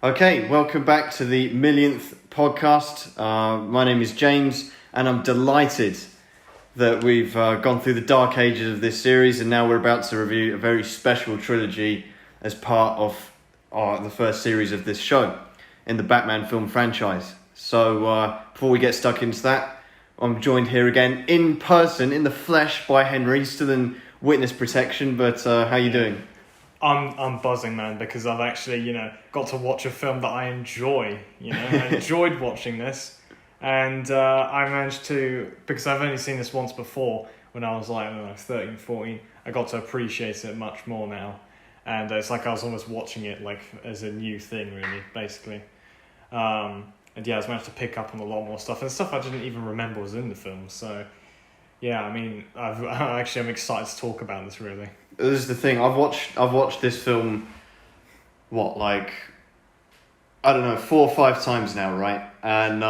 Okay, welcome back to the Millionth podcast. My name is James, and I'm delighted that we've gone through the dark ages of this series, and now we're about to review a very special trilogy as part of the first series of this show in the Batman film franchise. So before we get stuck into that, I'm joined here again in person, in the flesh, by Henry, still in witness protection, but how you doing? I'm buzzing, man, because I've actually, got to watch a film that I enjoy. I enjoyed watching this, and I managed to, because I've only seen this once before when I was like 13, 14, I got to appreciate it much more now, and it's like I was almost watching it like as a new thing, really, basically. And yeah, I was managed to pick up on a lot more stuff, and stuff I didn't even remember was in the film. So yeah, I mean, I'm excited to talk about this, really. This is the thing. I've watched this film, I don't know, 4 or 5 times now, right? And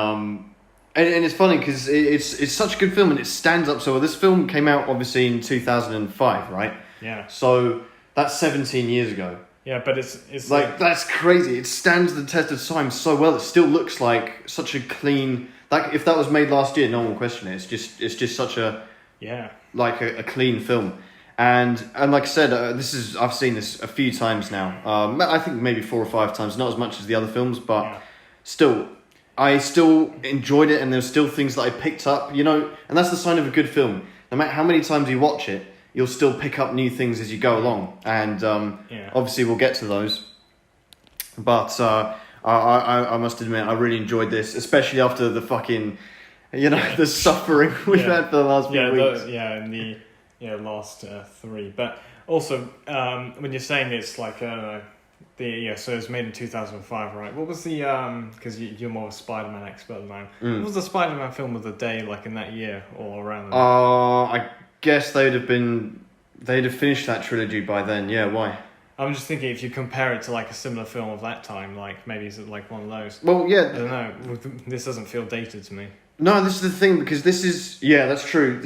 it's funny because it's such a good film and it stands up so well. This film came out obviously in 2005, right? Yeah. So that's 17 years ago. Yeah, but it's like that's crazy. It stands the test of time so well. It still looks like such a clean. Like if that was made last year, no one will question it. It's just such a a clean film. And like I said, I've seen this a few times now. I think maybe 4 or 5 times, not as much as the other films, but still, I still enjoyed it, and there's still things that I picked up, and that's the sign of a good film. No matter how many times you watch it, you'll still pick up new things as you go along, and obviously we'll get to those. But I must admit, I really enjoyed this, especially after the fucking, the suffering we've had for the last few weeks. Last 3. But also, when you're saying it's like, so it was made in 2005, right? What was the, because you're more of a Spider-Man expert than I am. What was the Spider-Man film of the day, like in that year or around that? I guess they'd have finished that trilogy by then, yeah, why? I'm just thinking if you compare it to like a similar film of that time, like maybe it's like one of those. Well, yeah. I don't know, this doesn't feel dated to me. No, this is the thing, because this is, that's true. It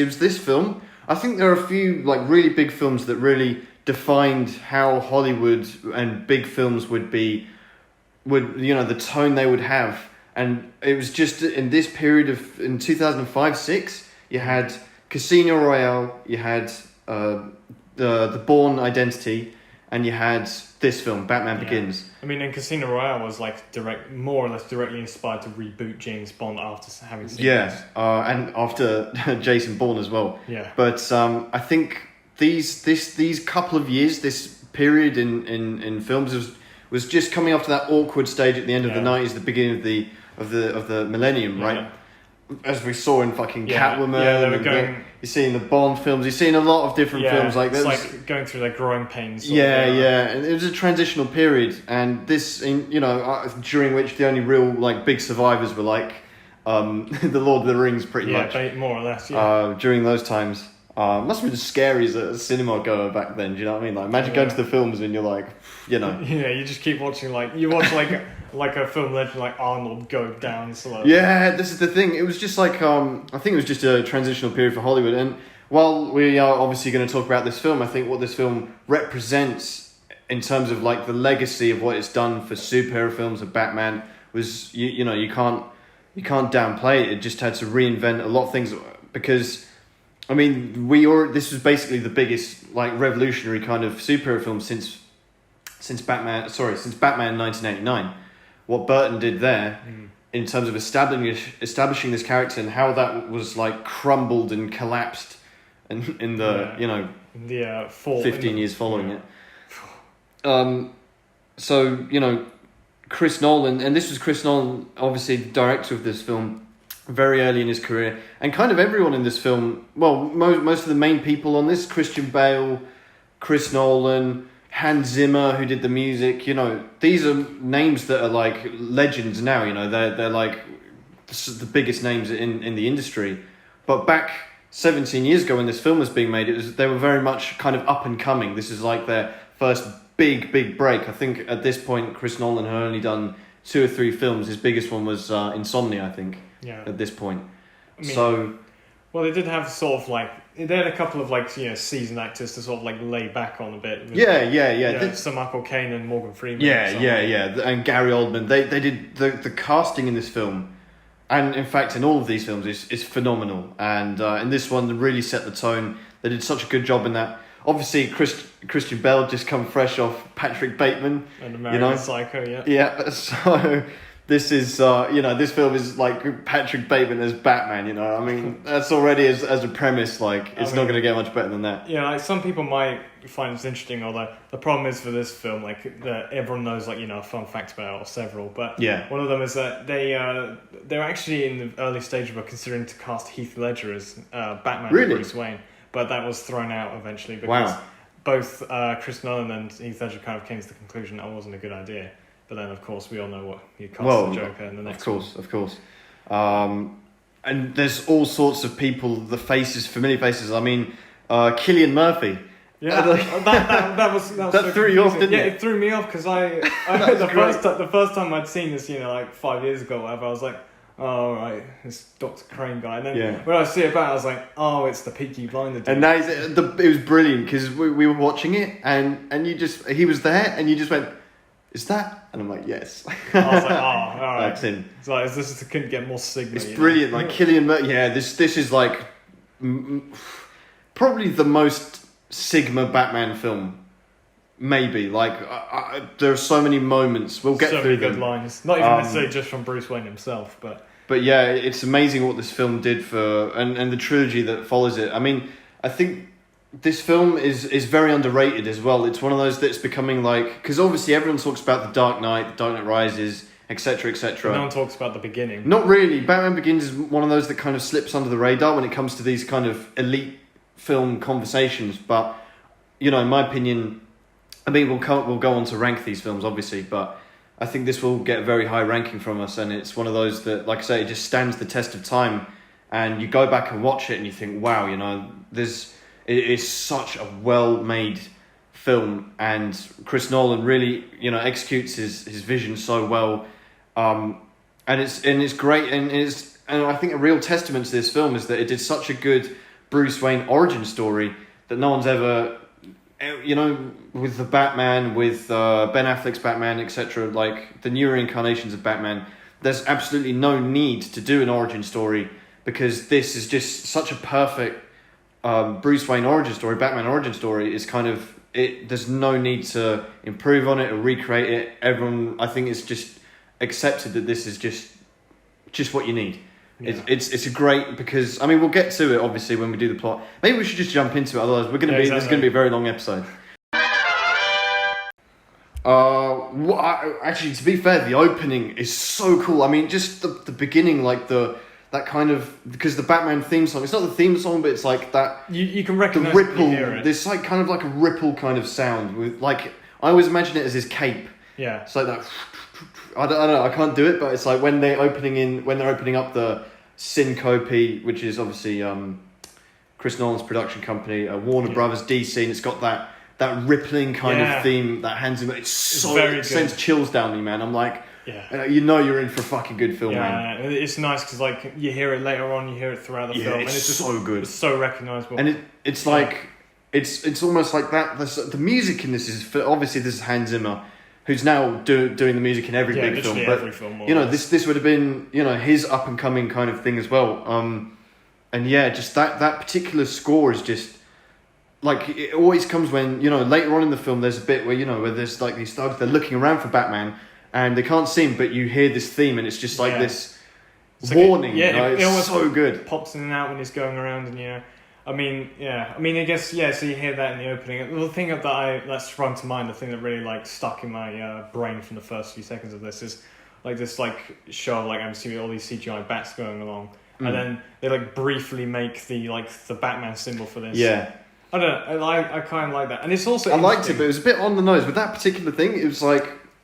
was this film. I think there are a few like really big films that really defined how Hollywood and big films would the tone they would have. And it was just in this period in 2005-06, you had Casino Royale, you had the Bourne Identity, and you had this film, Batman Begins. I mean, and Casino Royale was like more or less directly inspired to reboot James Bond after having seen this. And after Jason Bourne as well. Yeah. But I think these couple of years, this period in films was just coming up to that awkward stage at the end of the 90s, the beginning of the millennium, right? As we saw in fucking Catwoman, you're seeing the Bond films, you're seeing a lot of different films like this. It's like going through their growing pains. And it was a transitional period, and this, during which the only real like big survivors were like the Lord of the Rings, pretty much. Yeah, more or less. During those times, must have been scary as a cinema goer back then. Do you know what I mean? Like, imagine going to the films and you're like, Yeah, you just keep watching you watch like a film legend like Arnold go down slow. Yeah, this is the thing. It was just like I think it was just a transitional period for Hollywood. And while we are obviously going to talk about this film, I think what this film represents in terms of like the legacy of what it's done for superhero films and Batman was you can't downplay it. It just had to reinvent a lot of things because I mean this was basically the biggest like revolutionary kind of superhero film since Batman in 1989. What Burton did there in terms of establishing this character and how that was like crumbled and collapsed in the 15 years following it. So Chris Nolan, and this was Chris Nolan, obviously the director of this film, very early in his career, and kind of everyone in this film. Well, most of the main people on this: Christian Bale, Chris Nolan, Hans Zimmer, who did the music. These are names that are like legends now. They're like the biggest names in the industry. But back 17 years ago when this film was being made, they were very much kind of up and coming. This is like their first big break. I think at this point Chris Nolan had only done 2 or 3 films. His biggest one was Insomnia, I think. Yeah. At this point, Well, they did have sort of like they had a couple of like seasoned actors to sort of like lay back on a bit. With, Sir Michael Caine and Morgan Freeman. And Gary Oldman. They did the casting in this film, and in fact in all of these films is phenomenal. And in this one, they really set the tone. They did such a good job in that. Obviously, Christian Bale just come fresh off Patrick Bateman. And American Psycho, yeah. Yeah, so this is, this film is like Patrick Bateman as Batman, I mean, that's already as a premise, like, it's not going to get much better than that. Yeah, like some people might find this interesting, although the problem is for this film, like, that everyone knows, like, fun facts about it, or several, but one of them is that they're actually in the early stage of considering to cast Heath Ledger as Batman and Bruce Wayne. But that was thrown out eventually because both Chris Nolan and Heath Ledger kind of came to the conclusion that wasn't a good idea. But then, of course, we all know what he cast the Joker in the next one. Of course. And there's all sorts of people, familiar faces. I mean, Cillian Murphy. Yeah, that was that threw you off, didn't it? Yeah, it threw me off because the first time I'd seen this, like 5 years ago or whatever, I was like, oh, right, this Dr. Crane guy. And then when I see it back, I was like, oh, it's the Peaky Blinder dude. And now it was brilliant because we were watching it and he was there and you just went, is that? And I'm like, yes. I was like, oh, all right. That's him. It's like, this couldn't get more Sigma. It's brilliant. Like Cillian Murphy, this is like probably the most Sigma Batman film. Maybe there are so many moments. We'll get through them. Good lines, not even necessarily just from Bruce Wayne himself, but yeah, it's amazing what this film did for and the trilogy that follows it. I mean, I think this film is very underrated as well. It's one of those that's becoming because obviously everyone talks about the Dark Knight Rises, etc., etc. No one talks about the beginning. Not really. Batman Begins is one of those that kind of slips under the radar when it comes to these kind of elite film conversations. But in my opinion. I mean, we'll go on to rank these films, obviously, but I think this will get a very high ranking from us, and it's one of those that, like I say, it just stands the test of time, and you go back and watch it, and you think, wow, it is such a well-made film, and Chris Nolan really, executes his vision so well, and it's great, and I think a real testament to this film is that it did such a good Bruce Wayne origin story that no one's ever. With the Batman, with Ben Affleck's Batman, etc., like the newer incarnations of Batman, there's absolutely no need to do an origin story because this is just such a perfect Bruce Wayne origin story, Batman origin story. Is kind of it. There's no need to improve on it or recreate it. Everyone, I think, it's just accepted that this is just what you need. Yeah. It's a great because we'll get to it obviously when we do the plot. Maybe we should just jump into it. Otherwise, this is going to be a very long episode. Actually, to be fair, the opening is so cool. I mean, just the beginning, like that kind of because the Batman theme song. It's not the theme song, but it's like that. You can recognize the ripple. When you hear it. There's like kind of like a ripple kind of sound with I always imagine it as his cape. Yeah. It's like that. I don't know. I can't do it, but it's like when they're opening up the Syncope, which is obviously Chris Nolan's production company, Warner Brothers DC, and it's got that rippling kind of theme that hands him. It sends chills down me, man. I'm like, you're in for a fucking good film, man. Yeah, it's nice because you hear it later on, you hear it throughout the film, and it's just so good, it's so recognizable, and it's like it's almost like that. The music in this is obviously this is Hans Zimmer. Who's now doing the music in every big film? But every film, this would have been his up and coming kind of thing as well. And just that particular score is just it always comes when later on in the film there's a bit where where there's like these thugs, they're looking around for Batman and they can't see him, but you hear this theme and it's just this warning. It almost so good. Pops in and out when he's going around and I guess, so you hear that in the opening. The thing that sprung to mind, the thing that really stuck in my brain from the first few seconds of this is this show of I'm seeing all these CGI bats going along, and then they briefly make the Batman symbol for this. Yeah. I don't know. I kind of like that, and it's also I liked it, but it was a bit on the nose with that particular thing. It was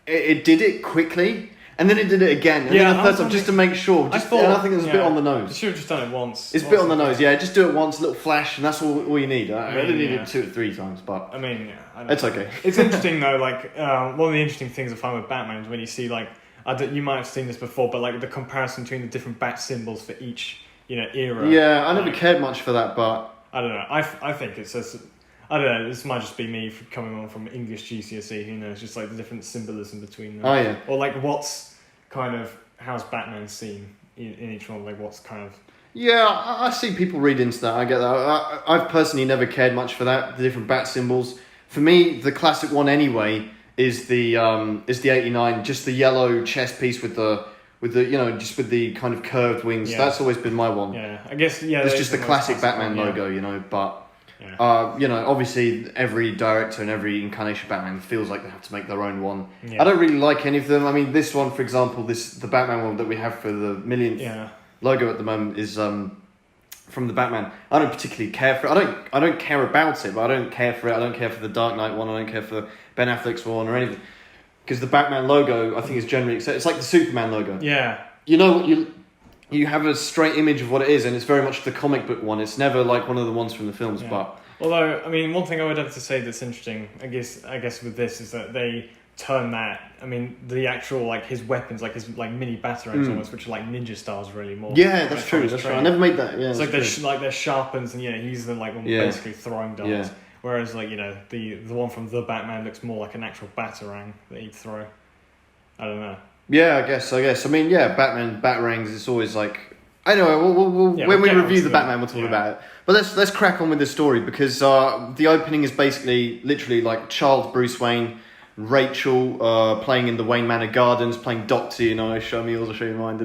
it did it quickly. And then it did it again. And then the third time, just to make sure. I think it was a bit on the nose. You should have just done it once. It's a bit on the nose, just do it once, a little flash, and that's all you need. I didn't need it 2 or 3 times, but... I mean, it's okay. It's interesting, though, one of the interesting things I find with Batman is when you see, you might have seen this before, but, the comparison between the different bat symbols for each era. Yeah, I never cared much for that, but I don't know. I think it says. I don't know. This might just be me coming on from English GCSE. Who knows? Just like the different symbolism between them. Oh yeah. Or like how's Batman seen in each one? Like what's kind of. Yeah, I see people read into that. I get that. I've personally never cared much for that. The different bat symbols. For me, the classic one anyway is the 89, just the yellow chest piece with the just with the kind of curved wings. Yeah. That's always been my one. Yeah, I guess it's just the classic Batman logo, but. Yeah. Obviously every director and every incarnation of Batman feels like they have to make their own one. Yeah. I don't really like any of them. I mean, this one, for example, the Batman one that we have for the millionth logo at the moment is from the Batman. I don't particularly care for it. I don't care about it, but I don't care for it. I don't care for the Dark Knight one. I don't care for Ben Affleck's one or anything. Because the Batman logo, I think, is generally accepted. It's like the Superman logo. Yeah. You have a straight image of what it is, and it's very much the comic book one. It's never like one of the ones from the films, but... Although, I mean, one thing I would have to say that's interesting, I guess with this, is that they turn that... I mean, the actual, like, his weapons, like his mini batarangs almost, which are like ninja styles really more. Yeah, that's true, that's right. I never made that, yeah. It's like they're sharpened, and he's the, like, one basically throwing darts. Yeah. Whereas, like, the one from the Batman looks more like an actual batarang that he'd throw. I don't know. Yeah, I guess. I mean, Batman batarangs. It's always like I know. When we review the Batman, we'll talk about it. But let's crack on with the story because the opening is basically literally like child Bruce Wayne, Rachel playing in the Wayne Manor Gardens, playing Doctor. Show me yours, I'll show you mine.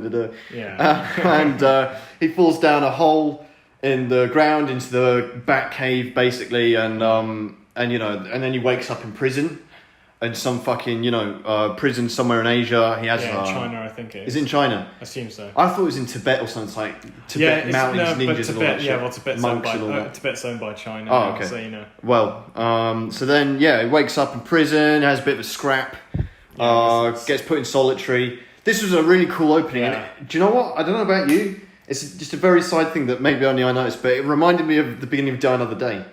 And he falls down a hole in the ground into the Batcave, basically, and then he wakes up in prison. In some fucking, prison somewhere in Asia. He has in China, I think it is. Is it in China? I assume so. I thought it was in Tibet or something. It's like Tibet mountains, ninjas, and all that shit. Tibet's owned by China. Oh, okay. So, Well, so then, he wakes up in prison, has a bit of a scrap, gets put in solitary. This was a really cool opening. Yeah. And do you know what? I don't know about you. It's just a very side thing that maybe only I noticed, but it reminded me of the beginning of Die Another Day.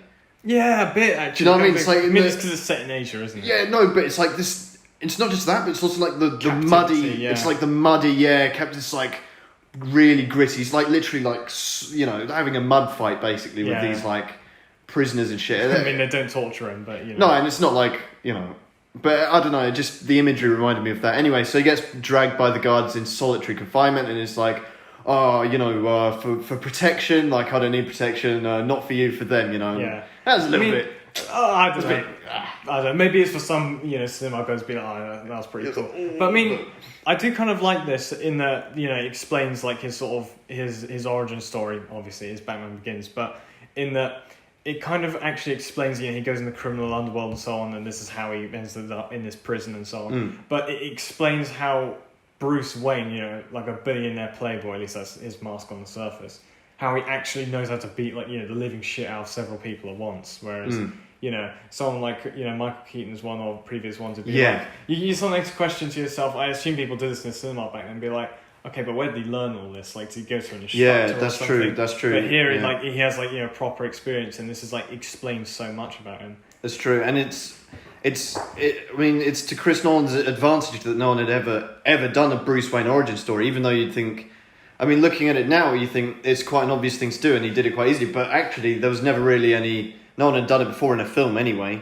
Yeah, a bit actually. Do you know what I mean? It's like it's because it's set in Asia, isn't it? Yeah, no, but it's like this. It's not just that, but it's also like the muddy. Yeah. It's like the muddy. Yeah, kept this like really gritty. It's like literally like having a mud fight basically with these like prisoners and shit. I mean, they don't torture him, but No, and it's not like But I don't know. Just the imagery reminded me of that. Anyway, so he gets dragged by the guards in solitary confinement, and it's like. For protection, like I don't need protection, not for you, for them, Yeah. That was a little bit... I don't know, maybe it's for some, cinema goes be like, that was pretty cool. But I mean, I do kind of like this in that, it explains like his sort of, his origin story, obviously, as Batman Begins, but in that it kind of actually explains, he goes in the criminal underworld and so on, and this is how he ends up in this prison and so on. But it explains how Bruce Wayne, like a billionaire playboy, at least that's his mask on the surface, how he actually knows how to beat, like, the living shit out of several people at once. Whereas, someone like, Michael Keaton's one or previous ones would be like, you suddenly ask a question to yourself, I assume people did this in the cinema back then, and be like, okay, but where did he learn all this? Like, did he go to an instructor that's true. But here, he has, like, proper experience, and this is, like, explains so much about him. That's true, and it's to Chris Nolan's advantage that no one had ever done a Bruce Wayne origin story, even though you'd think, looking at it now, you think it's quite an obvious thing to do, and he did it quite easily, but actually there was never really no one had done it before in a film anyway,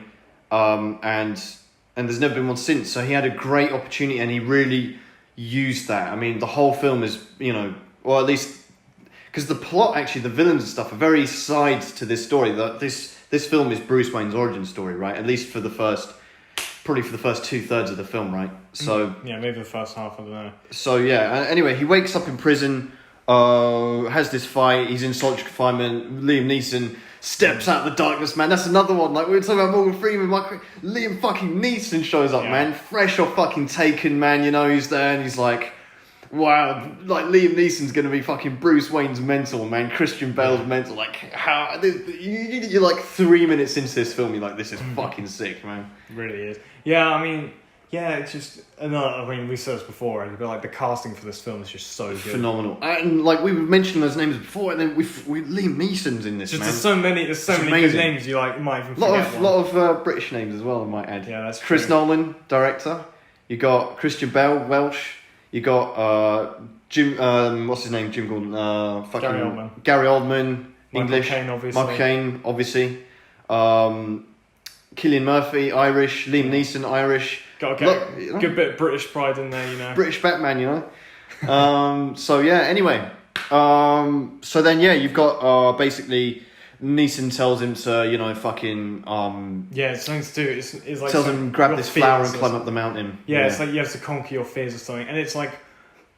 and there's never been one since, so he had a great opportunity, and he really used that. The whole film is, or at least, because the plot, actually, the villains and stuff are very sides to this story, that this film is Bruce Wayne's origin story, right? At least for the first 2/3 of the film, right? So maybe the first half, I don't know. So anyway, he wakes up in prison, has this fight, he's in solitary confinement, Liam Neeson steps out of the darkness, man. That's another one, like we were talking about Morgan Freeman, Liam fucking Neeson shows up, man, fresh off fucking Taken, man, he's there and he's like, wow, like Liam Neeson's gonna be fucking Bruce Wayne's mental, man. Christian Bale's mental. Like how you're like 3 minutes into this film, you're like, this is fucking sick, man. It really is. Yeah, it's just we said this before, but like the casting for this film is just so good, phenomenal. And like we were mentioning those names before, and then we Liam Neeson's in this. Just, man. There's so many good names you like might even forget. Lot of British names as well, I might add. Yeah, that's Chris true. Nolan, director. You got Christian Bale, Welsh. You got Jim. What's his name? Jim Gordon. Gary Oldman. English. Michael Caine, obviously. Cillian Murphy, Irish. Liam Neeson, Irish. Got to get good bit of British pride in there, you know. British Batman, you know. So yeah. Anyway. So then you've got basically Neeson tells him to fucking it's something to do. It's like tells him grab this flower and climb up the mountain. Yeah, it's like you have to conquer your fears or something, and it's like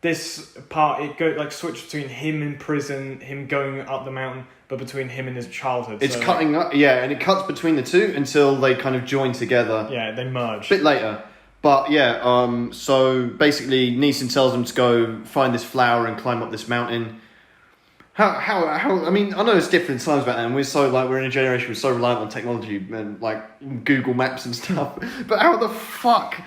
this part it go like switch between him in prison, him going up the mountain, but between him and his childhood. It's cutting up, and it cuts between the two until they kind of join together. Yeah, they merge. A bit later. But so basically Neeson tells him to go find this flower and climb up this mountain. How I mean, I know it's different times back then. We're in a generation we're so reliant on technology and like Google Maps and stuff. But how the fuck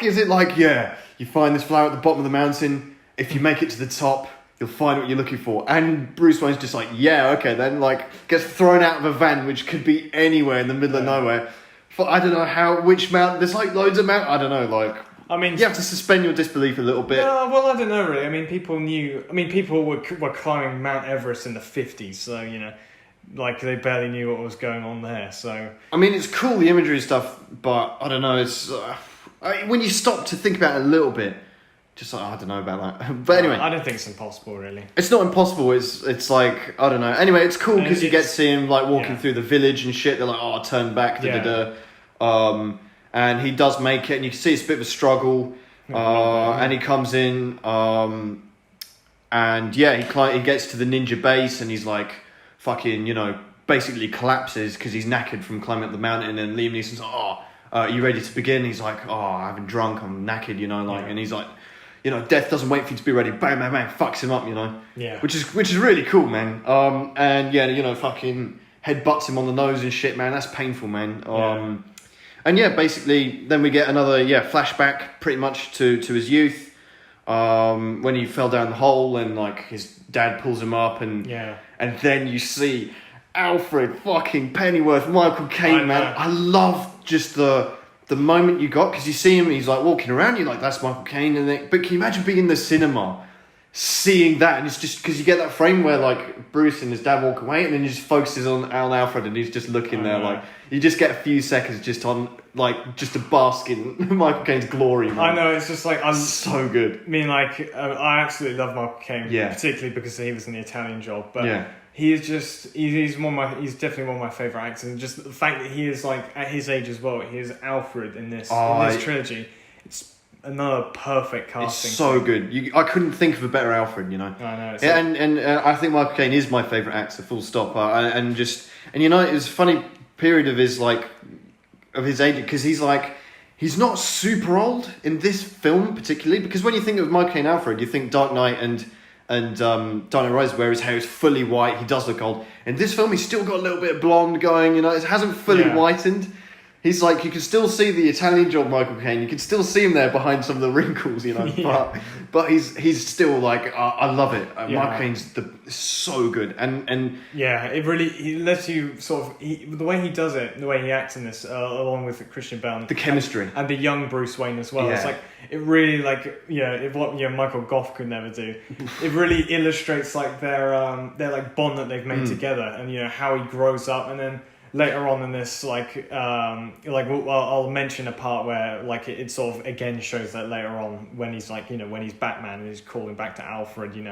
is it like, you find this flower at the bottom of the mountain, if you make it to the top, you'll find what you're looking for. And Bruce Wayne's just like, okay, then like gets thrown out of a van which could be anywhere in the middle of nowhere. I don't know which mountain. There's like loads of mountains. I don't know. Like, I mean, you have to suspend your disbelief a little bit. Well, I don't know really. I mean, people were climbing Mount Everest in the 50s, so like they barely knew what was going on there. So I mean, it's cool the imagery and stuff, but I don't know. It's when you stop to think about it a little bit, just like I don't know about that. But anyway, I don't think it's impossible really. It's not impossible. It's like I don't know. Anyway, it's cool because you get to see him like walking through the village and shit. They're like, turn back. And he does make it, and you can see it's a bit of a struggle. And he comes in, and he gets to the ninja base, and he's like, fucking, basically collapses because he's knackered from climbing up the mountain. And Liam Neeson's like, are you ready to begin? He's like, I haven't drunk, I'm knackered, and he's like, death doesn't wait for you to be ready. Bang, bang, bang, fucks him up, Yeah. Which is really cool, man. Fucking headbutts him on the nose and shit, man. That's painful, man. And basically, then we get another flashback, pretty much to his youth, when he fell down the hole and like his dad pulls him up, and then you see Alfred fucking Pennyworth, Michael Caine, man. I love just the moment you got because you see him, he's like walking around, you're like, that's Michael Caine, but can you imagine being in the cinema? Seeing that, and it's just because you get that frame where like Bruce and his dad walk away, and then you just focuses on Alfred, and he's just looking there. Like you just get a few seconds just on like just to bask in Michael Caine's glory. Man. I know, it's just like so good. I mean, like I absolutely love Michael Caine, particularly because he was in The Italian Job. But he's definitely one of my favorite actors, and just the fact that he is like at his age as well. He is Alfred in this trilogy. It's another perfect casting. It's so good. I couldn't think of a better Alfred, I know. And I think Michael Caine is my favourite actor, full stop. And it was a funny period of his age, because he's not super old in this film particularly, because when you think of Michael Caine Alfred, you think Dark Knight and Dark Knight Rises, where his hair is fully white. He does look old. In this film, he's still got a little bit of blonde going. It hasn't fully whitened. He's like, you can still see the Italian Job Michael Caine. You can still see him there behind some of the wrinkles, But he's still like, I love it. Michael Caine's so good, and it really he lets you sort of the way he does it, the way he acts in this, along with Christian Bale, the chemistry, and the young Bruce Wayne as well. It's like it really what Michael Gough could never do. It really illustrates like their like bond that they've made together, and how he grows up, and then. Later on in this, I'll mention a part where it sort of again shows that later on when he's when he's Batman and he's calling back to Alfred, he's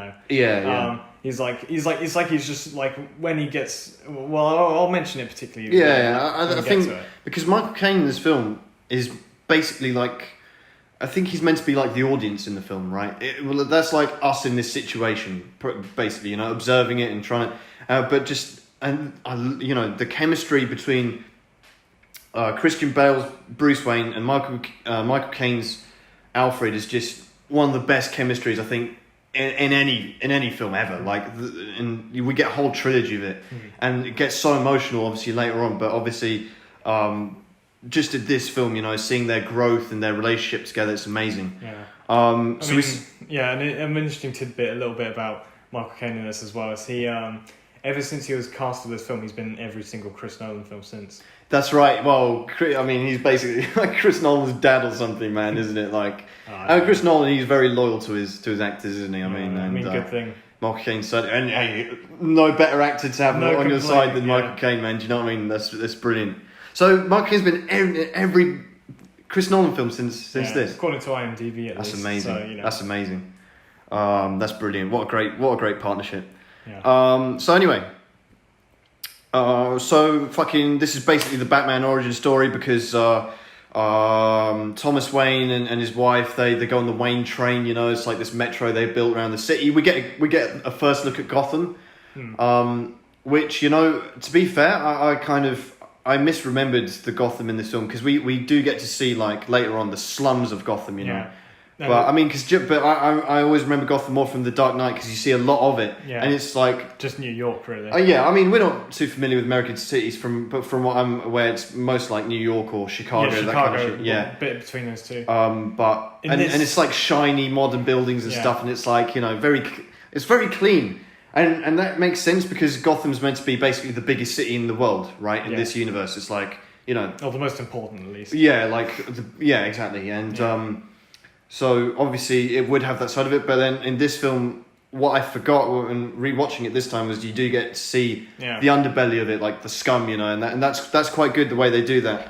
just like when he gets I'll mention it particularly. I think because Michael Caine in this film is basically like, I think he's meant to be like the audience in the film, right? That's like us in this situation, basically, observing it and trying to, And the chemistry between Christian Bale's Bruce Wayne and Michael Caine's Alfred is just one of the best chemistries I think in any film ever. And we get a whole trilogy of it, and it gets so emotional obviously later on. But obviously, just at this film, seeing their growth and their relationship together, it's amazing. And an interesting tidbit a little bit about Michael Caine in this as well is he. ever since he was cast for this film, he's been in every single Chris Nolan film since. That's right. Well, I mean, he's basically like Chris Nolan's dad or something, man, isn't it? Like, Chris Nolan, he's very loyal to his actors, isn't he? I mean, good thing. Michael Caine said, and hey, no better actor to have on your side than Michael Caine, man. Do you know what I mean? That's brilliant. So Michael Caine's been in every Chris Nolan film since this. According to IMDb, that's least. Amazing. So, you know. That's amazing. That's brilliant. What a great partnership. Yeah. So anyway, this is basically the Batman origin story because Thomas Wayne and his wife they go on the Wayne train. You know, it's like this metro they built around the city. We get a first look at Gotham, which, you know, to be fair, I misremembered the Gotham in this film because we do get to see, like, later on the slums of Gotham, you know. No, but I mean, I always remember Gotham more from The Dark Knight because you see a lot of it, and it's like just New York, really. I mean, we're not too familiar with American cities, but from what I'm aware, it's most like New York or Chicago, that kind of shit. Yeah, a bit between those two. But and it's like shiny modern buildings and stuff, and it's like, you know, it's very clean. And that makes sense because Gotham's meant to be basically the biggest city in the world, right? In this universe, it's like, you know, the most important, at least. Yeah, exactly. And so obviously it would have that side of it, but then in this film, what I forgot when rewatching it this time was you do get to see the underbelly of it, like the scum, you know, and that's quite good the way they do that.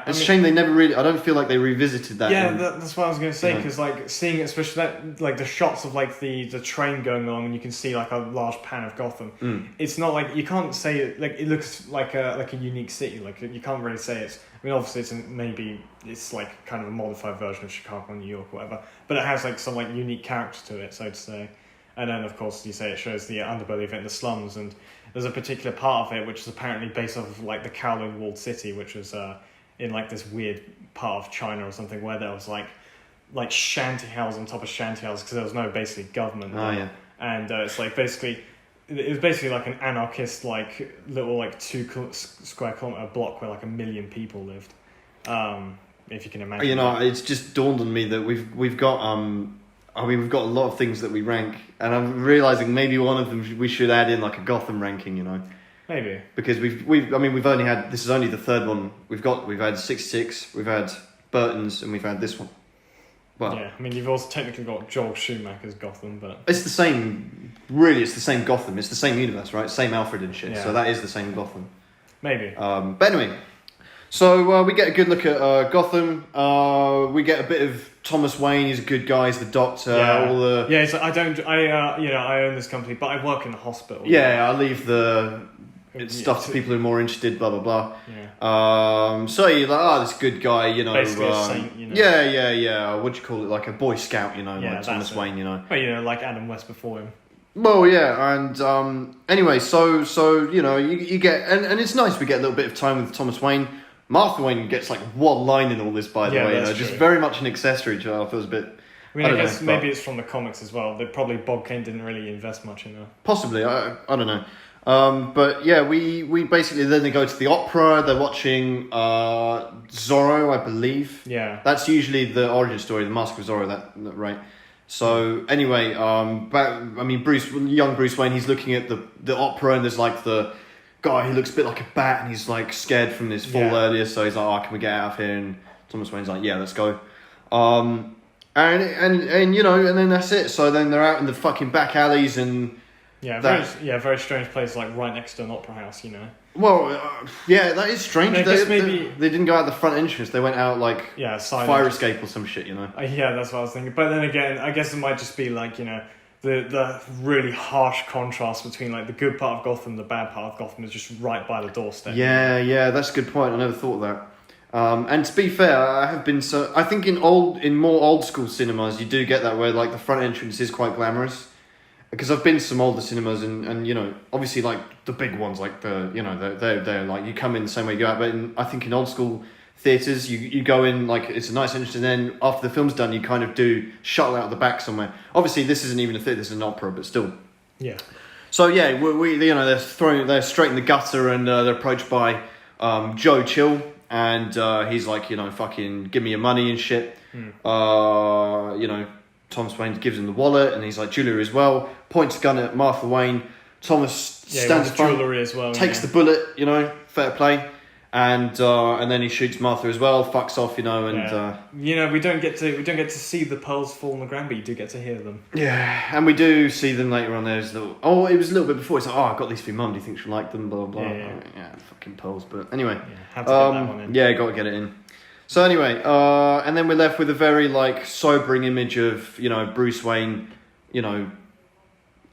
It's a shame they never really. I don't feel like they revisited that. Yeah, that's what I was going to say, because like seeing it, especially that, like the shots of like the train going along, and you can see like a large pan of Gotham. It's not like, you can't say it, like it looks like a unique city. Like you can't really say it's. I mean, obviously it's like kind of a modified version of Chicago or New York or whatever, but it has like some like unique character to it, so to say. And then, of course, you say it shows the underbelly of it in the slums, and there's a particular part of it which is apparently based off of like the Kowloon walled city, which was in like this weird part of China or something where there was like shanty houses on top of shanty houses because there was no basically government. And it's like basically. It was basically like an anarchist, like little like 2 square kilometer block where like 1 million people lived. If you can imagine. You know, it's just dawned on me that we've got we've got a lot of things that we rank, and I'm realizing maybe one of them we should add in like a Gotham ranking. You know, maybe because we've only had, this is only the third one we've had 66, we've had Burton's, and we've had this one. Well, yeah, I mean, you've also technically got Joel Schumacher's Gotham, but it's the same. Really, it's the same Gotham. It's the same universe, right? Same Alfred and shit. Yeah. So that is the same Gotham. Maybe. But anyway, so we get a good look at Gotham. We get a bit of Thomas Wayne. He's a good guy. He's the doctor. He's like, I own this company, but I work in the hospital. Yeah, I leave the stuff to people who are more interested. Blah blah blah. Yeah. So you're like, this good guy, you know. Basically a saint, you know. Yeah. What do you call it? Like a Boy Scout, you know, like Thomas Wayne, you know. Well, you know, like Adam West before him. Well, yeah, and anyway, so you know, you get, and it's nice we get a little bit of time with Thomas Wayne. Martha Wayne gets like one line in all this, by the way, you know, just very much an accessory to her. Feels a bit. I mean, I guess maybe it's from the comics as well. That probably Bob Kane didn't really invest much in her. Possibly, I don't know. But yeah, we basically then they go to the opera. They're watching Zorro, I believe. Yeah, that's usually the origin story, the Mask of Zorro. That right. So anyway, young Bruce Wayne, he's looking at the opera, and there's like the guy who looks a bit like a bat, and he's like scared from this fall earlier. So he's like, "Oh, can we get out of here?" And Thomas Wayne's like, "Yeah, let's go." And you know, and then that's it. So then they're out in the fucking back alleys and. Very strange place, like right next to an opera house, you know. Well, that is strange. Maybe they didn't go out the front entrance. They went out like fire escape or some shit, you know. That's what I was thinking. But then again, I guess it might just be like, you know, the really harsh contrast between like the good part of Gotham, the bad part of Gotham is just right by the doorstep. Yeah, that's a good point. I never thought of that. And to be fair, I think in more old school cinemas, you do get that where like the front entrance is quite glamorous. Because I've been to some older cinemas and you know, obviously like the big ones, like they're like you come in the same way you go out. But I think in old school theatres, you go in like it's a nice entrance, and then after the film's done, you kind of do shuttle out the back somewhere. Obviously, this isn't even a theatre; this is an opera, but still. Yeah. So yeah, we you know they're straight in the gutter, and they're approached by Joe Chill, and he's like, you know, fucking give me your money and shit. You know. Thomas Wayne gives him the wallet, and he's like, Julia as well, points a gun at Martha Wayne, Thomas stands front, jewellery as well, takes the bullet, you know, fair play. And then he shoots Martha as well, fucks off, you know, and we don't get to see the pearls fall on the ground, but you do get to hear them. Yeah, and we do see them later on. There's it was a little bit before. It's like, I got these for your mum. Do you think she'll like them? Blah blah blah. Yeah, fucking pearls. But anyway, have to get that one in. Yeah, got to get it in. So anyway, and then we're left with a very like sobering image of, you know, Bruce Wayne, you know,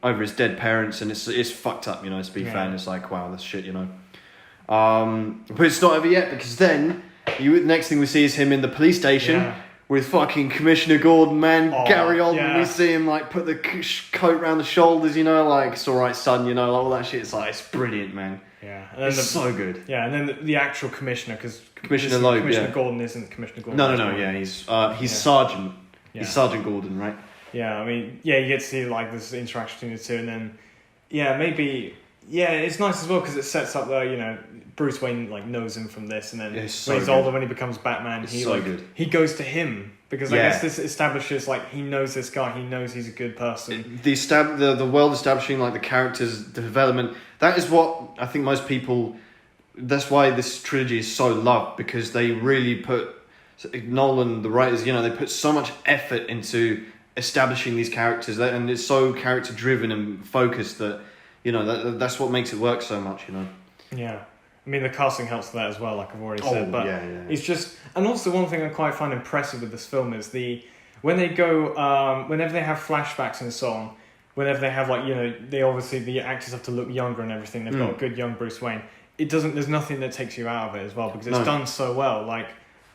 over his dead parents, and it's fucked up, you know. To be fair, and it's like, wow, that's shit, you know. But it's not over yet, because then the next thing we see is him in the police station with fucking Commissioner Gordon, man. Gary Oldman. Yeah. We see him like put the coat around the shoulders, you know, like, it's all right, son, you know, like, all that shit. It's like, it's brilliant, man. Yeah, and it's so good. Yeah, and then the actual commissioner, because Commissioner Loeb, Commissioner Gordon isn't Commissioner Gordon. No, yeah, he's Sergeant. Yeah. He's Sergeant Gordon, right? Yeah, I mean, you get to see like this interaction between the two, and then maybe. Yeah, it's nice as well because it sets up you know, Bruce Wayne like knows him from this, and then when he's older, when he becomes Batman, he goes to him because I guess this establishes like he knows this guy, he knows he's a good person. The world establishing, like the characters, the development. That is what I think most people. That's why this trilogy is so loved, because they really put Nolan, the writers, you know, they put so much effort into establishing these characters, and it's so character driven and focused that. You know, that's what makes it work so much, you know. Yeah. I mean, the casting helps for that as well, like I've already said. But it's just... And also one thing I quite find impressive with this film is when they go... whenever they have flashbacks and so on, whenever they have, like, you know, they obviously... The actors have to look younger and everything. They've got a good young Bruce Wayne. There's nothing that takes you out of it as well, because it's done so well. Like,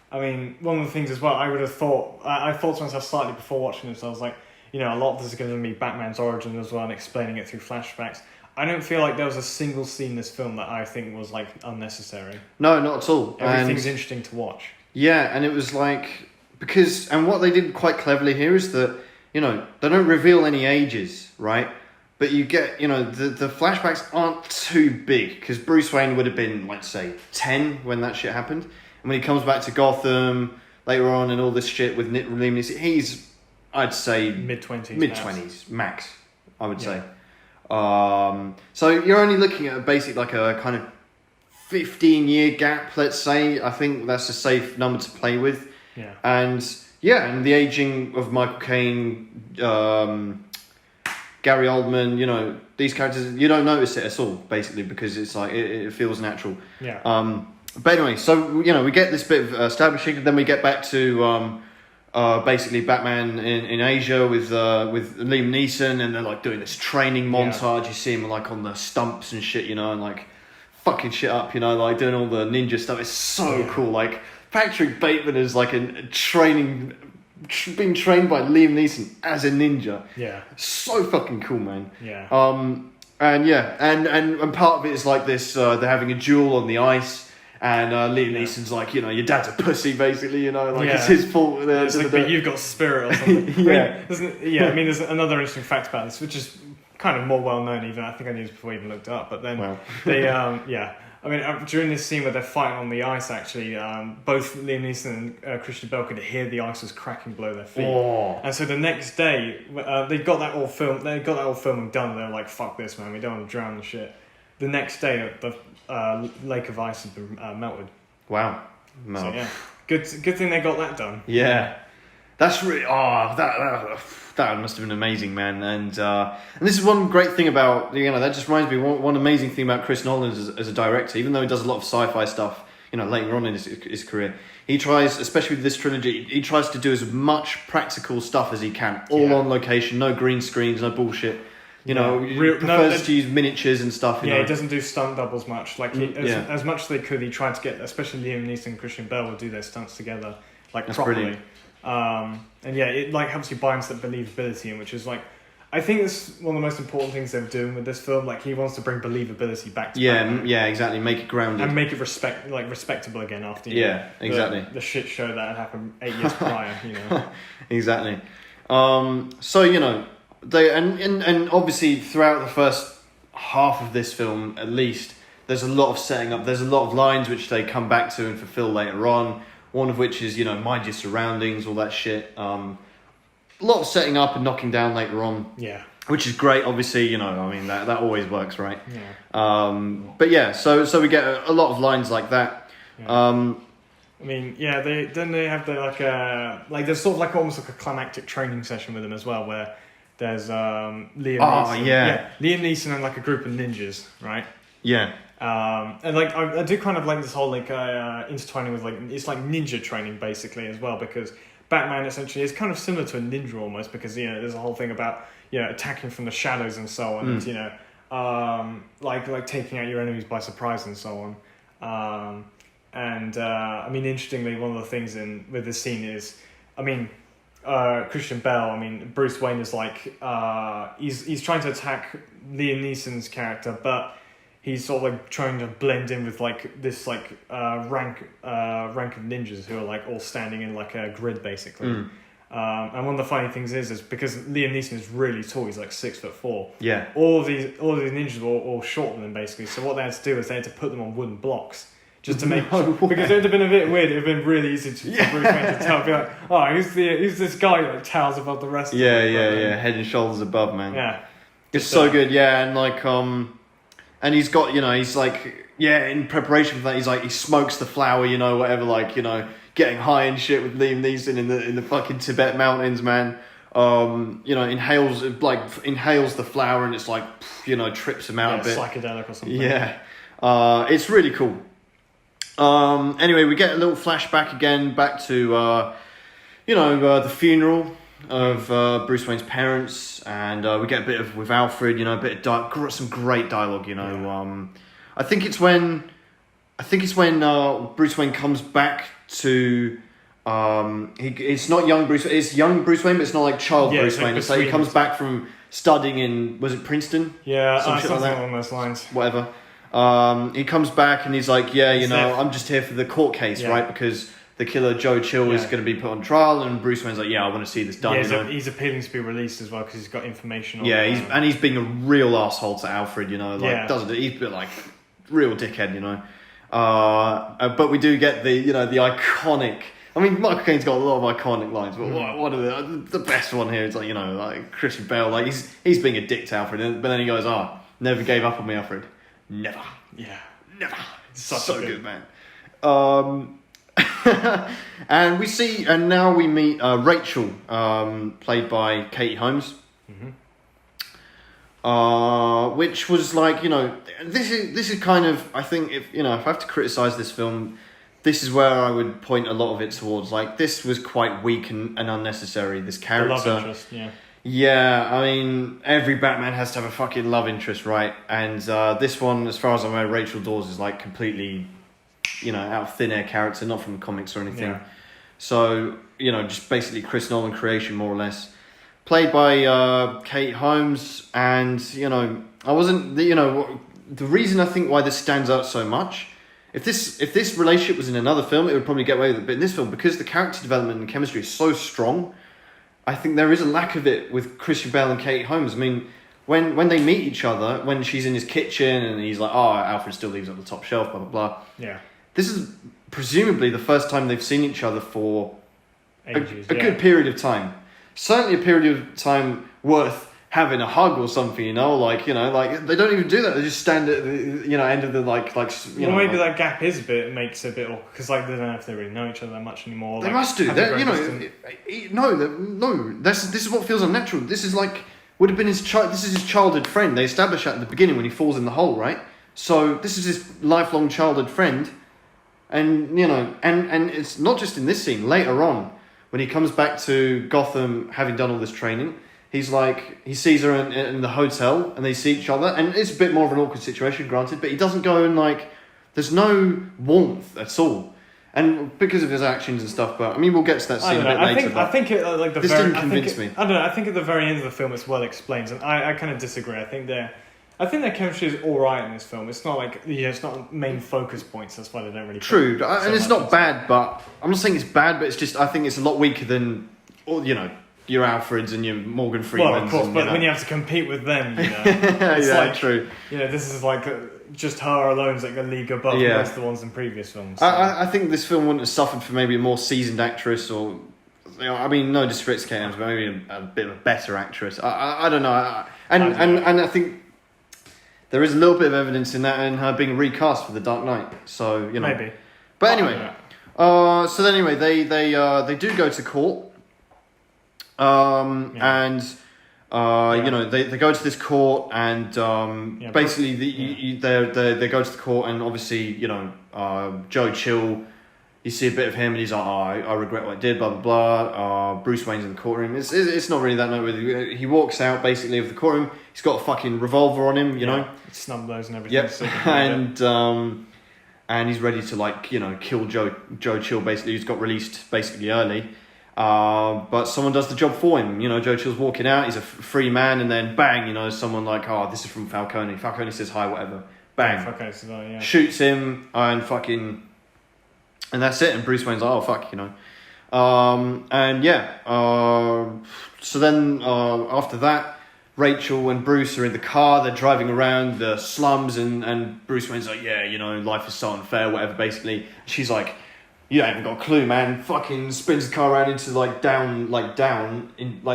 I mean, one of the things as well, I would have thought... I thought to myself slightly before watching this, I was like, you know, a lot of this is going to be Batman's origin as well, and explaining it through flashbacks. I don't feel like there was a single scene in this film that I think was like unnecessary. No, not at all. Everything's interesting to watch. Yeah, and it was like, because, and what they did quite cleverly here is that, you know, they don't reveal any ages, right? But you get, you know, the flashbacks aren't too big, because Bruce Wayne would have been, let's say, 10 when that shit happened. And when he comes back to Gotham later on and all this shit with Liam Neeson, he's, I'd say... Mid-20s max, I would say. So you're only looking at basically like a kind of 15-year gap, let's say. I think that's a safe number to play with. Yeah. And the aging of Michael Caine, Gary Oldman, you know, these characters, you don't notice it at all, basically, because it's like, it feels natural. Yeah. But anyway, so, you know, we get this bit of establishing, and then we get back to, basically Batman in Asia with Liam Neeson, and they're like doing this training montage. You see him like on the stumps and shit, you know, and like fucking shit up, you know, like doing all the ninja stuff. It's so cool. Like Patrick Bateman is like being trained by Liam Neeson as a ninja. Yeah, so fucking cool, man. Yeah. And part of it is like this. They're having a duel on the ice. And Liam Neeson's like, you know, your dad's a pussy, basically, you know, like it's his fault. It's like, but you've got spirit or something. I mean, there's another interesting fact about this, which is kind of more well known. Even I think I knew this before I even looked it up. But then they, I mean, during this scene where they're fighting on the ice, actually, both Liam Neeson and Christian Bale could hear the ice was cracking below their feet. Oh. And so the next day, they got that all filmed. They got that all filming done. And they were like, "Fuck this, man! We don't want to drown the shit." The next day, the lake of ice had been melted. Wow. No. So, yeah. Good thing they got that done. Yeah. That's really... that must have been amazing, man. And this is one great thing about... You know, that just reminds me... One amazing thing about Chris Nolan as a director, even though he does a lot of sci-fi stuff, you know, later on in his career, he tries, especially with this trilogy, he tries to do as much practical stuff as he can. All on location, no green screens, no bullshit. You know, he prefers to use miniatures and stuff. You know? He doesn't do stunt doubles much. Like as much as they could, he tried to get, especially Liam Neeson and Christian Bale would do their stunts together, like that's properly. And it like helps you buy into that believability in, which is like, I think it's one of the most important things they're doing with this film. Like he wants to bring believability back to Batman. Yeah, exactly. Make it grounded and make it respectable again after exactly the shit show that had happened 8 years prior. You know, exactly. So you know. They and obviously throughout the first half of this film, at least, there's a lot of setting up. There's a lot of lines which they come back to and fulfill later on. One of which is, you know, mind your surroundings, all that shit. A lot of setting up and knocking down later on. Yeah. which is great. Obviously, I mean that always works, right? Yeah. But yeah, so we get a lot of lines like that. Yeah. I mean, yeah, they have there's sort of like almost like a climactic training session with them as well, where there's Liam Neeson. Yeah. Liam Neeson and like a group of ninjas, right? Yeah. And like I do kind of like this whole like intertwining with like it's like ninja training basically as well, because Batman essentially is kind of similar to a ninja almost, because there's a whole thing about attacking from the shadows and so on, and like taking out your enemies by surprise and so on. I mean, interestingly, one of the things with this scene is, I mean, Christian Bale. I mean, Bruce Wayne is like he's trying to attack Liam Neeson's character, but he's sort of like trying to blend in with like this like rank of ninjas who are like all standing in like a grid basically. And one of the funny things is because Liam Neeson is really tall, he's like 6'4". Yeah. All of these ninjas were all shorter than him basically. So what they had to do is they had to put them on wooden blocks. Just to make because it would have been a bit weird. It would have been really easy for Bruce Wayne to tell. Be like, oh, who's this guy that like, towers above the rest? Yeah, of them? yeah. Head and shoulders above, man. Yeah, it's so good. Yeah, and like and he's got he's like in preparation for that he's like he smokes the flower, whatever, like getting high and shit with Liam Neeson in the fucking Tibet mountains, man. Inhales the flower and it's like trips him out a bit. Psychedelic or something. Yeah, it's really cool. Anyway, we get a little flashback again back to the funeral of Bruce Wayne's parents, and we get a bit with Alfred, a bit of some great dialogue. I think it's when Bruce Wayne comes back to it's not young Bruce, it's young Bruce Wayne, but it's not like child Bruce Wayne. It's like he comes back from studying in, was it Princeton? Yeah, something like that. Along those lines. Whatever. He comes back and he's like, I'm just here for the court case, right? Because the killer Joe Chill is going to be put on trial, and Bruce Wayne's like, I want to see this done. Yeah, he's appealing to be released as well because he's got information on. Yeah, he's being a real asshole to Alfred, doesn't it? He's a bit like real dickhead, but we do get the the iconic. I mean, Michael Caine's got a lot of iconic lines, but one of the best one here is like like Christian Bale, like he's being a dick to Alfred, but then he goes, never gave up on me, Alfred. Never. Yeah. Never. It's so good, man. And now we meet Rachel, played by Katie Holmes. Which was like, this is kind of, I think if I have to criticize this film, this is where I would point a lot of it towards. Like, this was quite weak and unnecessary. This character. The love interest, yeah. Yeah, I mean, every Batman has to have a fucking love interest, right? And this one, as far as I'm aware, Rachel Dawes is like completely, out of thin air character, not from the comics or anything. Yeah. So, just basically Chris Nolan creation, more or less. Played by Kate Holmes, and, I wasn't, the reason I think why this stands out so much, if this relationship was in another film, it would probably get away with it. But in this film, because the character development and chemistry is so strong, I think there is a lack of it with Christian Bale and Kate Holmes. I mean, when they meet each other, when she's in his kitchen and he's like, Alfred still leaves on the top shelf, blah, blah, blah. Yeah. This is presumably the first time they've seen each other for ages, a good period of time. Certainly a period of time worth having a hug or something, like they don't even do that. They just stand at the, end of the, maybe that gap is makes it a bit awkward, because, they don't know if they really know each other that much anymore. They must do. This is what feels unnatural. This is would have been this is his childhood friend. They establish that at the beginning when he falls in the hole, right? So this is his lifelong childhood friend, and and it's not just in this scene. Later on, when he comes back to Gotham, having done all this training, he's like, he sees her in the hotel, and they see each other, and it's a bit more of an awkward situation, granted, but he doesn't go and there's no warmth at all. And because of his actions and stuff, but I mean, we'll get to that scene a bit later. I think this didn't convince me. I don't know. I think at the very end of the film, it's well explained, and I kind of disagree. I think their chemistry is all right in this film. It's not it's not main focus points. That's why they don't really. True, and it's not bad, but I'm not saying it's bad, but it's just I think it's a lot weaker than your Alfreds and your Morgan Freemans. Well, of course, but when you have to compete with them, it's true. This is just her alone is a league above most of the ones in previous films. So. I think this film wouldn't have suffered for maybe a more seasoned actress, or I mean, no disrespect to Kate Holmes, but maybe a bit of a better actress. I don't know. And I think there is a little bit of evidence in that and her being recast for The Dark Knight. So, you know. Maybe. But anyway, so anyway, they do go to court. And you know, they go to this court and basically they go to the court and obviously, you know, Joe Chill, you see a bit of him and he's like, I regret what I did, blah blah blah. Bruce Wayne's in the courtroom. It's not really that noteworthy. He walks out basically of the courtroom. He's got a fucking revolver on him, you know. Snub those and everything. Yep. And he's ready to, like, you know, kill Joe Chill basically, who's got released basically early. But someone does the job for him. You know, Joe Chill's walking out. He's a free man, and then bang, you know, someone like, oh, this is from Falcone. Falcone says hi, whatever. Bang. Falcone says hi, yeah. Shoots him, and that's it. And Bruce Wayne's like, oh fuck, you know. And yeah. So then after that, Rachel and Bruce are in the car. They're driving around the slums, and Bruce Wayne's like, yeah, you know, life is so unfair, whatever. Basically, she's like, you haven't got a clue, man. Fucking spins the car around into down,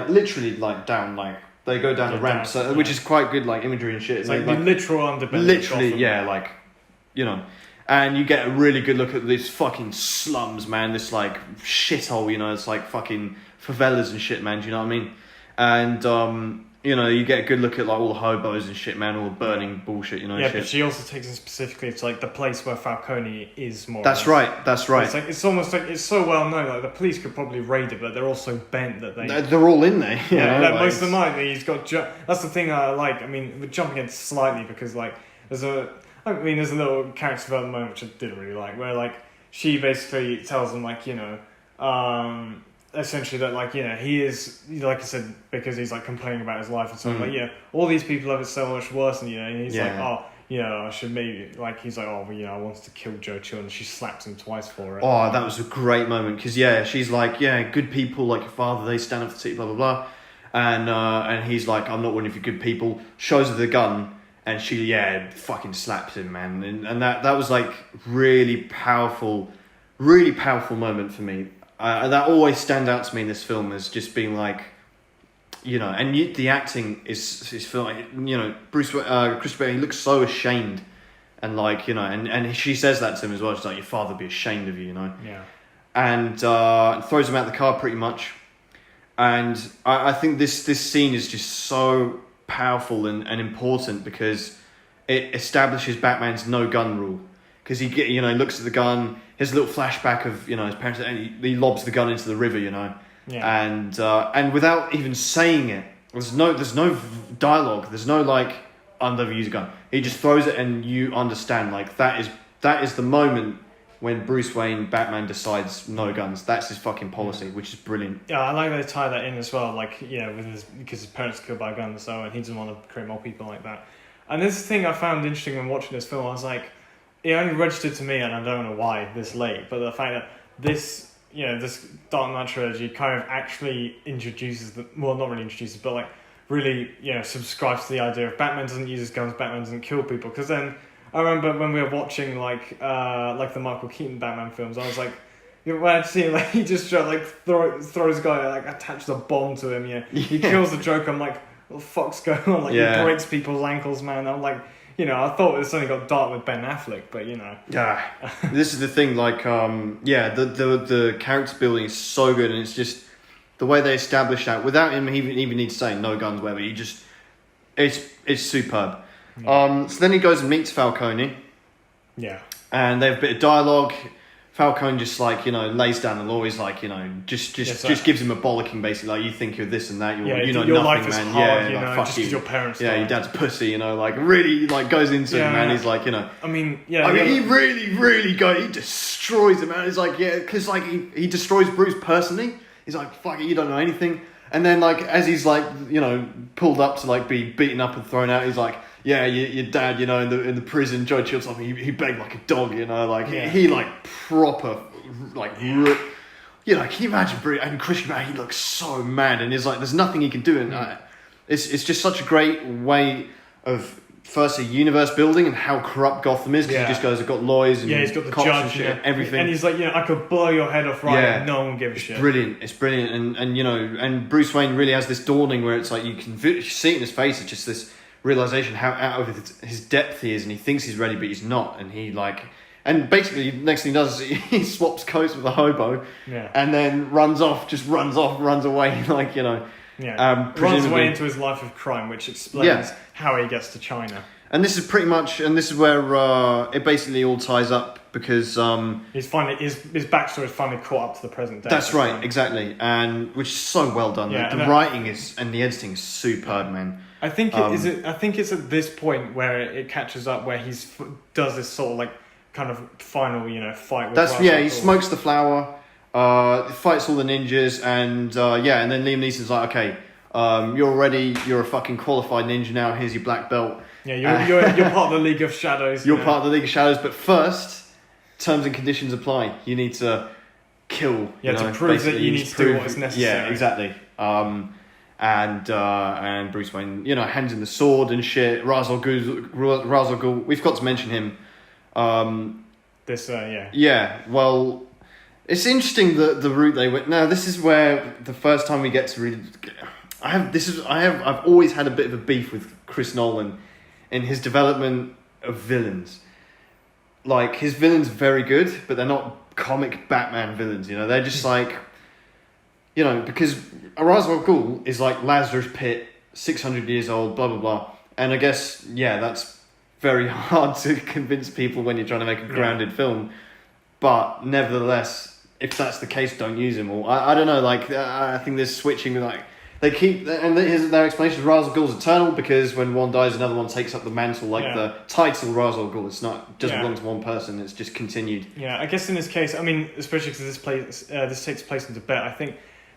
literally down, like they go down a ramp, which is quite good, like imagery and shit. It's like the literal underbelly. Literally, yeah, like, you know, and you get a really good look at these fucking slums, man. This like shithole, you know, it's like fucking favelas and shit, man. Do you know what I mean? And you know, you get a good look at like all the hobos and shit, man, all the burning bullshit, you know. Yeah, shit. But she also takes it specifically. It's like the place where Falcone is more. That's right. It's like it's almost like it's so well known. Like the police could probably raid it, but they're all so bent that they're all in there. Yeah, like most of the night he's got. That's the thing I like. I mean, we're jumping in slightly because like there's a little character development moment which I didn't really like, where like she basically tells them like, you know, essentially that like, you know, he is, like I said, because he's like complaining about his life and stuff, like, yeah, all these people have it so much worse than you know, and he's like, oh, you know, I should maybe, like, he's like, oh, well, you know, I wanted to kill Joe Chill, and she slaps him twice for it. Oh, that was a great moment, because she's like, yeah, good people like your father, they stand up for the city, blah blah blah, and he's like, I'm not one of your good people, shows her the gun, and she fucking slaps him, man, and that was like really powerful moment for me. That always stands out to me in this film as just being like, you know, and the acting is like, you know, Chris Berry, he looks so ashamed, and like, you know, and she says that to him as well. She's like, your father would be ashamed of you, you know. Yeah. And throws him out the car pretty much, and I think this scene is just so powerful and important because it establishes Batman's no gun rule. Because he looks at the gun, his little flashback of, you know, his parents, and he lobs the gun into the river, you know, and without even saying it, there's no dialogue, there's no like, I'll never use a gun. He just throws it, and you understand like that is the moment when Bruce Wayne, Batman, decides no guns. That's his fucking policy, which is brilliant. Yeah, I like they tie that in as well, like, yeah, because his parents were killed by a gun, so, and he doesn't want to create more people like that. And this thing I found interesting when watching this film, I was like, it only registered to me, and I don't know why this late, but the fact that this Dark Knight trilogy kind of actually introduces not really introduces, but like really, you know, subscribes to the idea of Batman doesn't use his guns, Batman doesn't kill people. Because then I remember when we were watching like the Michael Keaton Batman films, I was like, you know, when I'd see like he just like throws a guy, like attaches a bomb to him, he kills the Joker. I'm like, what the fuck's going on? Like he breaks people's ankles, man. I'm like, you know, I thought it suddenly got dark with Ben Affleck, but you know. Yeah, this is the thing. Like, the character building is so good, and it's just the way they establish that without him even need to say no guns, whatever. It's superb. Yeah. So then he goes and meets Falcone. Yeah. And they have a bit of dialogue. Falcone just like, you know, lays down the law. He's like, you know, just gives him a bollocking basically. Like, you think you're this and that. You're your nothing, life is man. Hard, yeah, you like, know, fuck just you. because your parents. Yeah, your dad's pussy. You know, like really, like goes into him, man. He's like, you know. I mean, he really he destroys him, man. He's like, yeah, because like he destroys Bruce personally. He's like, fuck it, you don't know anything. And then like as he's like, you know, pulled up to like be beaten up and thrown out, he's like, yeah, your dad, you know, in the prison, Joe Chill, something. He begged like a dog, you know, like he like proper, like, you know, can you imagine Bruce and Christian Bale? He looks so mad, and he's like, there's nothing he can do, and it's just such a great way of firstly, universe building and how corrupt Gotham is. Because he just goes, I've got lawyers and he's got the cops judge and shit, everything. And he's like, I could blow your head off and no one will give a shit. It's brilliant. And and Bruce Wayne really has this dawning where it's like, you can see it in his face. It's just this realization how out of his depth he is, and he thinks he's ready, but he's not. And he and basically, the next thing he does is he swaps coats with a hobo, and then runs away, runs away into his life of crime, which explains how he gets to China. And this is where it basically all ties up, because he's finally his backstory is finally caught up to the present day. That's right, exactly, and which is so well done. The writing and the editing is superb, man. I think it's at this point where it catches up, where he does this sort of kind of final fight with he smokes the flower, fights all the ninjas, and then Liam Neeson's like, okay, you're ready, you're a fucking qualified ninja now, here's your black belt. Yeah, you're part of the League of Shadows. You're part of the League of Shadows, but first, terms and conditions apply. You need to kill. To prove that you need to do what is necessary. Yeah, exactly. And Bruce Wayne, hands in the sword and shit. Ra's al Ghul, we forgot to mention him. Yeah, well, it's interesting the route they went. Now, this is where the first time we get to really... I've always had a bit of a beef with Chris Nolan in his development of villains. Like, his villains are very good, but they're not comic Batman villains, They're just because Ra's al Ghul is like Lazarus Pit, 600 years old, blah, blah, blah. And I guess, that's very hard to convince people when you're trying to make a grounded film. But nevertheless, if that's the case, don't use him. Or I don't know, I think there's switching, they keep, and their explanation of Ra's al Ghul's eternal, because when one dies, another one takes up the mantle, the title Ra's al Ghul. It's not doesn't belong to one person. It's just continued. Yeah, I guess in this case, especially because this takes place in Tibet, I think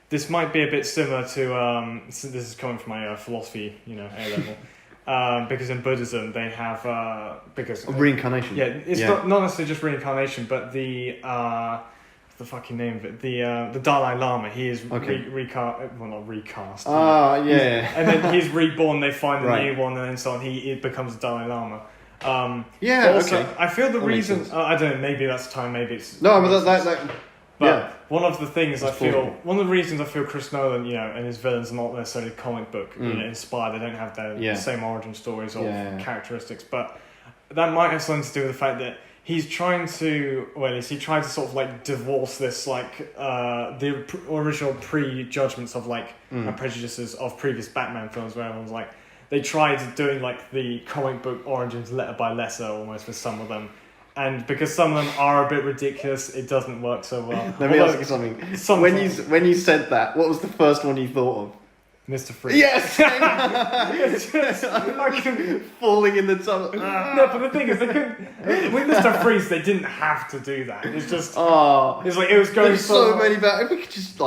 this might be a bit similar to this is coming from my philosophy, A level. Because in Buddhism they have reincarnation. It's not necessarily just reincarnation, but the fucking name of it, the Dalai Lama. He is not recast. And then he's reborn. They find a new one, and then so on. He becomes the Dalai Lama. I feel the reason. I don't know. Maybe that's time. Maybe it's no, but But one of the things one of the reasons I feel Chris Nolan, and his villains are not necessarily comic book inspired. They don't have the same origin stories or characteristics, but that might have something to do with the fact that he's trying to, he tried to sort of divorce this the original prejudgments of and prejudices of previous Batman films, where everyone was they tried doing the comic book origins letter by letter almost with some of them. And because some of them are a bit ridiculous, it doesn't work so well. Let me ask you something. When you said that, what was the first one you thought of? Mr. Freeze. Yes! It's just falling in the tunnel. No, but the thing is, they couldn't... With Mr. Freeze, they didn't have to do that. It's just... It was it was going There's so many bad... If we could just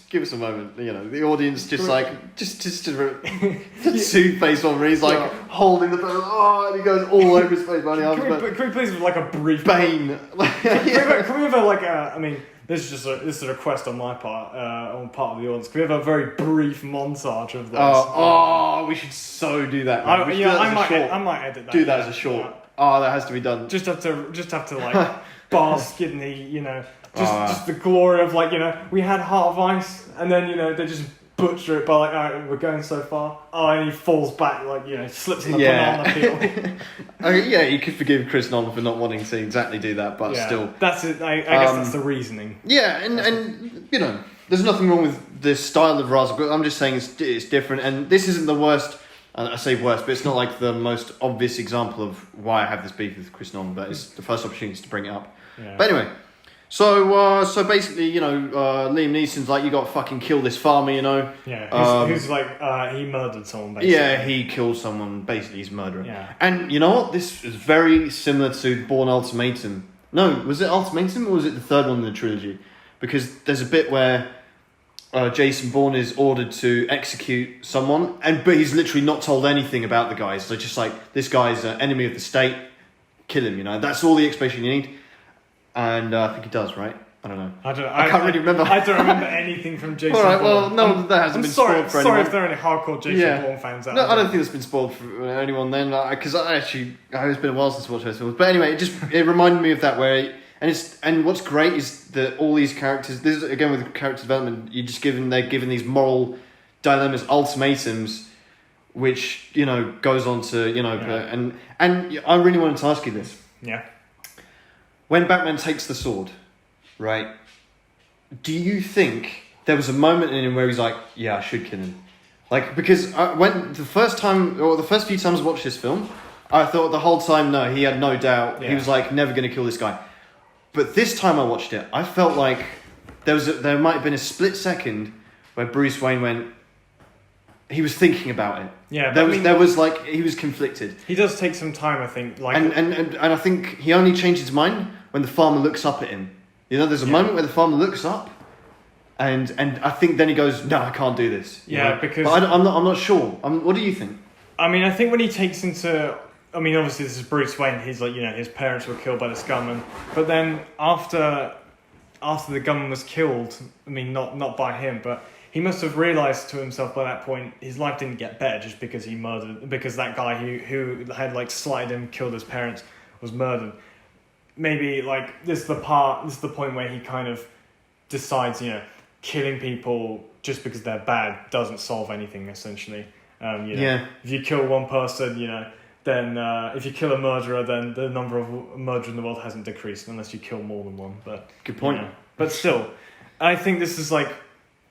give us a moment, the audience just the two-face one where he's holding the... and he goes all over his face. Can we please have a brief... Bane. Can we have this is a request on my part, on part of the audience. Can we have a very brief montage of this? We should so do that. I might edit that. Do that as a short. That has to be done. Just have to bask in the just the glory of we had Heart of Ice, and then they just butcher it by alright, we're going so far. And he falls back slips in the banana peel. You could forgive Chris Nolan for not wanting to exactly do that, but still, that's it. I guess that's the reasoning. Yeah, and there's nothing wrong with the style of Ra's al Ghul. I'm just saying it's different, and this isn't the worst. I say worst, but it's not the most obvious example of why I have this beef with Chris Nolan. But it's the first opportunity to bring it up. Yeah. But anyway. So basically, Liam Neeson's you got to fucking kill this farmer, Yeah, who's he murdered someone, basically. Yeah, he killed someone, basically he's a murderer. Yeah. And you know what? This is very similar to Bourne Ultimatum. No, was it Ultimatum or was it the third one in the trilogy? Because there's a bit where Jason Bourne is ordered to execute someone, but he's literally not told anything about the guys. So just this guy's an enemy of the state, kill him, That's all the explanation you need. And I think he does, right? I don't know. I can't really remember. I don't remember anything from Jason All right, Bourne. well, that hasn't been spoiled for anyone. Sorry if there are any hardcore Jason Bourne fans out there. No, I don't think it's been spoiled for anyone then, because it's been a while since I watched those films. But anyway, it reminded me of that and what's great is that all these characters. This is again with character development. They're given these moral dilemmas, ultimatums, which goes on to and I really wanted to ask you this. Yeah. When Batman takes the sword, right? Do you think there was a moment in him where he's like, "Yeah, I should kill him"? Like, because when the first few times I watched this film, I thought the whole time, no, he had no doubt. Yeah. He was like, never going to kill this guy. But this time I watched it, I felt like there might have been a split second where Bruce Wayne he was thinking about it. Yeah, there was like he was conflicted. He does take some time, I think. Like, and I think he only changed his mind when the farmer looks up at him. There's a moment where the farmer looks up, and I think then he goes, "No, I can't do this." Yeah, because but I'm not sure. What do you think? I mean, I think when he takes into, I mean, obviously this is Bruce Wayne. He's like, his parents were killed by this gunman, but then after the gunman was killed, I mean, not by him, but he must have realised to himself by that point his life didn't get better just because because that guy who had like slighted him, killed his parents, was murdered. Maybe like this is the point where he kind of decides, killing people just because they're bad doesn't solve anything essentially. If you kill one person, then if you kill a murderer, then the number of murderers in the world hasn't decreased unless you kill more than one. But good point. But still, I think this is like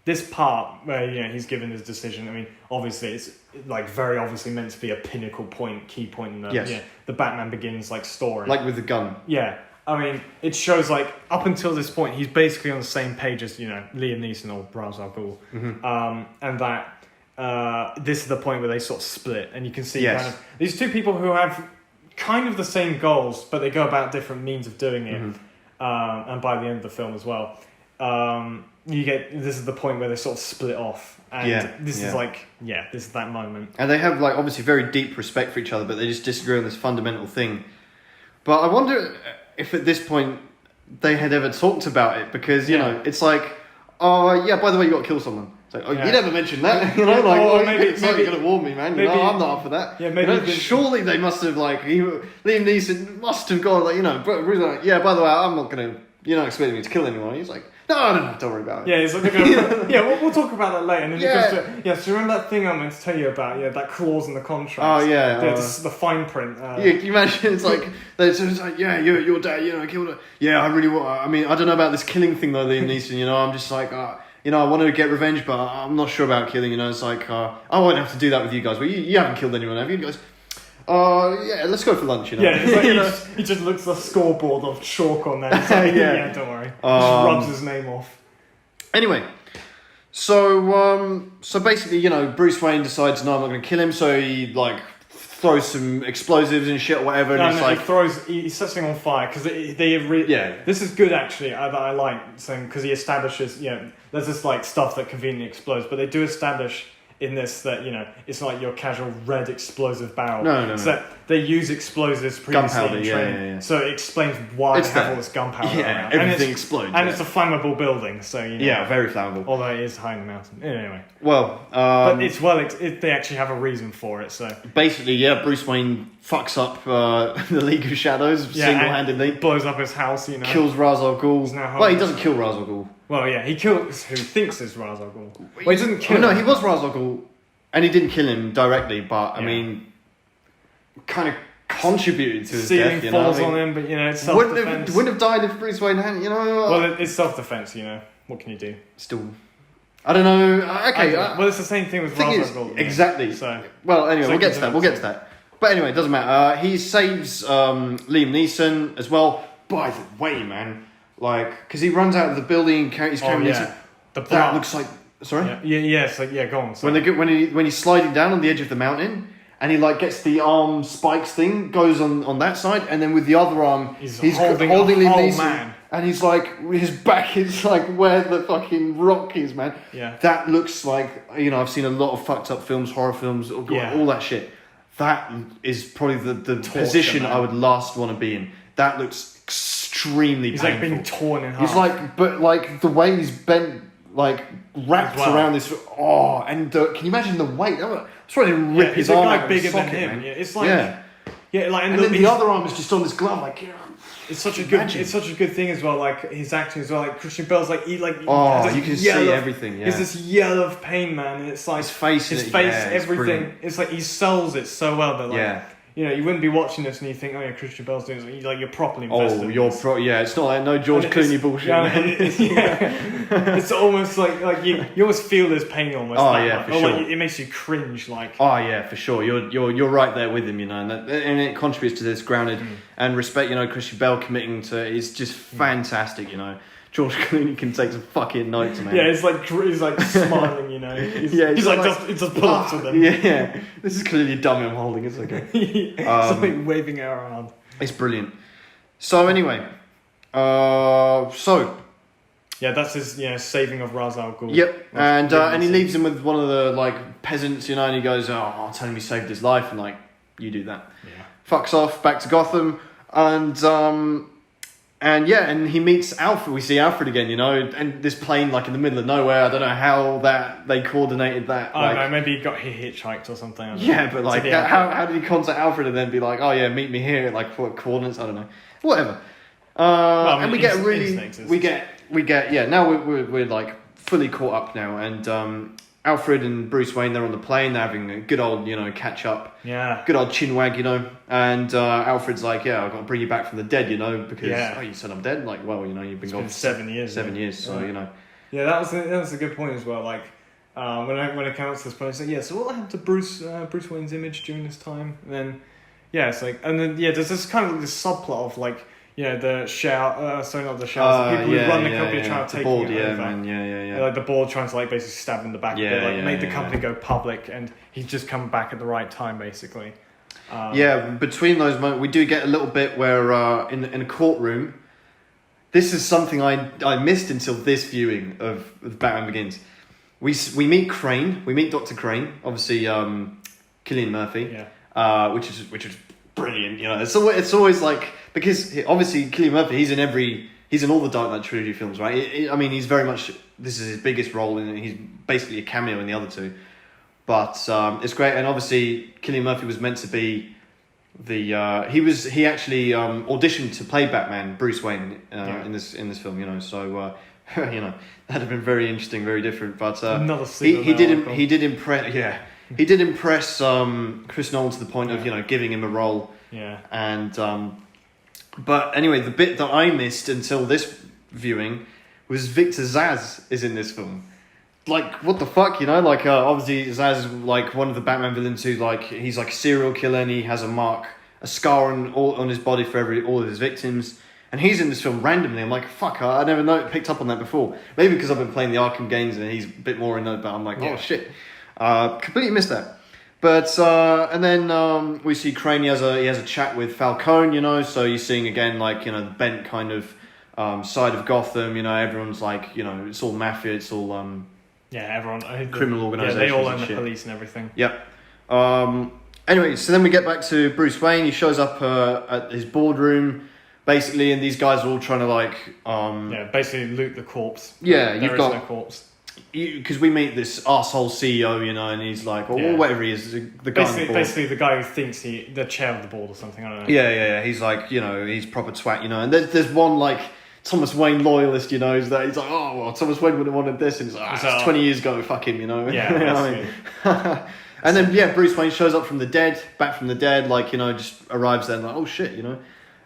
this part where he's given his decision. I mean, obviously it's like very obviously meant to be a pinnacle point, key point in the Batman Begins like story, like with the gun. Yeah, I mean, it shows like up until this point he's basically on the same page as Liam Neeson or Ra's al Ghul, and that this is the point where they sort of split, and you can see kind of these two people who have kind of the same goals, but they go about different means of doing it. And by the end of the film as well, this is the point where they sort of split off, and this is this is that moment. And they have like obviously very deep respect for each other, but they just disagree on this fundamental thing. But I wonder if at this point they had ever talked about it, because it's like, oh yeah, by the way, you got to kill someone. It's like, you never mentioned that, maybe you're gonna warn me, man. I'm not up for that. Yeah, maybe. Surely they must have Liam Neeson must have gone like, yeah, by the way, I'm not gonna. You're not expecting me to kill anyone. He's like, no, don't worry about it. Yeah, he's like, we'll talk about that later. And then he goes to, so remember that thing I meant to tell you about? Yeah, that clause in the contract. Oh, yeah. The fine print. Can you imagine? It's like, it's like, your dad, killed her. Yeah, I really want, I mean, I don't know about this killing thing though, Liam Neeson, I'm just like, I wanted to get revenge, but I'm not sure about killing, it's like, I won't have to do that with you guys, but you haven't killed anyone, have you? He goes, let's go for lunch, Yeah, it's like he just looks at the scoreboard of chalk on there. He's like, don't worry. Just rubs his name off. Anyway, so basically, Bruce Wayne decides, no, I'm not going to kill him, so he, throws some explosives and shit or whatever, he sets things on fire, because this is good, actually, that I like, saying, because he establishes, there's this, stuff that conveniently explodes, but they do establish in this that it's like your casual red explosive barrel. No. So they use explosives previously gunpowder, in training. Yeah. So it explains why they have all this gunpowder around. Everything explodes. And it's a flammable building, so very flammable. Although it is high in the mountain. Anyway. Well, but it's they actually have a reason for it. So basically, Bruce Wayne fucks up the League of Shadows single-handedly. Blows up his house. Kills Ra's al Ghul. Well, he doesn't kill Ra's al Ghul. Well, he kills who thinks is Ra's al Ghul. Well, he doesn't kill him. No, he was Ra's al Ghul, and he didn't kill him directly, but, I mean, kind of contributed to his death, falls on him, but, it's self-defense. Wouldn't have died if Bruce Wayne hadn't, Well, it's self-defense, What can you do? Still... I don't know. Okay. Well, it's the same thing with Ra's al Ghul. Exactly. So, well, anyway, we'll get to that. But anyway, it doesn't matter. He saves Liam Neeson as well. By the way, man, because he runs out of the building, he's carrying Neeson. That looks like... Sorry? Go on. Sorry. When he's sliding down on the edge of the mountain, and he gets the arm spikes thing, goes on that side, and then with the other arm, he's holding Liam Neeson. Man. And he's his back is where the fucking rock is, man. Yeah. That looks like, I've seen a lot of fucked up films, horror films, all that shit. That is probably the position I would last want to be in. That looks extremely He's painful. like being torn in half. He's like, but like the way he's bent, like wrapped around this. Oh, and can you imagine the weight? I was trying to rip his arm out of his socket, bigger than him. man. Yeah, it's like like, and then the other arm is just on this glove, like. It's such a good thing as well. Like his acting as well. Like Christian Bale's like you can see everything. Yeah, it's this yell of pain, man. And it's like his face, everything. It's like he sells it so well that like you wouldn't be watching this and you think, oh yeah, Christian Bale's doing something. Like you're properly invested. It's not like no George Clooney bullshit. It's almost like you almost feel this pain almost. For sure. Like it makes you cringe. Like for sure. You're right there with him, you know, and it contributes to this grounded and respect. You know, Christian Bale committing to it is just fantastic. You know. George Clooney can take some fucking notes, man. Yeah, he's like smiling, you know. He's like just pull ups with them. Yeah, this is clearly a dummy I'm holding. It's okay. It's like waving it around. It's brilliant. So anyway, that's his saving of Ra's al Ghul. Yep, and he leaves him with one of the like peasants, you know, and he goes, "Oh, I'll tell him he saved his life," and like you do that. Yeah. Fucks off back to Gotham, and he meets Alfred. We see Alfred again, you know, and this plane like in the middle of nowhere. I don't know how they coordinated that. No, maybe he hitchhiked or something. But like, how did he contact Alfred and then be like, oh yeah, meet me here, like what coordinates? I don't know, whatever. And we get now we're like fully caught up now, and Alfred and Bruce Wayne, they're on the plane, they're having a good old, you know, catch up. Yeah. Good old chinwag, you know. And Alfred's like, I've got to bring you back from the dead, you know, because you said I'm dead. Like, well, you know, you've been gone for 7 years. 7 years, so you know. Yeah, that was a good point as well. Like, when it came out to this point, it's like, so what happened to Bruce Wayne's image during this time? And then it's like, and then there's this kind of like this subplot of like, you know, the shower, not the showers, the people who run the company trying to take it over. Man, like the board trying to like basically stab him in the back made the company go public, and he's just come back at the right time, basically. Between those moments, we do get a little bit where in a courtroom, this is something I missed until this viewing of Batman Begins. We meet Crane, we meet Dr. Crane, obviously Cillian Murphy, which is brilliant, you know. It's always like, because obviously Cillian Murphy, he's in all the Dark Knight trilogy films, right? I mean, he's very much, this is his biggest role, and he's basically a cameo in the other two. But it's great, and obviously Cillian Murphy was meant to be he actually auditioned to play Batman, Bruce Wayne, in this film, you know. So you know, that'd have been very interesting, very different. But he did impress Chris Nolan to the point of, you know, giving him a role. Yeah. And but anyway, the bit that I missed until this viewing was Victor Zsasz is in this film. Like, what the fuck, you know? Like, obviously Zsasz is like one of the Batman villains who, like, he's like a serial killer, and he has a scar on his body for all of his victims. And he's in this film randomly. I'm like, fuck, I never picked up on that before. Maybe because I've been playing the Arkham games and he's a bit more in that, but I'm like, oh shit. Completely missed that. But and then we see Crane. He has a chat with Falcone, you know. So you're seeing again, like, you know, the bent kind of side of Gotham. You know, everyone's like, you know, it's all mafia. It's all everyone criminal organizations. Yeah, they all own the police and everything. Yep. Anyway, so then we get back to Bruce Wayne. He shows up at his boardroom, basically, and these guys are all trying to like basically loot the corpse. Yeah, there is no corpse. Because we meet this arsehole CEO, you know, and he's like, or whatever he is, the guy on the board. Basically the guy who thinks the chair of the board or something, I don't know. Yeah. He's like, you know, he's proper twat, you know. And there's one, like, Thomas Wayne loyalist, you know, he's like, oh, well, Thomas Wayne would have wanted this, and he's like, it's 20 years ago, fuck him, you know. Yeah, you know what I mean? And then, Bruce Wayne shows up back from the dead, like, you know, just arrives there and like, oh shit, you know.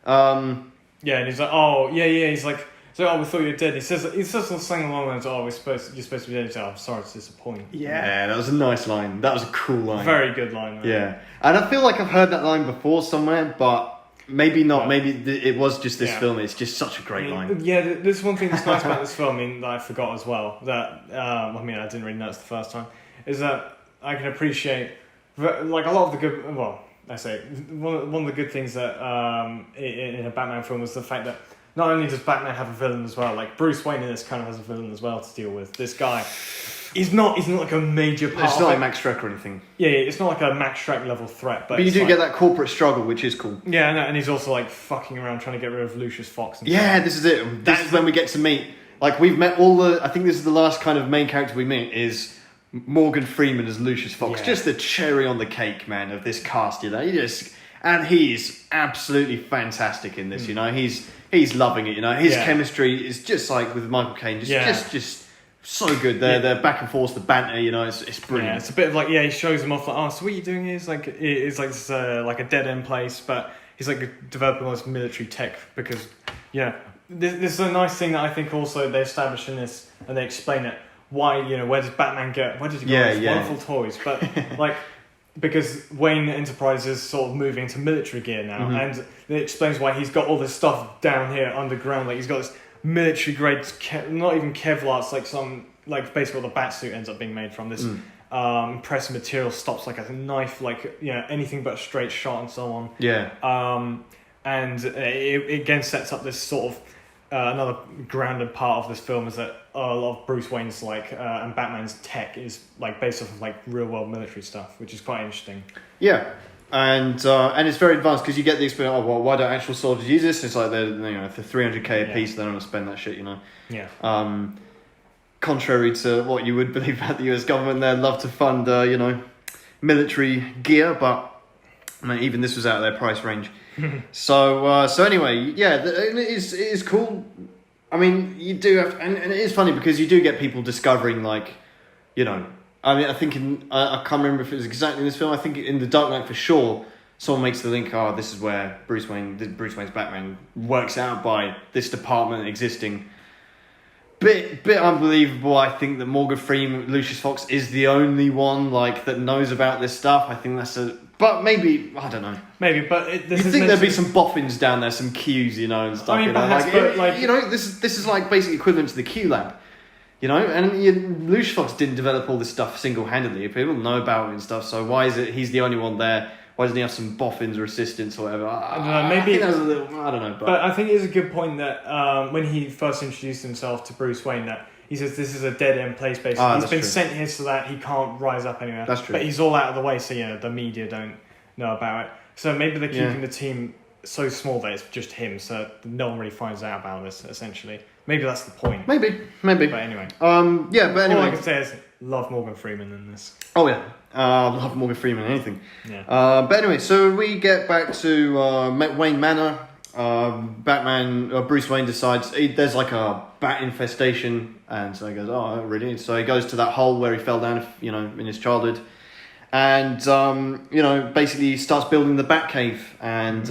And he's like, oh, he's like, so, we thought you were dead. He says something along those lines, you're supposed to be dead. He's like, I'm sorry to disappoint. Yeah, that was a nice line. That was a cool line. Very good line, man. Yeah. And I feel like I've heard that line before somewhere, but maybe not. Maybe it was just this film. It's just such a great line. Yeah, there's one thing that's nice about this film, that I forgot as well, that, I didn't really notice the first time, is that I can appreciate, like, a lot of the good, well, I say, one of the good things that in a Batman film was the fact that not only does Batman have a villain as well, like Bruce Wayne in this kind of has a villain as well to deal with. This guy, he's not like a major part. It's not like Max Schreck or anything. Yeah, it's not like a Max Schreck level threat, but you do get that corporate struggle, which is cool. Yeah, and he's also like fucking around trying to get rid of Lucius Fox. And stuff. This is it. This is when we get to meet. Like we've met all the. I think this is the last kind of main character we meet is Morgan Freeman as Lucius Fox. Just the cherry on the cake, man, of this cast. And he's absolutely fantastic in this. He's loving it. His chemistry is just like with Michael Caine. Just so good. They're back and forth, the banter. It's brilliant. Yeah, it's a bit of like he shows him off like, so what are you doing is like it's like this like a dead end place, but he's like developing all this military tech because this is a nice thing that I think also they establish in this and they explain it. Why where does Batman get? Where did he get all these wonderful toys? But like. Because Wayne Enterprises is sort of moving into military gear now, and it explains why he's got all this stuff down here underground. Like he's got this military grade, not even Kevlar. It's like some basically what the Batsuit ends up being made from. This impressive material stops like a knife, anything but a straight shot and so on. Yeah. And it again sets up this sort of another grounded part of this film is that a lot of Bruce Wayne's and Batman's tech is based off of real world military stuff, which is quite interesting. Yeah, and it's very advanced because you get the experience. Oh well, why don't actual soldiers use this? It's like they're for $300K a piece, they don't want to spend that shit, Yeah. Contrary to what you would believe about the US government, they love to fund military gear, but even this was out of their price range. So anyway, it is cool. I mean, you do have, and it is funny because you do get people discovering I think I can't remember if it was exactly in this film. I think in The Dark Knight for sure, someone makes the link. Oh, this is where Bruce Wayne's Batman works out by this department existing. Bit unbelievable. I think that Morgan Freeman, Lucius Fox, is the only one that knows about this stuff. I think but maybe I don't know. Maybe, but you think there'd be some boffins down there, some Qs, and stuff. I mean, perhaps, this is basically equivalent to the Q Lab, And Lucius Fox didn't develop all this stuff single-handedly. People know about it and stuff. So why is it he's the only one there? Why doesn't he have some boffins or assistants or whatever? I don't know. Maybe I think that was a little. I don't know. But I think it is a good point that when he first introduced himself to Bruce Wayne, that he says this is a dead end place. Basically, he's been sent here so that he can't rise up anywhere. That's true. But he's all out of the way, so the media don't know about it. So maybe they're keeping the team so small that it's just him, so no one really finds out about this. Essentially, maybe that's the point. Maybe. But anyway. But anyway, all I can say is love Morgan Freeman in this. Oh yeah. Love Morgan Freeman in anything. Yeah. But anyway, so we get back to Wayne Manor. Bruce Wayne decides there's a bat infestation, and so he goes, oh really? So he goes to that hole where he fell down, in his childhood, and basically starts building the Batcave, and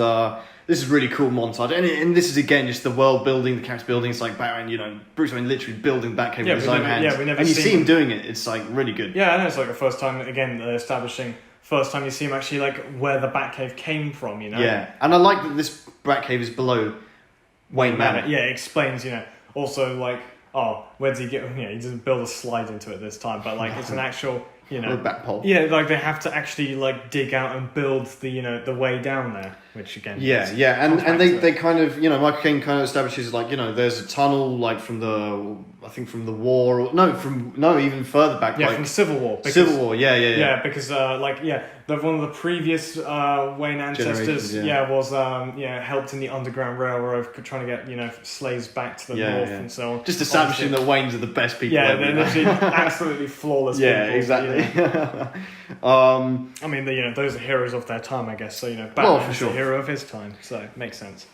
this is a really cool montage, and this is again just the world building, the character building. It's like Batman, Bruce Wayne literally building the Batcave with his own hands. Yeah, we never and you see him doing it. It's really good. Yeah, I know. It's the first time again establishing. First time you see him actually where the Batcave came from. Yeah, and I like that this Batcave is below Wayne Manor. Yeah, it explains. Also where does he get? He doesn't build a slide into it this time, but it's an actual. A bat pole. Yeah, they have to actually dig out and build the way down there, which again. And they kind of Michael Caine kind of establishes there's a tunnel from the war even further back from Civil War. Civil War, yeah, because one of the previous Wayne ancestors was helped in the Underground Railroad trying to get slaves back to the north and so on. Just establishing that Waynes are the best people. Yeah, they're literally absolutely flawless. Yeah, people, exactly. I mean, those are heroes of their time, I guess. So Batman's the hero of his time, so it makes sense.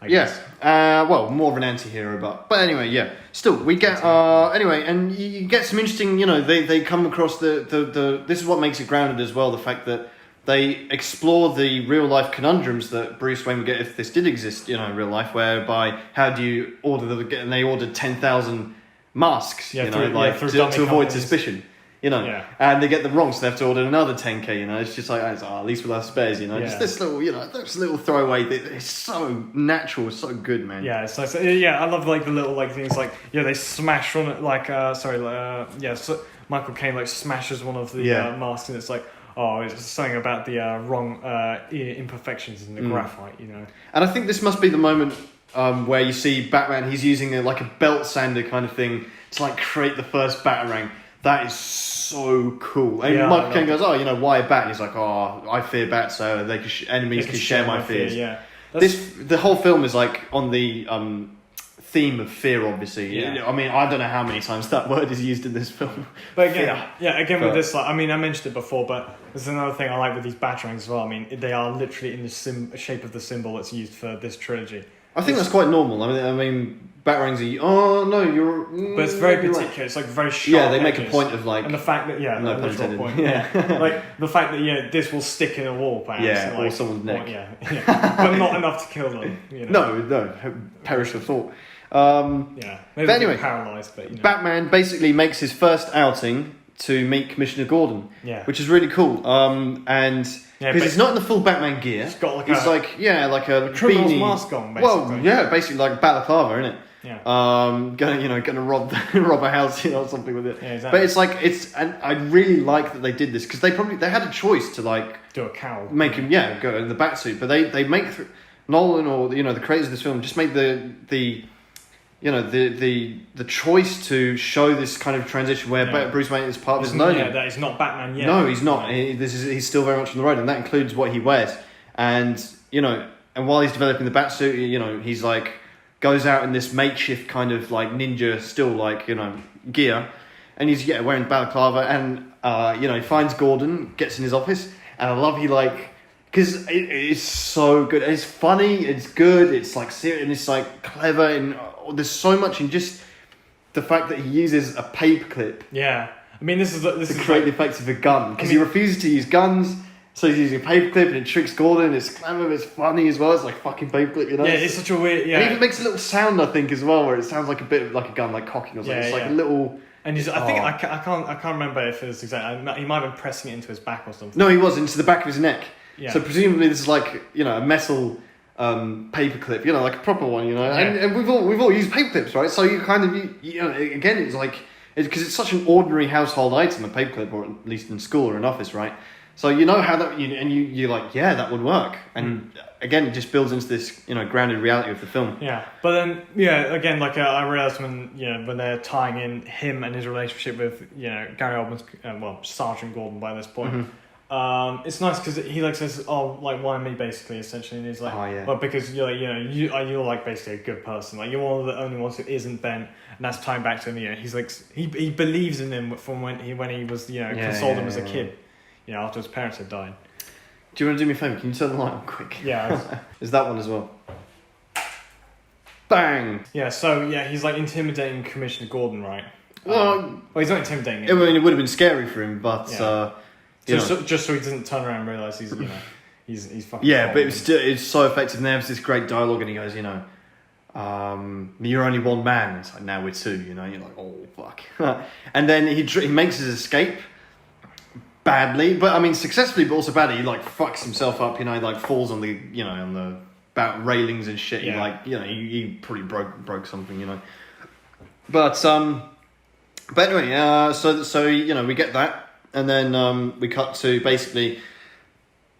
I guess. More of an anti-hero, but anyway, still we get anyway, and you get some interesting. They come across the this is what makes it grounded as well. The fact that they explore the real life conundrums that Bruce Wayne would get if this did exist, in real life. Whereby, how do you order and they ordered 10,000 masks, to avoid suspicion. And they get them wrong, so they have to order another 10k. It's just at least we'll have spares. Just this little, this little throwaway. It's so natural, it's so good, man. Yeah, so I love the little things they smash on it so Michael Caine smashes one of the masks, and it's it's something about the wrong imperfections in the graphite, And I think this must be the moment where you see Batman. He's using a belt sander kind of thing to create the first Batarang. That is so cool. And Michael Caine goes, why a bat? And he's like, I fear bats, so they enemies can share my fears. Yeah. The whole film is like on the theme of fear, obviously. Yeah. I mean, I don't know how many times that word is used in this film. But again, with this, I mentioned it before, but there's another thing I like with these batarangs as well. I mean, they are literally in the shape of the symbol that's used for this trilogy. I think that's quite normal. I mean, batarangs are. But it's very particular. Right. It's like very sharp. Yeah, they edges. make a point of like. And the fact that no pun intended. Point, like the fact that this will stick in a wall, perhaps. Yeah, or someone's neck. But not enough to kill them. No, perish for thought. Maybe but anyway, paralysed. But Batman basically makes his first outing to meet Commissioner Gordon. Which is really cool. And. Because he's not in the full Batman gear. He's got like a criminal's beanie. mask on, basically. Well, basically like balaclava, isn't it? Yeah. Gonna rob a house or something with it. Yeah, exactly. But and I really like that they did this because they had a choice to like do a cowl, make him go in the Batsuit, but they make Nolan or the creators of this film just made the choice to show this kind of transition where Bruce Wayne is part of his learning. Yeah, that he's not Batman yet. No, he's not. He's still very much on the road, and that includes what he wears. And and while he's developing the Batsuit, he's like goes out in this makeshift kind of like ninja, still like gear, and he's wearing balaclava, and he finds Gordon, gets in his office, and I love because it is so good. It's funny, it's good, it's like serious, and it's like clever, and there's so much in just the fact that he uses a paperclip. Yeah, I mean this is to create the effects of a gun because he refuses to use guns. So he's using a paperclip and it tricks Gordon. It's clever, it's funny as well. It's like fucking paperclip, Yeah, it's such a weird. Yeah, and it even makes a little sound, I think, as well, where it sounds like a bit of like a gun, like cocking or something. It's like a little. And I can't remember if it was exactly. He might have been pressing it into his back or something. No, he was into the back of his neck. Yeah. So presumably this is like a metal paperclip, like a proper one, Yeah. And we've all used paperclips, right? So you kind of again, it's like because it's such an ordinary household item, a paperclip, or at least in school or an office, right? So you know how that, you're like, yeah, that would work. And again, it just builds into this, grounded reality of the film. Yeah, but then, again, like I realised when they're tying in him and his relationship with, Gary Oldman's, Sergeant Gordon by this point. Mm-hmm. It's nice because he says, why me, basically, essentially, and he's like, well, because you're like basically a good person, like you're one of the only ones who isn't bent, and that's tying back to him. He's like he believes in him from when he was consoled him as a kid. After his parents had died. Do you want to do me a favour? Can you turn the light on quick? Yeah. Is that one as well? Bang! Yeah, so, he's like intimidating Commissioner Gordon, right? Well, he's not intimidating him. It would have been scary for him, but... just so he doesn't turn around and realise he's, he's fucking... Yeah, but it's so effective. And there's this great dialogue and he goes, you're only one man. It's like, now we're two, You're like, oh, fuck. And then he makes his escape... badly, but I mean successfully, but also badly. He fucks himself up, he falls on the on the railings and shit. Yeah. He probably broke something, But anyway, so we get that, and then we cut to basically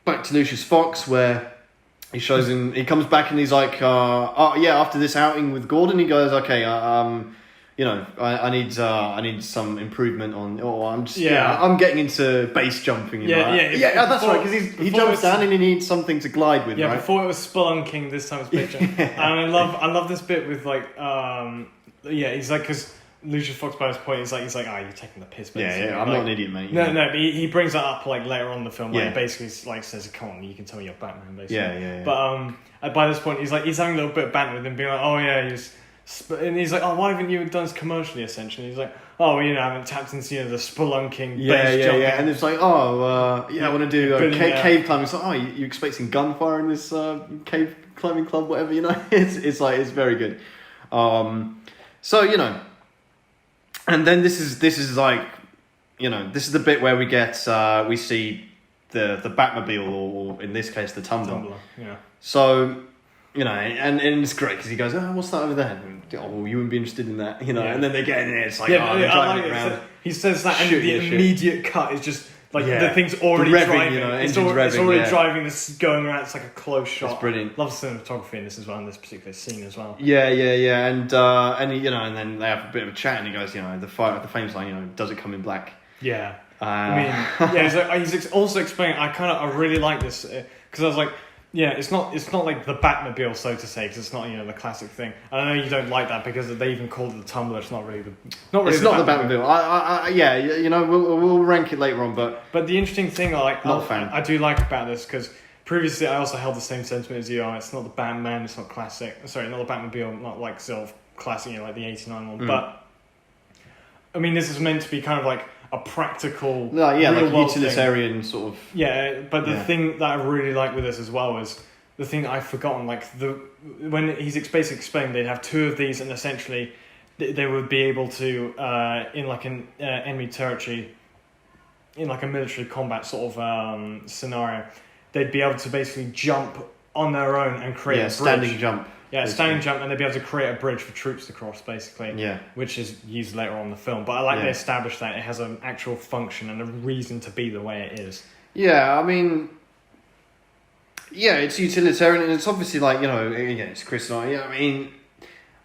back to Lucius Fox, where he shows him. He comes back and he's like, after this outing with Gordon, he goes, okay, I need some improvement on. I'm getting into base jumping. That's right. Because he jumps down and he needs something to glide with. Yeah, right? Before it was spelunking, this time it's base jumping. And I love this bit with he's like because Lucius Fox by this point he's like, you're taking the piss. Basically. Yeah, I'm not an idiot, mate. No, but he brings that up later on in the film. He basically says, "Come on, you can tell me you're Batman." Basically. Yeah. But by this point, he's having a little bit of banter with him, being like, and he's like, why haven't you done this commercially, essentially? He's like, I haven't tapped into the spelunking base jumping. And it's like, I want to do cave climbing. It's like, you expecting gunfire in this cave climbing club, whatever, It's like, it's very good. And then this is like, this is the bit where we we see the Batmobile, or in this case, the Tumbler. Yeah. So... and it's great because he goes, what's that over there? And, you wouldn't be interested in that, And then they get in there, it's like, they're driving around. He says that, and the immediate cut is just Like the thing's already revving, driving. you know, it's revving, already driving. This going around. It's like a close shot. It's brilliant. Love the cinematography in this as well. In this particular scene as well. Yeah, and you know, and then they have a bit of a chat, and he goes, you know, the famous line, you know, does it come in black? Yeah. I mean, he's also explaining. I really like this because I was like, yeah, it's not like the Batmobile, so to say, because it's not, you know, the classic thing. I know you don't like that because they even called it the Tumbler. It's not really the Batmobile. Yeah, you know, we'll rank it later on, but the interesting thing I do like about this, because previously I also held the same sentiment as you. It's not the Batman. It's not classic. Sorry, not the Batmobile. Not like sort of classic, you know, like the '89 one. But I mean, this is meant to be kind of like a practical, like utilitarian thing. Sort of. Yeah, but the thing that I really like with this as well is the thing that I've forgotten. Like when he's basically explained, they'd have two of these, and essentially they would be able to in like an enemy territory, in like a military combat sort of scenario, they'd be able to basically jump on their own and create a bridge. Standing jump. Yeah, standing jump, and they'd be able to create a bridge for troops to cross, basically. Yeah. Which is used later on in the film. But I like they established that it has an actual function and a reason to be the way it is. Yeah, I mean, yeah, it's utilitarian, and it's obviously like, you know, again, it's Chris and I. Yeah, I mean,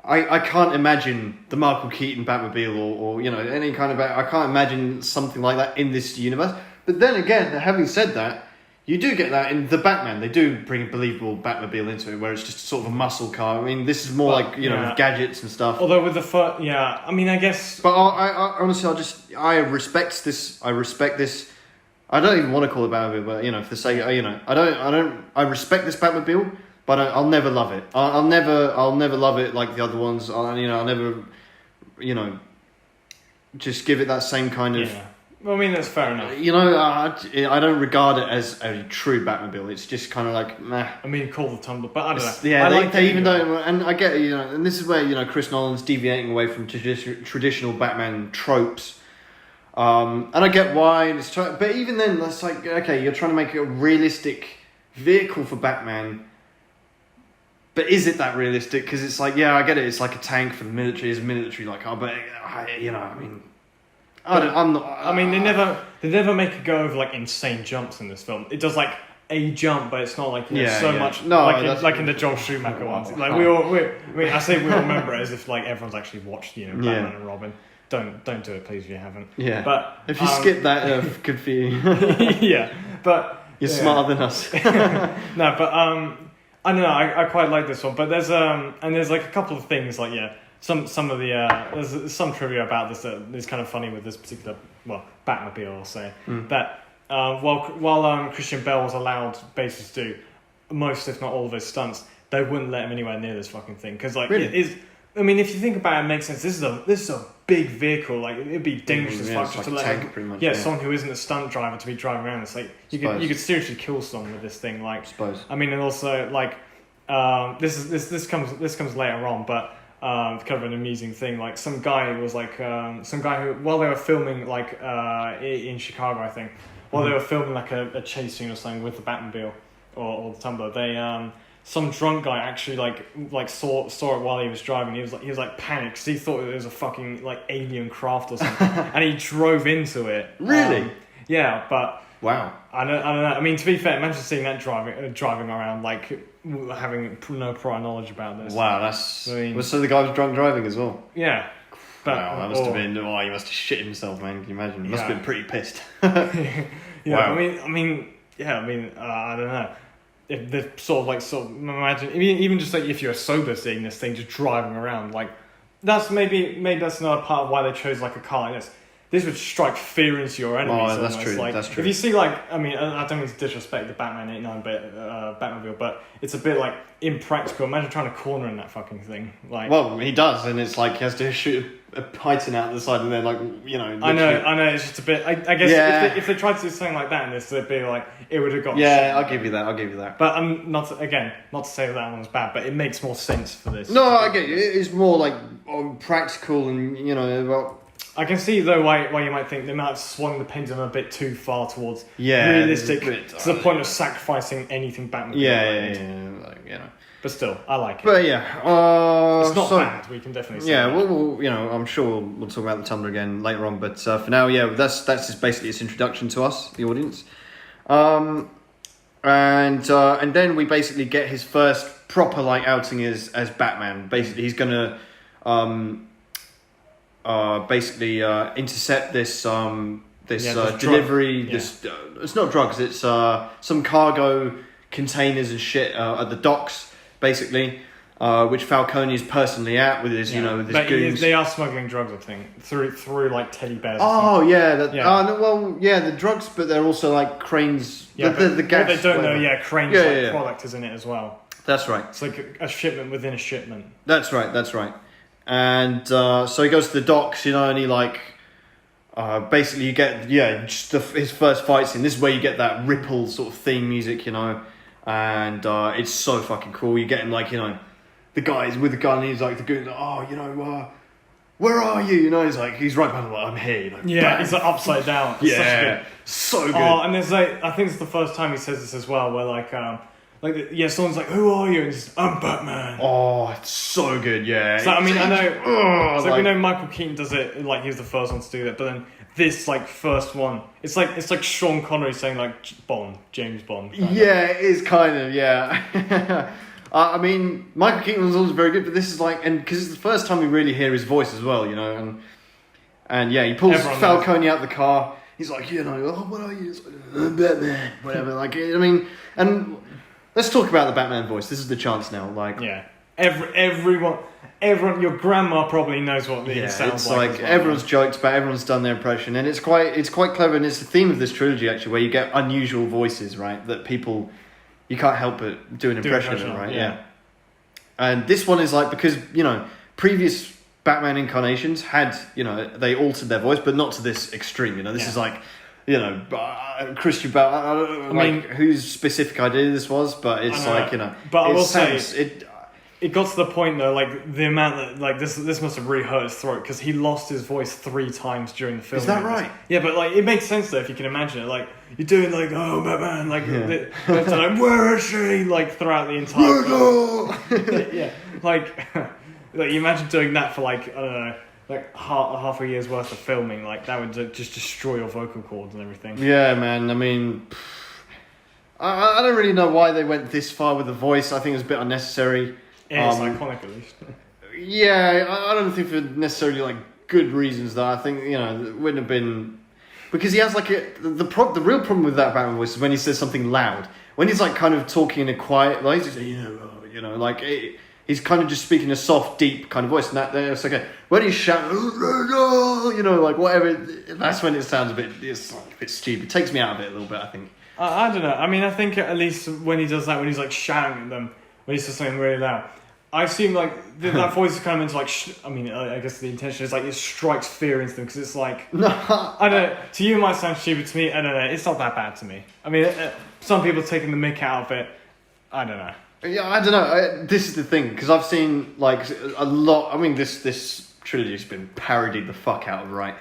I can't imagine the Michael Keaton Batmobile or you know, any kind of I can't imagine something like that in this universe. But then again, having said that, you do get that in the Batman. They do bring a believable Batmobile into it, where it's just sort of a muscle car. I mean, this is more like, you know, gadgets and stuff. Although with the I mean, I guess. But I honestly, I respect this. I respect this. I don't even want to call it Batmobile, but you know, if they say, you know, I respect this Batmobile, but I'll never love it. I'll never love it like the other ones. I'll never, you know, just give it that same kind of. Yeah. Well, I mean, that's fair enough. You know, I don't regard it as a true Batmobile. It's just kind of like, meh. I mean, call the Tumbler, but I don't know. Yeah, they even don't, and I get, you know, and this is where, you know, Chris Nolan's deviating away from traditional Batman tropes. And I get why, but even then, that's like, okay, you're trying to make a realistic vehicle for Batman, but is it that realistic? Because it's like, yeah, I get it, it's like a tank for the military, it's a military like car, but, you know, I mean... I'm not. I mean, they never make it go over like insane jumps in this film. It does like a jump, but it's not like much. No, like in the Joel Schumacher ones. Like I say we all remember it as if like everyone's actually watched, you know, Batman and Robin. Don't do it, please, if you haven't. Yeah. But if you skip that, good for you. Yeah, but you're smarter than us. No, but I don't know. I quite like this one, but there's like a couple of things like Some of the there's some trivia about this that is kind of funny with this particular Batmobile, I'll say that while Christian Bale was allowed basically to do most, if not all, of his stunts, they wouldn't let him anywhere near this fucking thing because like really? It is. I mean, if you think about it, it makes sense. This is a big vehicle. Like it'd be dangerous as fuck just to let tank, pretty much, someone who isn't a stunt driver to be driving around. It's like you could seriously kill someone with this thing. Like, I mean, and also like this comes later on, but. Kind of an amusing thing. Like some guy who while they were filming like in Chicago, I think, while they were filming like a chase scene or something with the Batmobile or the Tumbler, they some drunk guy actually like saw it while he was driving. He was like panicked because he thought it was a fucking like alien craft or something, and he drove into it. Really? Yeah, but. Wow. I don't know. I mean, to be fair, imagine seeing that driving around, like, having no prior knowledge about this. Wow, that's... so the guy was drunk driving as well? Yeah. But, wow, that must have been... Oh, he must have shit himself, man. Can you imagine? He must have been pretty pissed. Yeah, wow. I don't know. If the imagine, even just like if you're sober seeing this thing just driving around, like, that's maybe that's another part of why they chose, like, a car like this. This would strike fear into your enemies. Oh, that's true. Like, that's true. If you see, like, I mean, I don't mean to disrespect the Batman '89 Batmobile, but it's a bit like impractical. Imagine trying to corner in that fucking thing. Like, well, he does, and it's like he has to shoot a python out the side, and then like, you know. I know. It's just a bit. I guess if they tried to do something like that, and this would be like it would have got. Yeah, I'll give you that. But I'm not to say that one's bad, but it makes more sense for this. No, I get you. It's more like practical, and you know. I can see though why you might think they might have swung the pendulum a bit too far towards realistic to the point of sacrificing anything Batman. Yeah. But still, I like it. But it's not bad. We can definitely say that. We'll I'm sure we'll talk about the Tumblr again later on. But for now, that's just basically its introduction to us, the audience. And then we basically get his first proper outing as Batman. Basically, he's gonna intercept this delivery. It's not drugs. It's some cargo containers and shit at the docks, basically, which Falcone is personally at with his with his goons. They are smuggling drugs, I think, through teddy bears. Oh the drugs, but they're also cranes. Yeah, the gas. What they don't know, cranes product is in it as well. That's right. It's like a shipment within a shipment. That's right. And so he goes to the docks, and he basically you get just his first fight scene. This is where you get that Ripple sort of theme music, and it's so fucking cool. You get him the guy's with the gun, and he's the goon, where are you? He's right behind him, I'm here. Bam. He's upside down. It's so good. Oh, and there's I think it's the first time he says this as well, where someone's who are you? And he's I'm Batman. Oh, it's so good, yeah. So, I know. We know Michael Keaton does it. He was the first one to do that, but then this first one, it's like Sean Connery saying Bond, James Bond. It is kind of. Michael Keaton was always very good, but this is and because it's the first time we really hear his voice as well, and he pulls Falcone out the car. He's what are you? It's Batman, whatever. And let's talk about the Batman voice. This is the chance now. Everyone, your grandma probably knows what it sounds like. It's everyone's joked about, everyone's done their impression, and it's quite clever, and it's the theme of this trilogy actually, where you get unusual voices, right? That people you can't help but do an impression of it, right? Yeah. And this one is because previous Batman incarnations had they altered their voice, but not to this extreme. This is Christian Bale. I don't know whose specific idea this was, but it's But I will say it got to the point though, the amount that this must have really hurt his throat because he lost his voice 3 times during the film. Is that right? Yeah, but it makes sense though if you can imagine it. You're doing oh Batman, where is she? Throughout the entire film. You imagine doing that for I don't know. Half a year's worth of filming, that would just destroy your vocal cords and everything. Yeah, man. I don't really know why they went this far with the voice. I think it was a bit unnecessary. It's iconic, at least. I don't think for necessarily good reasons though. I think it wouldn't have been because he has the real problem with that Batman voice is when he says something loud. When he's kind of talking in a quiet, he's he's kind of just speaking a soft, deep kind of voice, and that's okay. When he's shouting, whatever, that's when it sounds a bit stupid. It takes me out of it a little bit, I think. I don't know. I think at least when he does that, when he's shouting at them, when he says something really loud, I assume that voice is kind of meant to I guess the intention is it strikes fear into them because it's no. I don't know. To you it might sound stupid. To me, I don't know. It's not that bad to me. Some people are taking the mick out of it. I don't know. Yeah, I don't know. This is the thing because I've seen a lot. This trilogy's been parodied the fuck out of, right?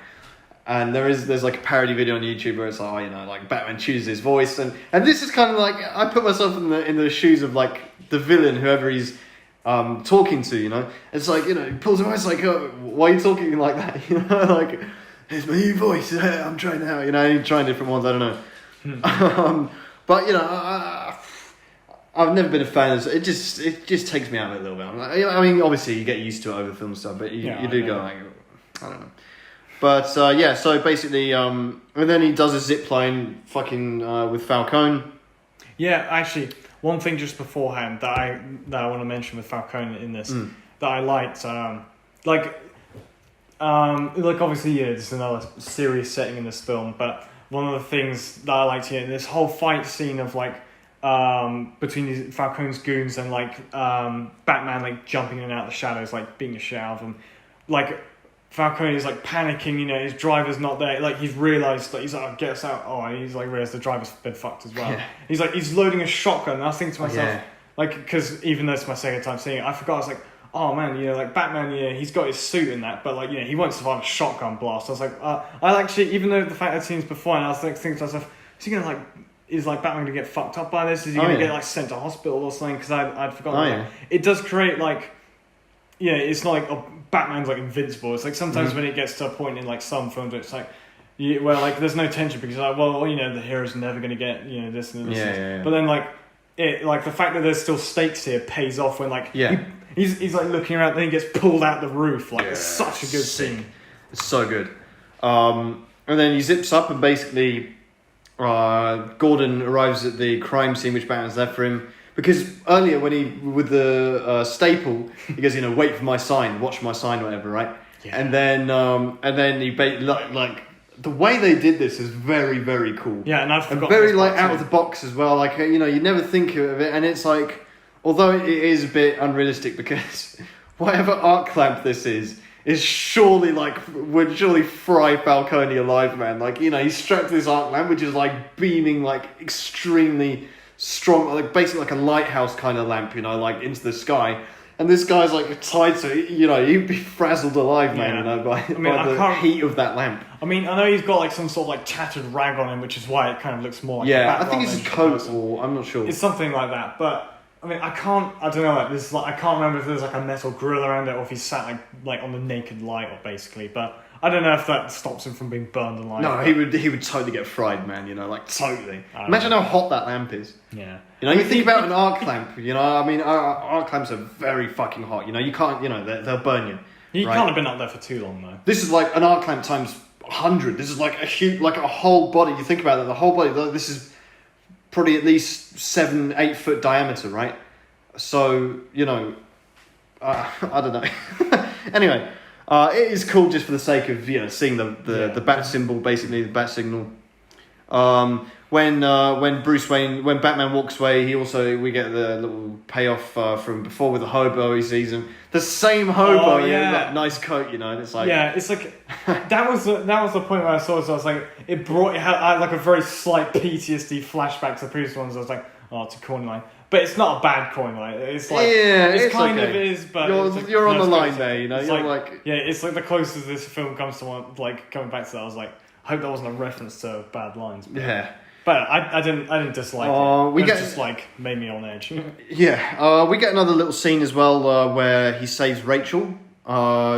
And there's a parody video on YouTube where it's Batman chooses his voice, and this is kind of I put myself in the shoes of the villain, whoever he's talking to. It's he pulls him out. It's why are you talking like that? It's my new voice. I'm trying now. He's trying different ones. I don't know. But I've never been a fan of it. It just takes me out of it a little bit. Obviously you get used to it over film stuff, but you do go I don't know. But so basically, and then he does a zip line fucking with Falcone. Yeah, actually, one thing just beforehand that I want to mention with Falcone in this that I liked, obviously this is another serious setting in this film, but one of the things that I liked here in this whole fight scene of between Falcone's goons and Batman jumping in and out of the shadows, being a shit out of them, Falcone is panicking, his driver's not there, he's realised that he's get us out. Oh, he's realised the driver's been fucked as well. Yeah. He's loading a shotgun, and I was thinking to myself, because even though it's my second time seeing it, I forgot, I was oh man, you know, like Batman, yeah, he's got his suit in that, but like, you know, he won't survive a shotgun blast. I was like, I actually, even though the fact I'd seen this before, and I was like thinking to myself, is he gonna like, is like Batman gonna get fucked up by this? Is he gonna get like sent to hospital or something? Because I'd forgotten. Like, it does create like, yeah, it's not like Batman's like invincible. It's like sometimes when it gets to a point in like some films, it's like, where like there's no tension because like, well, you know, the hero's never gonna get, you know, this and this. Yeah. But then like the fact that there's still stakes here pays off when like he's like looking around, then he gets pulled out the roof. Like it's such a good scene. It's so good. And then he zips up and basically Gordon arrives at the crime scene which Batman's left for him. Because earlier when he, with the staple, he goes, you know, wait for my sign, watch my sign, whatever, right? Yeah. And then he like the way they did this is very, very cool. Yeah, and I've forgotten. And very like out of the box as well. Like, you know, you never think of it, and it's like, although it is a bit unrealistic because whatever arc clamp this is surely like would surely fry Falcone alive, man. Like, you know, he's strapped to this arc lamp which is like beaming like extremely strong, like basically like a lighthouse kind of lamp, you know, like into the sky. And this guy's like tied to, you know, you'd be frazzled alive, man, you know, by the heat of that lamp. I mean, I know he's got like some sort of like tattered rag on him, which is why it kind of looks more like a bat. I think it's his coat, or I'm not sure. It's something like that, but I mean, I don't know, like this is like, I can't remember if there's like a metal grill around it or if he's sat like on the naked light, or basically, but I don't know if that stops him from being burned alive. No, he would totally get fried, man, you know, like totally. Imagine how hot that lamp is. Yeah. You know, you think about an arc lamp, you know, I mean, arc lamps are very fucking hot, you know, you can't, you know, they'll burn you. He can't have been up there for too long, though. This is like an arc lamp times 100. This is like a huge, like a whole body. You think about it, the whole body, this is probably at least 7-8 foot diameter, right? So, you know, I don't know. Anyway, it is cool just for the sake of, you know, seeing the bat symbol, basically the bat signal. When Batman walks away, we get the little payoff from before with the hobo. He sees him, the same hobo, that nice coat, you know. And it's like, it's like that was the point where I saw it. So I was like, it had like a very slight PTSD flashback to the previous ones. I was like, oh, it's a coin line. But it's not a bad coin line. It's like it's kind of is, but you're on the line there, you know. You're like it's like the closest this film comes to like coming back to that. I was like, I hope that wasn't a reference to bad lines. But I didn't dislike it. Just like made me on edge. We get another little scene as well where he saves Rachel.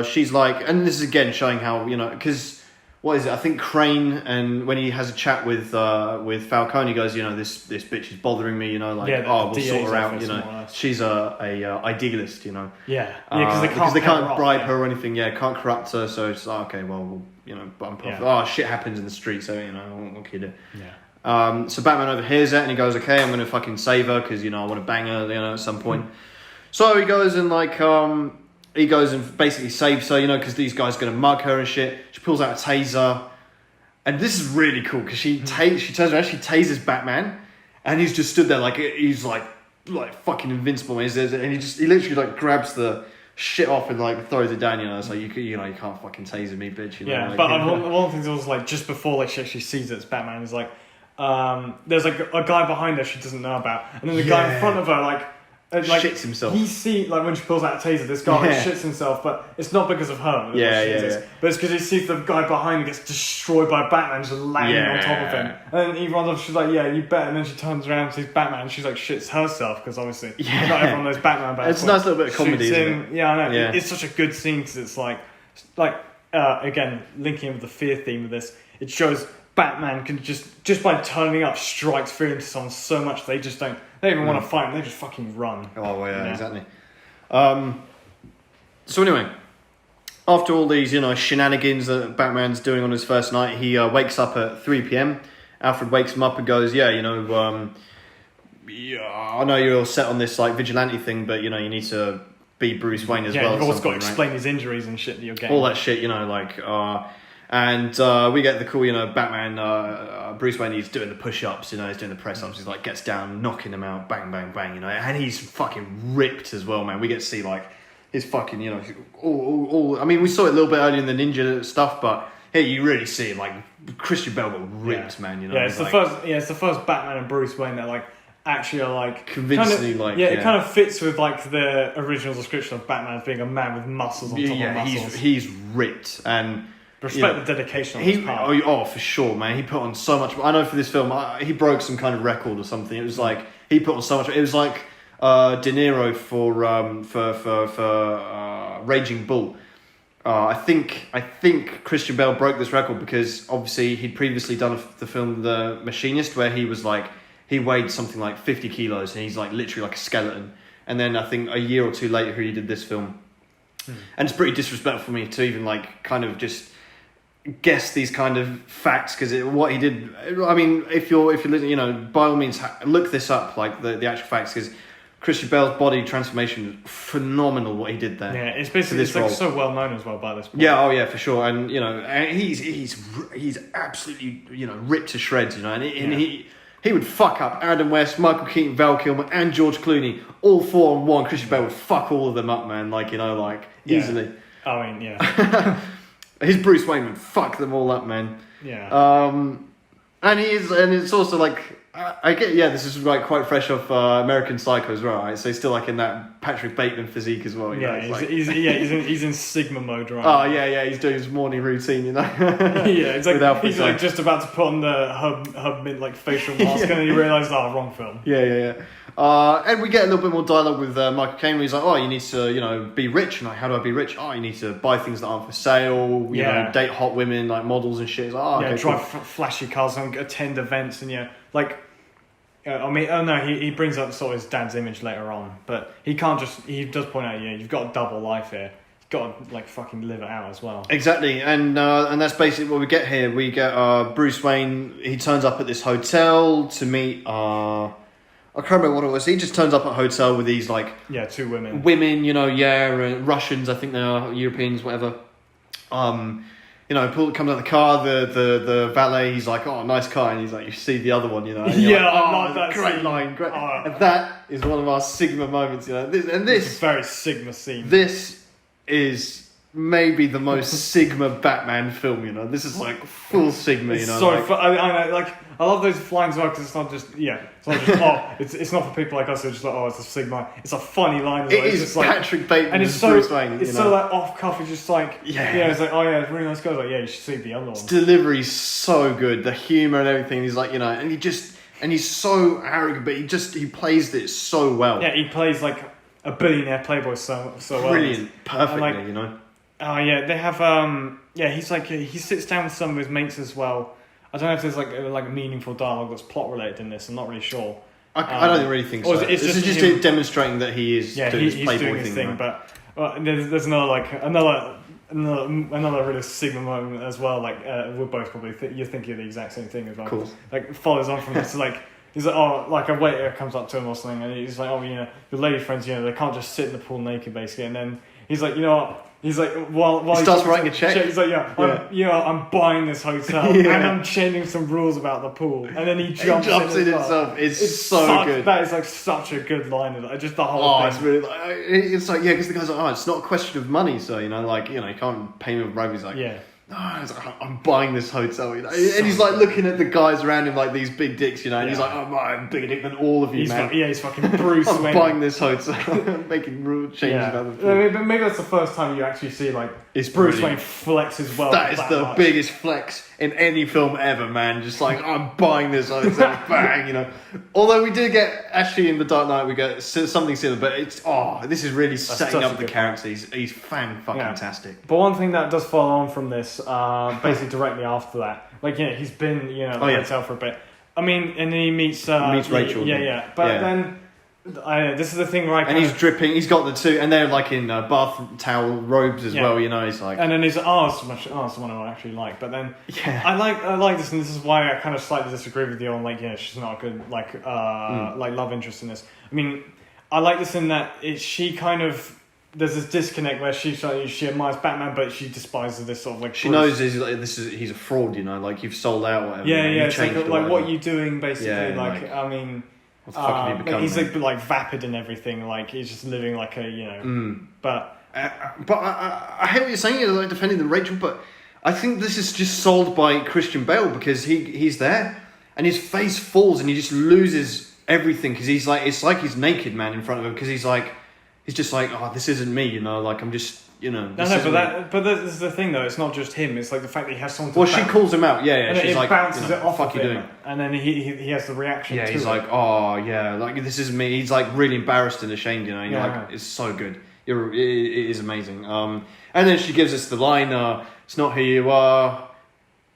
She's like, and this is again showing how, you know, because what is it? I think Crane, and when he has a chat with Falcone, he goes, you know, this bitch is bothering me, you know, like, we'll sort her out, you know. She's a idealist, you know. Because they can't bribe her or anything. Can't corrupt her. So it's like, okay, well, you know, but I'm profit. Oh, shit happens in the street, so you know, what can you do? So Batman overhears it and he goes, okay, I'm gonna fucking save her because, you know, I want to bang her, you know, at some point. So he goes and like he goes and basically saves her, you know, because these guys are gonna mug her and shit. She pulls out a taser, and this is really cool because she turns around, she tasers Batman, and he's just stood there like he's like fucking invincible, and he literally like grabs the shit off and like throws it down, you know. It's like, you know, you can't fucking taser me, bitch. You know? Yeah, like, but one of the things was like just before like she actually sees it's Batman, is like there's like a guy behind her she doesn't know about, and then the guy in front of her like shits himself. He sees like when she pulls out a taser, this guy shits himself, but it's not because of her. But it's because he sees the guy behind him gets destroyed by Batman just landing on top of him, and then he runs off. She's like, "Yeah, you bet." And then she turns around and sees Batman, and she's like, shits herself because obviously not everyone knows Batman. But it's a nice little bit of comedy, isn't it? Yeah, I know. Yeah. It's such a good scene because it's like again linking in with the fear theme of this. It shows Batman can just by turning up strikes fear into someone so much they don't even want to fight them, they just fucking run. Oh well, yeah, exactly. So anyway, after all these, you know, shenanigans that Batman's doing on his first night, he wakes up at 3 p.m. Alfred wakes him up and goes, I know you're all set on this like vigilante thing, but you know, you need to be Bruce Wayne as well. You've always got to explain his injuries and shit that you're getting. All that shit, you know, like and we get the cool, you know, Batman, Bruce Wayne, he's doing the push-ups, you know, he's doing the press-ups, he's like, gets down, knocking them out, bang, bang, bang, you know, and he's fucking ripped as well, man. We get to see, like, his fucking, you know, all I mean, we saw it a little bit earlier in the ninja stuff, but here you really see, like, Christian Bale got ripped, man, you know. Yeah, it's the first Batman and Bruce Wayne that, like, actually are like convincingly kind of, it kind of fits with like the original description of Batman as being a man with muscles on top of muscles. He's ripped and respect the dedication on his part. Oh, for sure, man. He put on so much. I know for this film, he broke some kind of record or something. It was like he put on so much. It was like De Niro for Raging Bull. I think Christian Bale broke this record because obviously he'd previously done the film The Machinist, where he was like, he weighed something like 50 kilos and he's like literally like a skeleton. And then I think a year or two later he did this film. And it's pretty disrespectful for me to even like kind of just guess these kind of facts, because what he did, I mean, if you're listening, by all means look this up, like the actual facts, because Christian Bale's body transformation was phenomenal. What he did there, it's basically it's like so well known as well by this point. Yeah, for sure, and he's absolutely ripped to shreds, and he would fuck up Adam West, Michael Keaton, Val Kilmer, and George Clooney, all 4 on 1. Christian Bale would fuck all of them up, man, easily. I mean, yeah. His Bruce Wayne would fuck them all up, man. Yeah. And it's also like, I get, this is like quite fresh off American Psycho as well, right? So he's still like in that Patrick Bateman physique as well. He's in Sigma mode, right? Oh yeah, he's doing his morning routine, it's like he's like just about to put on the hub mint like facial mask, and then he realised, wrong film. Yeah. And we get a little bit more dialogue with Michael Caine, where he's like, you need to, be rich. And like, how do I be rich? You need to buy things that aren't for sale, you know, date hot women, like models and shit. He's like, okay, drive flashy cars and attend events, and he brings up sort of his dad's image later on, but he does point out, you've got a double life here. You've got to, like, fucking live it out as well. Exactly, and that's basically what we get here. We get Bruce Wayne, he turns up at this hotel to meet, I can't remember what it was. He just turns up at a hotel with these, 2 women. Russians, I think they are, Europeans, whatever. Comes out of the car, the valet, he's like, nice car, and he's like, you see the other one, and I love that great scene. line, great. And that is one of our Sigma moments, this it's a very Sigma scene. This is maybe the most Sigma Batman film, this is like full Sigma, it's so I know, I love those lines because it's not just it's not for people like us who are just like, it's a Sigma. It's a funny line. It is just Patrick Bateman and it's Bruce Wayne. It's so like off cuff. It's just like it's like it's a really nice guy. Like you should see the other one. His delivery's so good, the humor and everything. He's like and he's so arrogant, but he plays it so well. Yeah, he plays like a billionaire playboy so well. Brilliant, perfectly. They have he's like he sits down with some of his mates as well. I don't know if there's like meaningful dialogue that's plot related in this. I'm not really sure. I don't really think so. This is just demonstrating that he is doing his playboy thing. But there's another really Sigma moment as well. We're both probably you're thinking of the exact same thing as well. Cool. Follows on from this. He's like, a waiter comes up to him or something, and he's like, your lady friends, they can't just sit in the pool naked, basically. And then he's like, what? He's like, while he starts writing a check. He's like, I'm buying this hotel and I'm changing some rules about the pool. And then he jumps in himself. It's so good. That is like such a good line. Just the whole thing. It's really it's like because the guy's like, it's not a question of money, so you can't pay me with bribe. He's like, I'm buying this hotel, and he's like looking at the guys around him like these big dicks, and he's like, I'm bigger dick than all of you, man. He's fucking Bruce I'm Wayne. Buying this hotel, making rule changes about the pool. But maybe that's the first time you actually see it's Bruce Wayne flex as well. That is the biggest flex in any film ever, man. Just like, I'm buying this hotel, bang, Although we did get, actually in The Dark Knight, we get something similar, but this is really setting up the character. He's fan-fucking-tastic. But one thing that does follow on from this, basically directly after that, he's been, at the hotel for a bit. I mean, and then he meets Rachel. Then this is the thing where he's dripping. He's got the two, and they're like in bath towel robes as well. He's like, and then he's it's one I actually like. But then I like this, and this is why I kind of slightly disagree with you on she's not a good like love interest in this. I mean, I like this in that she kind of. There's this disconnect where she admires Batman, but she despises this sort of she knows he's a fraud, you've sold out, whatever. It's like what are you doing, basically? I mean. What the fuck have you become? He's like vapid and everything. He's just living like a But I hate what you're saying. You're defending the Rachel, but I think this is just sold by Christian Bale because he's there and his face falls and he just loses everything, because he's like, it's like he's naked, man, in front of him, because he's just like, oh, this isn't me, you know, like I'm just, you know. But that's the thing though. It's not just him. It's like the fact that he has someone. Well, she calls him out. Yeah. And she's it like, bounces it off fuck of you him, doing. and then he has the reaction. Yeah, to he's it. like, oh yeah, like this isn't me. He's like really embarrassed and ashamed, you know. And you're like, it's so good. It is amazing. And then she gives us the line, "It's not who you are.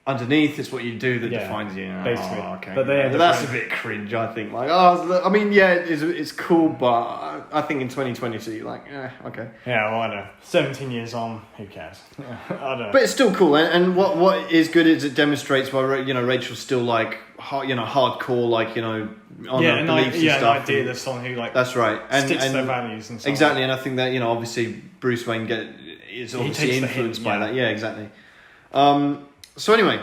Underneath, it's what you do that defines you." Basically. Oh, okay. But that's a bit cringe, I think. Like, I mean, yeah, it's cool, but I think in 2022, like, okay. Yeah, well, I know. 17 years on, who cares? I don't know. But it's still cool, and what is good is it demonstrates why, you know, Rachel's still like, you know, hardcore, like, you know, on her beliefs and stuff. An idea of someone who like that's right, and sticks to their values and stuff. Exactly, and I think that, you know, obviously Bruce Wayne is obviously influenced by that. Yeah, exactly. So anyway,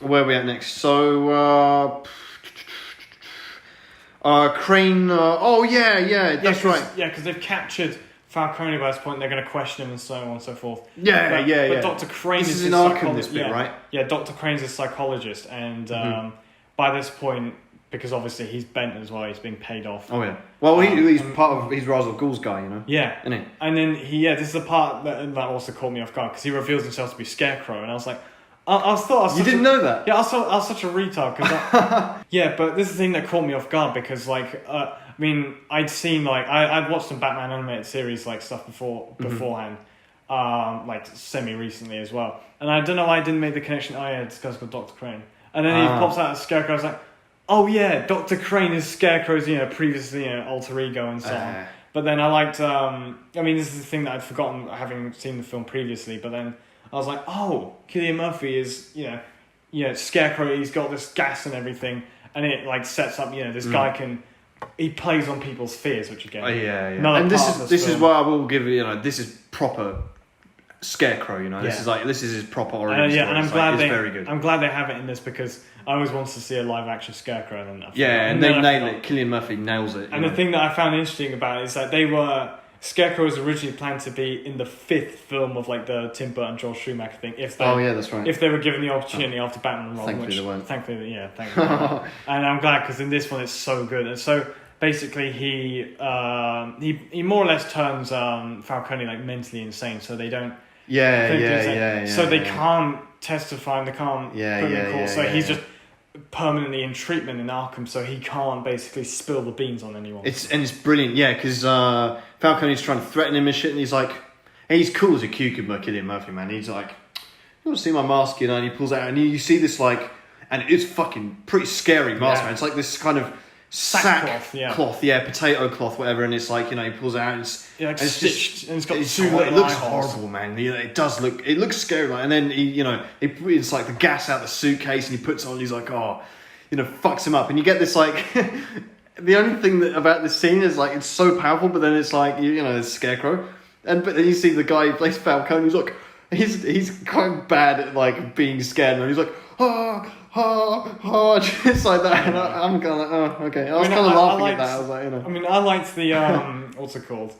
where are we at next? So Crane. That's right. Yeah, because they've captured Falcone by this point. They're going to question him and so on and so forth. Yeah. But Dr. Crane is in Arkham, this bit, right? Yeah, Dr. Crane's a psychologist, and by this point, because obviously he's bent as well, he's being paid off. Oh yeah. Well, he's part of he's Ra's al Ghul's guy, you know. Yeah. Isn't he? And then this is the part that also caught me off guard, because he reveals himself to be Scarecrow, and I was like, you didn't know that? Yeah, I was such a retard. Yeah, but this is the thing that caught me off guard, because like, I mean, I'd seen like I'd watched some Batman animated series like stuff beforehand, like semi recently as well, and I don't know why I didn't make the connection. Oh yeah, this guy's called Dr. Crane, and then he pops out as Scarecrow. I was like, oh yeah, Dr. Crane is Scarecrow's, you know, previously, you know, alter ego and so on. But then I liked, I mean, this is the thing that I'd forgotten having seen the film previously, but then I was like, oh, Cillian Murphy is, you know, Scarecrow, he's got this gas and everything, and it like sets up, you know, this guy he plays on people's fears, which again, and this is why I will give it, you know, this is proper Scarecrow, you know, this is his proper origin story. And I'm glad very good. I'm glad they have it in this, because I always wanted to see a live action Scarecrow, and and they nail it. Cillian Murphy nails it. And the thing that I found interesting about it is that Scarecrow was originally planned to be in the 5th film of like the Tim Burton, Joel Schumacher thing. That's right. If they were given the opportunity after Batman and Robin, thankfully they weren't. Thankfully, and I'm glad, because in this one it's so good. And so basically he more or less turns Falcone like mentally insane, so they don't. So they can't testify and they can't put him in court. So he's just permanently in treatment in Arkham, so he can't basically spill the beans on anyone. It's brilliant, because Falcone's trying to threaten him and shit, and he's like, he's cool as a cucumber, Cillian Murphy, man. He's like, you want to see my mask, you know? And he pulls out, and you see this like, and it's fucking pretty scary mask, man. It's like this kind of sackcloth, potato cloth, whatever, and it's like, you know, he pulls it out, and it's stitched, and it's got it looks horrible, man. It does look, it looks scary, like, and then it's like the gas out the suitcase, and he puts it on, and he's like, oh, you know, fucks him up, and you get this like, the only thing about this scene is like, it's so powerful, but then it's like, you know, it's Scarecrow, but then you see the guy who plays Falcone, who's like, he's quite bad at like being scared, and he's like, just like that, and I'm kind of like, oh, okay. I was kind of laughing at that. I was like, you know. I mean, I liked the what's it called?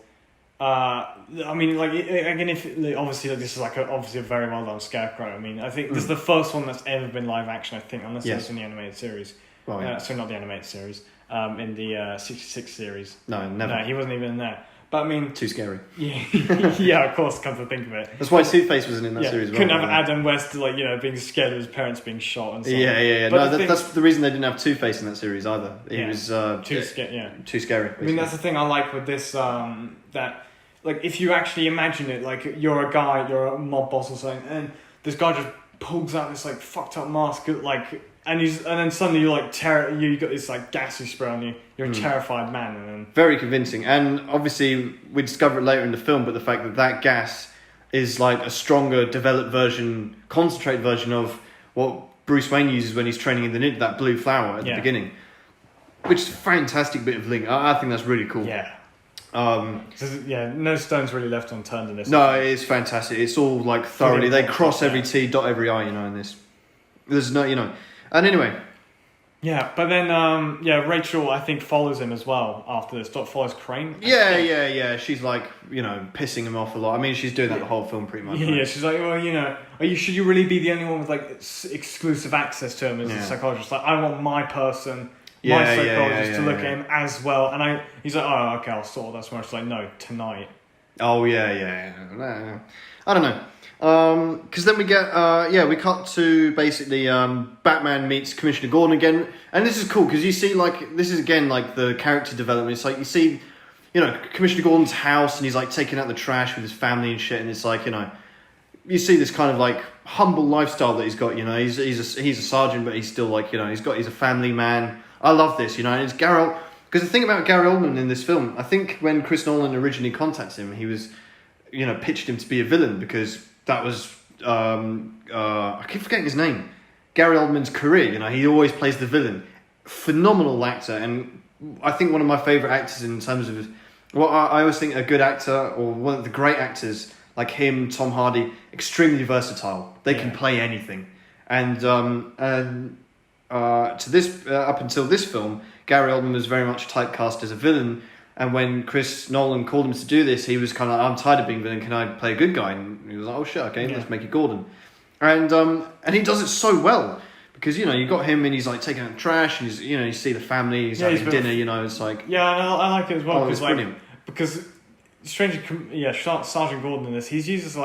I mean, like again, if obviously like, this is like obviously a very well done Scarecrow. I mean, I think this is the first one that's ever been live action. I think, unless it's in the animated series. Well, so not the animated series. In the 66 series. No, never. No, he wasn't even in there. But I mean, too scary. Yeah, of course. Come to think of it, that's why Two-Face wasn't in that series. Couldn't have Adam West, like, you know, being scared of his parents being shot and so on. Yeah. But that's the reason they didn't have Two-Face in that series either. He was too scary. Too scary. Basically. I mean, that's the thing I like with this. That like, if you actually imagine it, like you're a guy, you're a mob boss or something, and this guy just pulls out this like fucked up mask, like. And then suddenly you're like you got this like gas you spray on you. You're a terrified man, and then very convincing. And obviously we discover it later in the film, but the fact that gas is like a stronger, developed version, concentrated version of what Bruce Wayne uses when he's training in the ninja, that blue flower at the beginning, which is a fantastic bit of link. I think that's really cool. Yeah. No stones really left unturned in this. No, it's fantastic. It's all like thoroughly. They cross every T, dot every I. You know, in this, there's no, you know. And anyway. Yeah, but then, Rachel, I think, follows him as well after this. Follows Crane. Yeah. She's like, you know, pissing him off a lot. I mean, she's doing that the whole film pretty much. Yeah, she's like, well, you know, should you really be the only one with, like, exclusive access to him as a psychologist? Like, I want my person. My psychologist to look at him as well, and he's like, oh, okay, I'll sort that tomorrow. She's like, no, tonight. Oh yeah. I don't know. Because then we get we cut to basically Batman meets Commissioner Gordon again, and this is cool because you see this is again the character development. It's like you see, Commissioner Gordon's house, and he's taking out the trash with his family and shit, and it's you see this kind of humble lifestyle that he's got. He's a sergeant, but he's still he's a family man. I love this, and it's Gary. Because the thing about Gary Oldman in this film, I think when Chris Nolan originally contacted him, he was, pitched him to be a villain because that was I keep forgetting his name. Gary Oldman's career, he always plays the villain. Phenomenal actor, and I think one of my favourite actors in terms of I always think a good actor or one of the great actors like him, Tom Hardy, extremely versatile. They can play anything, and to this up until this film, Gary Oldman was very much typecast as a villain. And when Chris Nolan called him to do this, he was kind of I'm tired of being villain. Can I play a good guy? And he was like, oh shit, okay, let's make it Gordon. And he does it so well because you got him and he's taking out the trash and he's you see the family, he's having dinner. It's I like it as well because brilliant. Because Sergeant Gordon in this, he's used as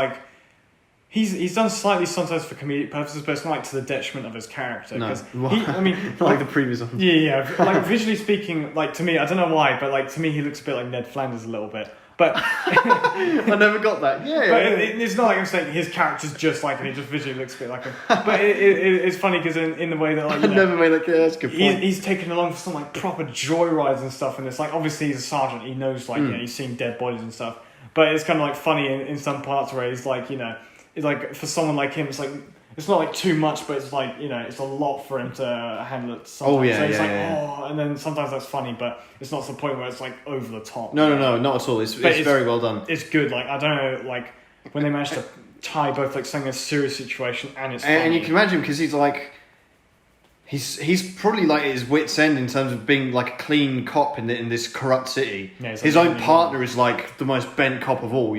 He's done slightly sometimes for comedic purposes, but it's not to the detriment of his character. No, not the previous one. Yeah. Visually speaking, to me, I don't know why, but to me, he looks a bit like Ned Flanders a little bit. But I never got that. Yeah, but it's not I'm saying his character's just and he just visually looks a bit like him. But it's funny because in the way that I never made that. That's a good point. He's taken along for some proper joyrides and stuff, and it's obviously he's a sergeant. He knows he's seen dead bodies and stuff. But it's kind of funny in some parts where he's it's for someone like him, it's not too much, but it's it's a lot for him to handle it. Sometimes. Oh yeah, so it's yeah. and then sometimes that's funny, but it's not to the point where it's over the top. No, not at all. It's very well done. It's good. I don't know, when they manage to tie both something a serious situation and it's funny. And you can imagine because he's probably at his wit's end in terms of being a clean cop in this corrupt city. Yeah, his own partner is the most bent cop of all,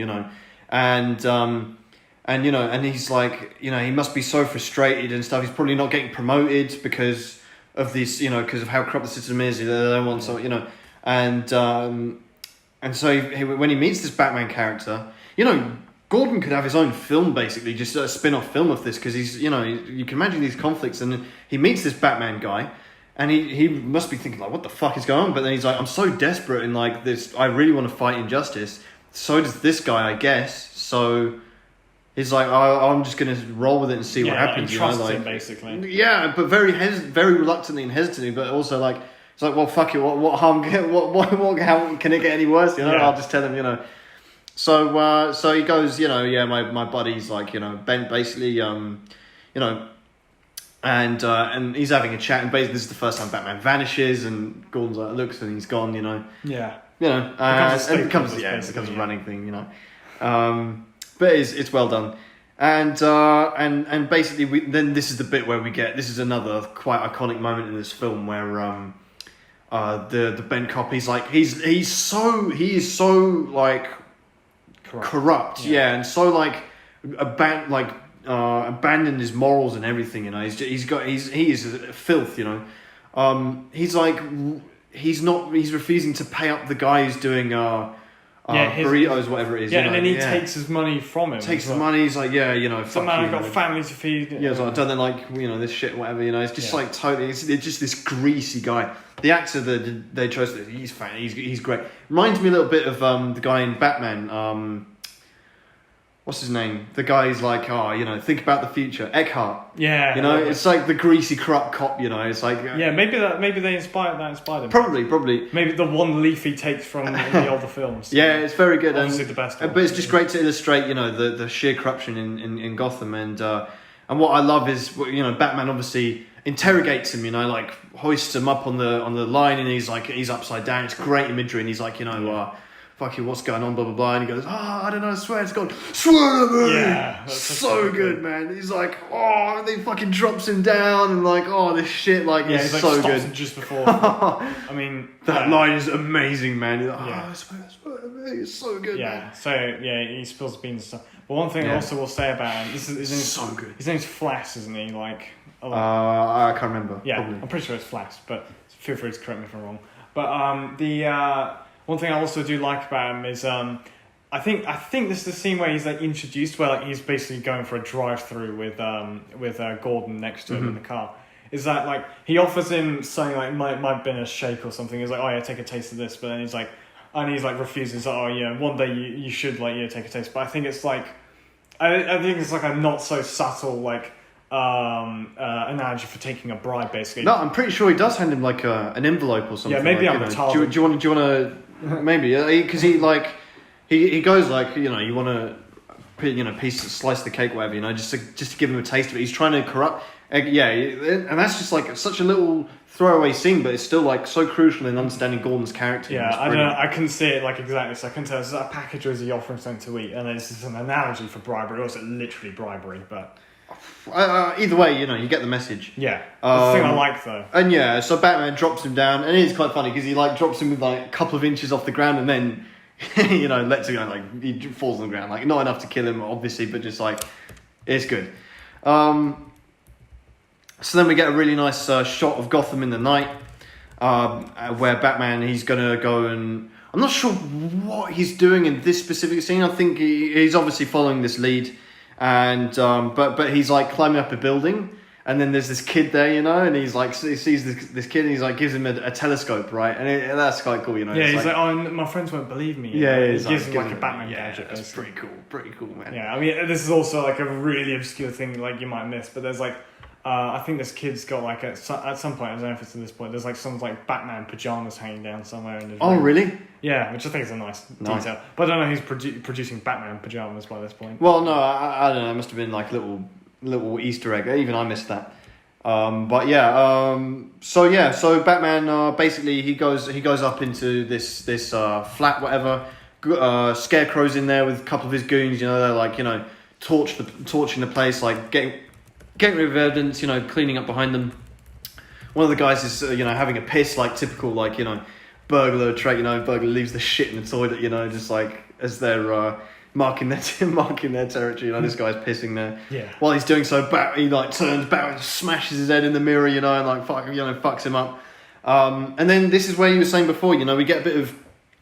and he's he must be so frustrated and stuff. He's probably not getting promoted because of this, because of how corrupt the system is. They don't want and so when he meets this Batman character, Gordon could have his own film, basically, just a spin-off film of this, because he's, you can imagine these conflicts, and he meets this Batman guy, and he must be thinking, what the fuck is going on? But then he's I'm so desperate in, this, I really want to fight injustice. So does this guy, I guess. So he's I'm just going to roll with it and see what happens. He trusts him, basically. Yeah, but very reluctantly and hesitantly, but also, it's well, fuck it, what harm, how can it get any worse, I'll just tell him, So he goes, my buddy's Ben basically, and he's having a chat, and basically this is the first time Batman vanishes, and Gordon's looks and he's gone, Yeah. It becomes a running thing, but it's well done, and basically then this is the bit where this is another quite iconic moment in this film where the Ben cop he is so corrupt, and so abandoned his morals and everything. He is filth. He's refusing to pay up the guy who's doing burritos, whatever it is. And then he takes his money from him. Takes his money. He's fuck man, I've got family to feed. Yeah, I don't this shit, whatever. It's just totally. It's just this greasy guy. The actor that they chose, he's fine. He's great. Reminds me a little bit of the guy in Batman. What's his name? The guy who's think about the future. Eckhart. Yeah. It's the greasy corrupt cop. It's maybe they inspired him. Probably. Maybe the one leaf he takes from the older films. Yeah, it's very good. Obviously the best one. But it's just great to illustrate, the sheer corruption in Gotham, and what I love is, Batman obviously interrogates him, hoists him up on the line, and he's upside down. It's great imagery, and he's fuck you, what's going on, blah, blah, blah. And he goes, I don't know, I swear it's gone. Swear to me! Yeah. So good, man. He's and then he fucking drops him down, and this shit, it's so good. Him just before. I mean... That line is amazing, man. He's I swear to me, it's so good, man. So, he spills the beans and stuff. But one thing I also will say about him, his name's so good. His name's Flass, isn't he? I can't remember. Yeah, probably. I'm pretty sure it's Flass, but feel free to correct me if I'm wrong. But the one thing I also do like about him is I think this is the scene where he's like introduced, where like he's basically going for a drive-through with Gordon next to him in the car. Is that like he offers him something like might have been a shake or something? He's like, oh yeah, take a taste of this, but then he's like refuses. Oh yeah, one day you should like take a taste. But I think it's like I think it's like a not so subtle like analogy for taking a bribe, basically. No, I'm pretty sure he does hand him like an envelope or something. Yeah, maybe like, I'm retarded. Do you want to maybe because he like he goes like you want to slice the cake, whatever, just to give him a taste of it. He's trying to corrupt. Yeah, and that's just like such a little throwaway scene, but it's still like so crucial in understanding Gordon's character. Yeah, I don't know. I couldn't see it like exactly, so I couldn't tell. Is that a package or is he offering something to eat? And this is an analogy for bribery, or is it literally bribery? But either way, you get the message. Yeah, the thing I like though. And yeah, so Batman drops him down, and it is quite funny because he like drops him with like a couple of inches off the ground, and then lets him go, like he falls on the ground, like not enough to kill him, obviously, but just like it's good. So then we get a really nice shot of Gotham in the night, where Batman, he's going to go and... I'm not sure what he's doing in this specific scene. I think he's obviously following this lead, and but he's like climbing up a building, and then there's this kid there, and he's like, he sees this kid, and he's like, gives him a telescope, right? And that's quite cool, Yeah, he's like, oh, my friends won't believe me. Yeah, he gives him like a Batman gadget. That's pretty cool, man. Yeah, I mean, this is also like a really obscure thing, like you might miss, but there's like... I think this kid's got like at some point, I don't know if it's at this point, there's like some like Batman pajamas hanging down somewhere in his room. Really? Yeah, which I think is a nice detail. But I don't know who's producing Batman pajamas by this point. Well, no, I don't know. It must have been like little Easter egg. Even I missed that. But yeah. So Batman basically he goes up into this flat, whatever. Scarecrow's in there with a couple of his goons. They're like torching the place, like getting rid of evidence, cleaning up behind them. One of the guys is, having a piss, like typical, like, burglar trait, burglar leaves the shit in the toilet, just like as they're marking their territory, this guy's pissing there. Yeah. While he's doing so, he like turns back and smashes his head in the mirror, and like fucks him up. And then this is where you were saying before, we get a bit of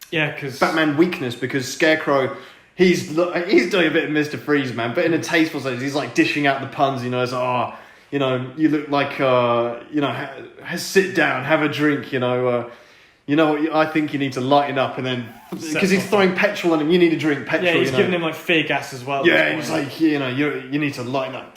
because Batman weakness because Scarecrow. He's doing a bit of Mr. Freeze, man, but in a tasteful sense. He's like dishing out the puns, it's like, you look like, sit down, have a drink, I think you need to lighten up, and then because he's throwing petrol on him, you need to drink petrol. Yeah, he's giving him like fear gas as well. Yeah, he's like, you need to lighten up.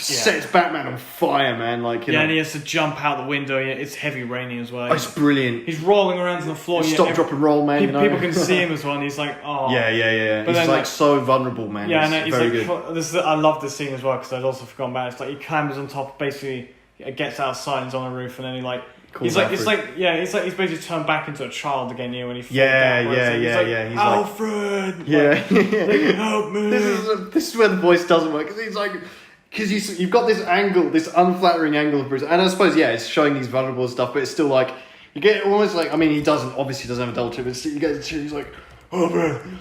Sets Batman on fire, man. Like, and he has to jump out the window. It's heavy raining as well. Oh, it's brilliant. He's rolling around on the floor. Stop, drop, and roll, man. People can see him as well, and he's like, oh. Yeah. But he's like so vulnerable, man. Yeah, it's very like, good. I love this scene as well because I'd also forgotten about it. It's like he climbs on top, basically gets outside, and is on a roof, and then he like. He's basically turned back into a child again when he falls down. He's Alfred! Like, help me! This is where the voice doesn't work, because you've got this angle, this unflattering angle of Bruce, and I suppose, it's showing these vulnerable stuff, but it's still like, you get almost like, I mean, he obviously doesn't have adulthood, but you get he's like, Alfred!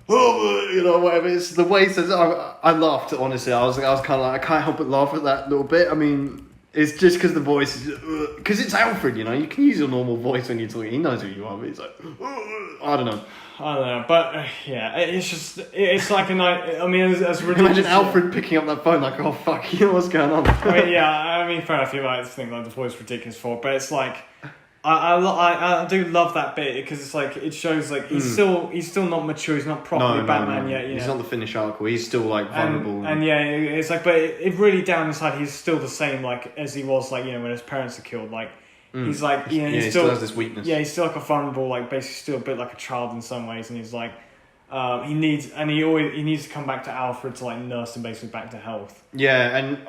Whatever. It's the way he says it. I laughed, honestly. I was kind of like, I can't help but laugh at that little bit. I mean, it's just because the voice is... Because it's Alfred, you can use your normal voice when you're talking. He knows who you are, but he's like... I don't know. But it's just... It's like a night... I mean, as ridiculous... Imagine Alfred picking up that phone like, oh, fuck, what's going on? I mean, fair enough, you might think like the voice is ridiculous for it, but it's like... I do love that bit because it's like it shows like he's still not mature. He's not properly Batman yet. He's not the finished article. He's still like vulnerable. And it's like, but it really down inside he's still the same like as he was like when his parents are killed. Like he's like he still has this weakness. Yeah, he's still like a vulnerable, like basically still a bit like a child in some ways, and he's like he needs to come back to Alfred to like nurse him basically back to health. Yeah, and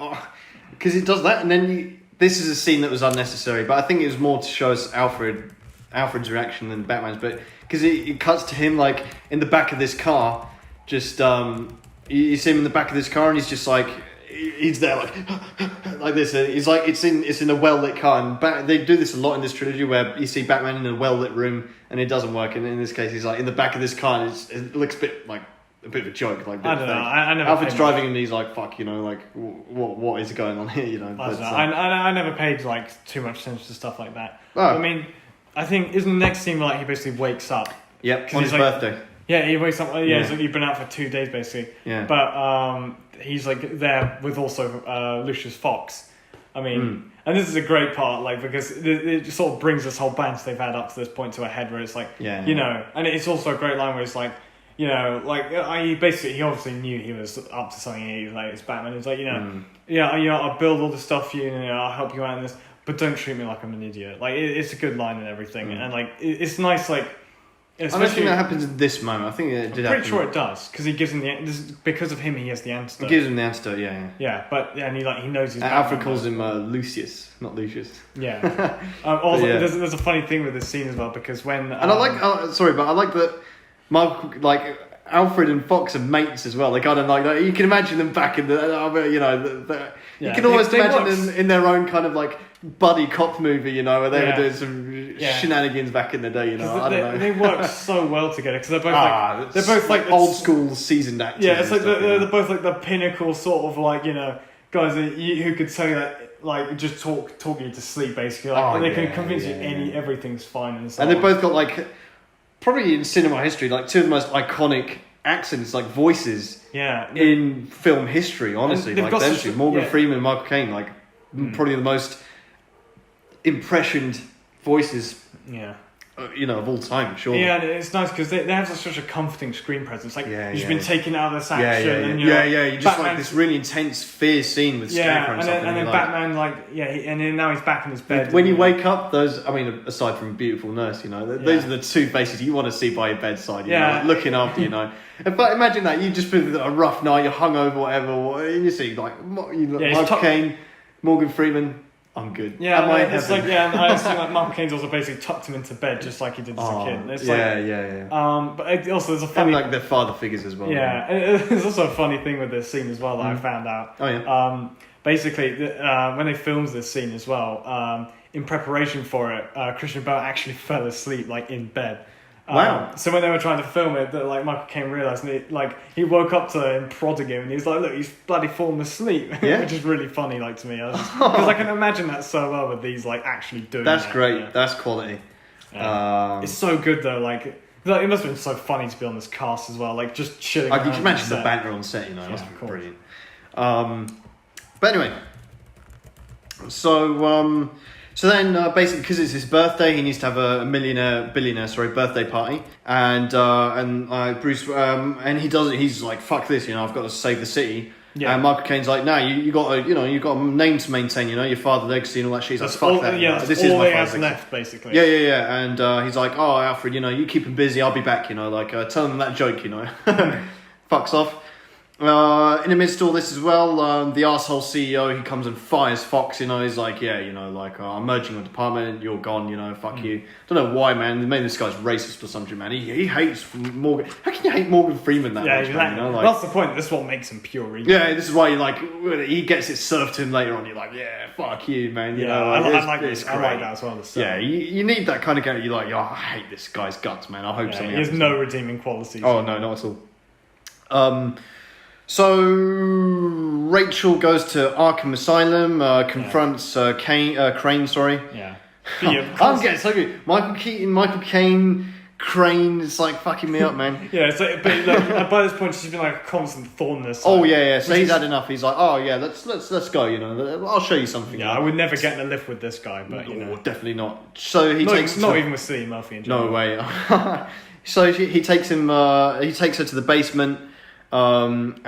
because it does that, and then this is a scene that was unnecessary, but I think it was more to show us Alfred's reaction than Batman's. But because it cuts to him like in the back of this car, just you see him in the back of this car, and he's just like he's there like this. He's like it's in a well lit car, and they do this a lot in this trilogy where you see Batman in a well lit room and it doesn't work. And in this case, he's like in the back of this car, and it looks a bit like a bit of a joke. Like, I don't know. I never Alfred's driving and he's like, fuck, you know, like, what is going on here, you know? I don't know. I never paid, like, too much attention to stuff like that. Oh. I mean, I think, isn't the next scene, like, he basically wakes up? Yep, on his birthday. Yeah, he wakes up, so he's been out for 2 days, basically. Yeah. But he's, like, there with also Lucius Fox. I mean, and this is a great part, like, because it just sort of brings this whole banter they've had up to this point to a head where it's like, you know, and it's also a great line where it's like, you know, like, he obviously knew he was up to something, he was like, it's Batman, he's like, you know, I'll build all the stuff for you, and I'll help you out in this, but don't treat me like I'm an idiot. Like, it's a good line and everything, and, like, it's nice, like, I don't think that happens in this moment. I think it did happen. I'm pretty sure it does, because he gives him because of him, he has the antidote. He gives him the antidote, yeah. Yeah, but and he knows he's. Alfred calls him Lucius, not Lucius. Yeah. Also, there's a funny thing with this scene as well, because when and I like that Alfred and Fox are mates as well. They kind of like that. You can imagine them back in the, you know, you can almost imagine them in their own kind of like buddy cop movie, you know, where they were doing some shenanigans back in the day, you know. I don't know. They work so well together because they're both like old school seasoned actors. Yeah, it's like they're both like the pinnacle sort of like, you know, guys who could say that, like, just talk you to sleep basically. Like, they can convince you everything's fine and so on. And they've both got like, probably in cinema history, like two of the most iconic accents, like voices in film history, honestly. Like them two, Morgan Freeman and Michael Caine, like probably the most impressioned voices, you know, of all time, sure. Yeah, and it's nice because they have such a comforting screen presence. Like, you've been taken out of this action. And you're you just like this really intense, fierce scene with Scarecrow and stuff. And then Batman, and then now he's back in his bed. When you wake up, aside from Beautiful Nurse, you know, those are the two faces you want to see by your bedside, you know, like, looking after, you know. But imagine that, you just been a rough night, you're hungover, whatever, and you see, like, Michael Caine, Morgan Freeman. I'm good. Yeah, and I see like Michael Caine's also basically tucked him into bed just like he did as a kid. It's but also there's a funny, and like their father figures as well. Yeah, and there's also a funny thing with this scene as well that I found out. Oh yeah. Basically, when they filmed this scene as well, in preparation for it, Christian Bale actually fell asleep like in bed. Wow. So when they were trying to film it, that like Michael Caine realised, and he woke up to him prodding him, and he's like, "Look, he's bloody fallen asleep," which is really funny, like to me, because I can imagine that so well with these like actually doing. That's great. Yeah. That's quality. It's so good though. Like it must have been so funny to be on this cast as well. Like just chilling. I can imagine the banter on set. You know, it must be brilliant. But anyway, so then, basically, because it's his birthday, he needs to have a billionaire birthday party, and Bruce, and he does it. He's like, "Fuck this," you know. I've got to save the city. Yeah. And Michael Caine's like, "No, you got a name to maintain. You know, your father's legacy and all that shit." He's like, "Fuck that." Yeah, this is my father's left, basically. Yeah. And he's like, "Oh, Alfred, you know, you keep him busy. I'll be back. You know, like tell him that joke. You know, fucks off." In the midst of all this as well, the arsehole CEO, he comes and fires Fox, you know, he's like, I'm merging your department, you're gone, you know, fuck you. Don't know why, man, maybe this guy's racist or something, man. He hates Morgan. How can you hate Morgan Freeman that much, man? You know, like, that's the point, this is what makes him pure evil. Yeah, this is why he gets it served to him later on, you're like, yeah, fuck you, man. You know, I like that as well. Yeah, you need that kind of character, you're like, I hate this guy's guts, man, I hope something happens. He has no redeeming qualities. Oh, no, not at all. So Rachel goes to Arkham Asylum, confronts Crane. Sorry. Yeah. I'm getting so good. Michael Caine, Crane. It's like fucking me up, man. Yeah. It's like, but by this point, she's been like a constant thorn in this. Oh yeah. So he's had enough. He's like, oh yeah, let's go. You know, I'll show you something. Yeah, I would never get in a lift with this guy, but you know, definitely not. So he not even with Cillian Murphy in general. No way. So he takes him. He takes her to the basement. And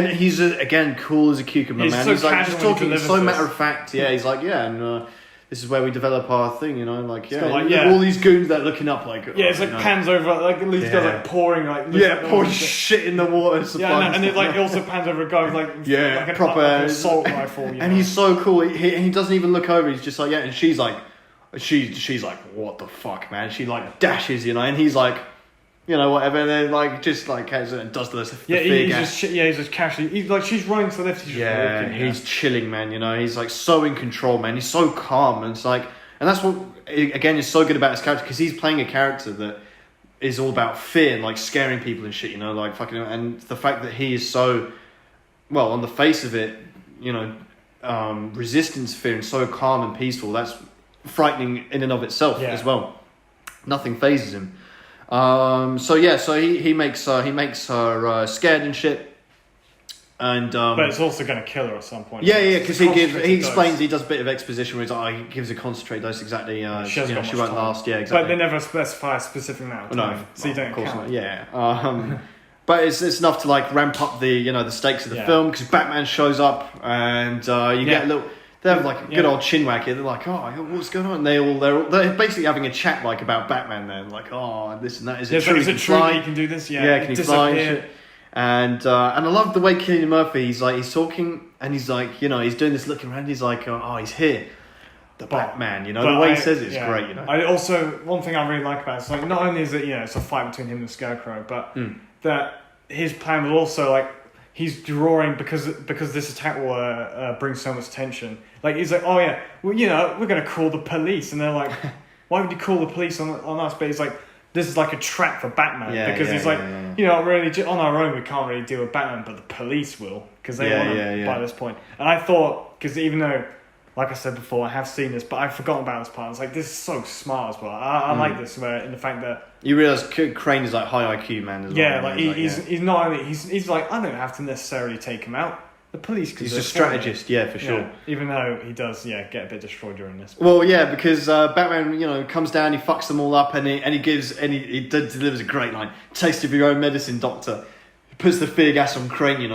he's again cool as a cucumber, he's man. So he's like just talking so matter of fact. Yeah, he's like, this is where we develop our thing, you know, like all these goons that are looking up, like it's like pans over, like these guys like pouring, like pouring shit in the water. And it like also pans over a guy with like proper assault rifle, and he's so cool. He doesn't even look over. He's just like and she's like, she's like, what the fuck, man? She like dashes, you know, and he's like, you know, whatever, and then does the fear gas. He's just casually. He's like, she's running to the left. He's just walking. He's chilling, man. You know, he's like so in control, man. He's so calm, and it's like, and that's what again is so good about his character, because he's playing a character that is all about fear and like scaring people and shit, you know, like fucking, and the fact that he is so, well, on the face of it, you know, resistant to fear and so calm and peaceful, that's frightening in and of itself as well. Nothing phases him. So he makes her scared and shit. And but it's also going to kill her at some point. Yeah, because he explains, he does a bit of exposition where he's like, he gives a concentrate dose exactly. She won't last. Yeah, exactly. But they never specify a specific amount of time, so you don't count. Yeah. But it's enough to like ramp up the stakes of the film, because Batman shows up and you get a little. They have like a good old chinwag here. They're like, oh, what's going on? And they're basically having a chat like about Batman. Then like, oh, this and that. Is it true? Is it true that you can do this? Yeah, can he fly? And I love the way Cillian Murphy, he's talking and he's like, he's doing this looking around. He's like, oh, he's here, the Batman. The way he says it's great. I also, one thing I really like about it is like, not only is it it's a fight between him and Scarecrow, but that his plan will also like. He's drawing because this attack will bring so much tension. Like he's like, oh yeah, well we're gonna call the police, and they're like, why would you call the police on us? But he's like, this is like a trap for Batman because he's like, really on our own we can't really deal with Batman, but the police will because they want him by this point. And I thought, because even though, like I said before, I have seen this, but I've forgotten about this part. I was like, this is so smart as well. I like this, where in the fact that you realise Crane is like high IQ man as well. Yeah, like he's not only he's like, I don't have to necessarily take him out. The police can. He's a strategist, for sure. Yeah, even though he does, get a bit destroyed during this. Well, because Batman, comes down, he fucks them all up, and he delivers a great line: "Taste of your own medicine, Doctor." He puts the fear gas on Crane,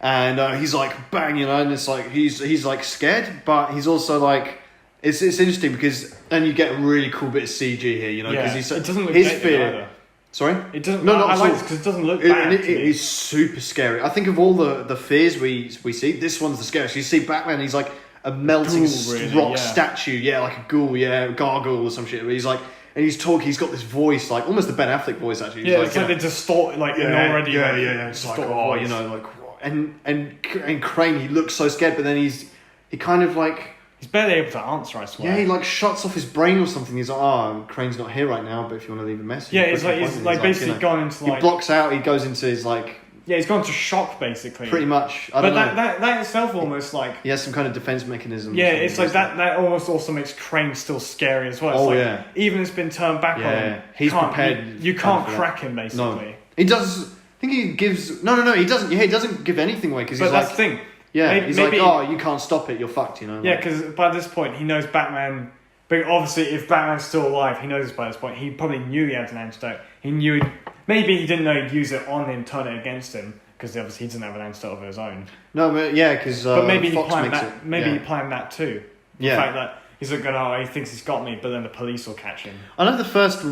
and he's like, bang, and it's like he's like scared, but he's also like. It's interesting because then you get a really cool bit of CG here, because he's it doesn't look his fear. Either. Sorry, it doesn't. No, I like this because it doesn't look bad. It is super scary. I think of all the fears we see, this one's the scariest. You see Batman, he's like a melting rock statue, like a ghoul, gargoyle or some shit. But he's like, and he's talking. He's got this voice, like almost the Ben Affleck voice actually. He's it's like they distort, like already. It's like and Crane, he looks so scared, but then he kind of like. He's barely able to answer, I swear. Yeah, he like shuts off his brain or something. He's like, oh, Crane's not here right now, but if you want to leave a message. Yeah, it's like he's like basically gone into like... He blocks out, he goes into his like... Yeah, he's gone into shock basically. Pretty much. I don't know. That itself almost like... He has some kind of defense mechanism. Yeah, it's like that almost also makes Crane still scary as well. It's even it's been turned back on him. He's prepared. You can't crack him basically. No. He does... I think he gives... No, he doesn't. Yeah, he doesn't give anything away because he's like... But that's the thing. Yeah, he's like, oh, you can't stop it, you're fucked, Yeah, because by this point, he knows Batman... But obviously, if Batman's still alive, he knows this by this point. He probably knew he had an antidote. He knew... Maybe he didn't know he'd use it on him, turn it against him, because obviously he doesn't have an antidote of his own. No, but because but maybe Fox he planned that. Maybe he planned that too. The fact that he's like, he thinks he's got me, but then the police will catch him. I know the first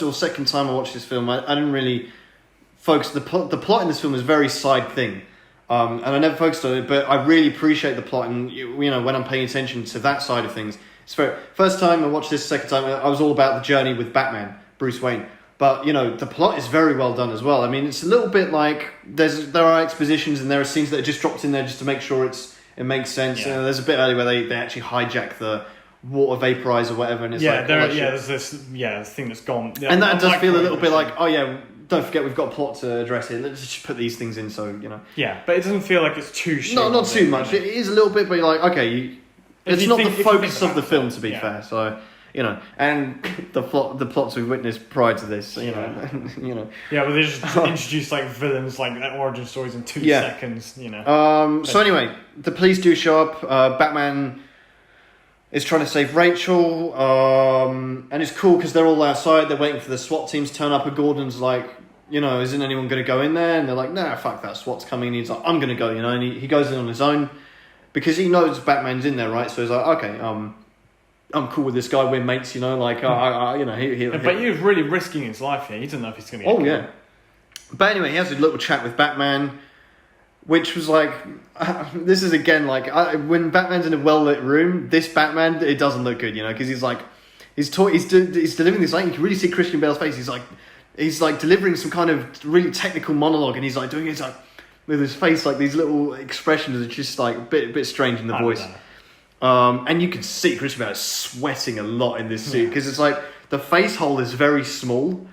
or second time I watched this film, I didn't really focus... The plot in this film is a very side thing. And I never focused on it, but I really appreciate the plot, and when I'm paying attention to that side of things. It's first time I watched this, second time I was all about the journey with Batman, Bruce Wayne. But the plot is very well done as well. I mean, it's a little bit like there are expositions and there are scenes that are just dropped in there just to make sure it makes sense. Yeah. There's a bit earlier where they actually hijack the water vaporizer or whatever, and it's there's this thing that's gone. Yeah, and that does feel a little bit like, oh yeah. Don't forget, we've got a plot to address here. Let's just put these things in, so Yeah, but it doesn't feel like it's too. Not too much. It is a little bit, but you're like, okay, it's not the focus of the film, to be fair. So and the plots we've witnessed prior to this, Yeah, but they just introduce like villains, like origin stories in 2 seconds. So anyway, the police do show up. Batman is trying to save Rachel, and it's cool because they're all outside, they're waiting for the SWAT teams to turn up, and Gordon's like, isn't anyone going to go in there? And they're like, nah, fuck that, SWAT's coming, and he's like, I'm going to go, and he goes in on his own, because he knows Batman's in there, right? So he's like, okay, I'm cool with this guy, we're mates, But he was really risking his life here, he doesn't know if he's going to get killed. But anyway, he has a little chat with Batman, which was like, this is again like, when Batman's in a well-lit room, this Batman, it doesn't look good, because he's like, he's delivering this, like, you can really see Christian Bale's face, he's like delivering some kind of really technical monologue, and he's like doing it like, with his face, like these little expressions are just like a bit strange in the voice. And you can see Christian Bale sweating a lot in this suit, because it's like, the face hole is very small.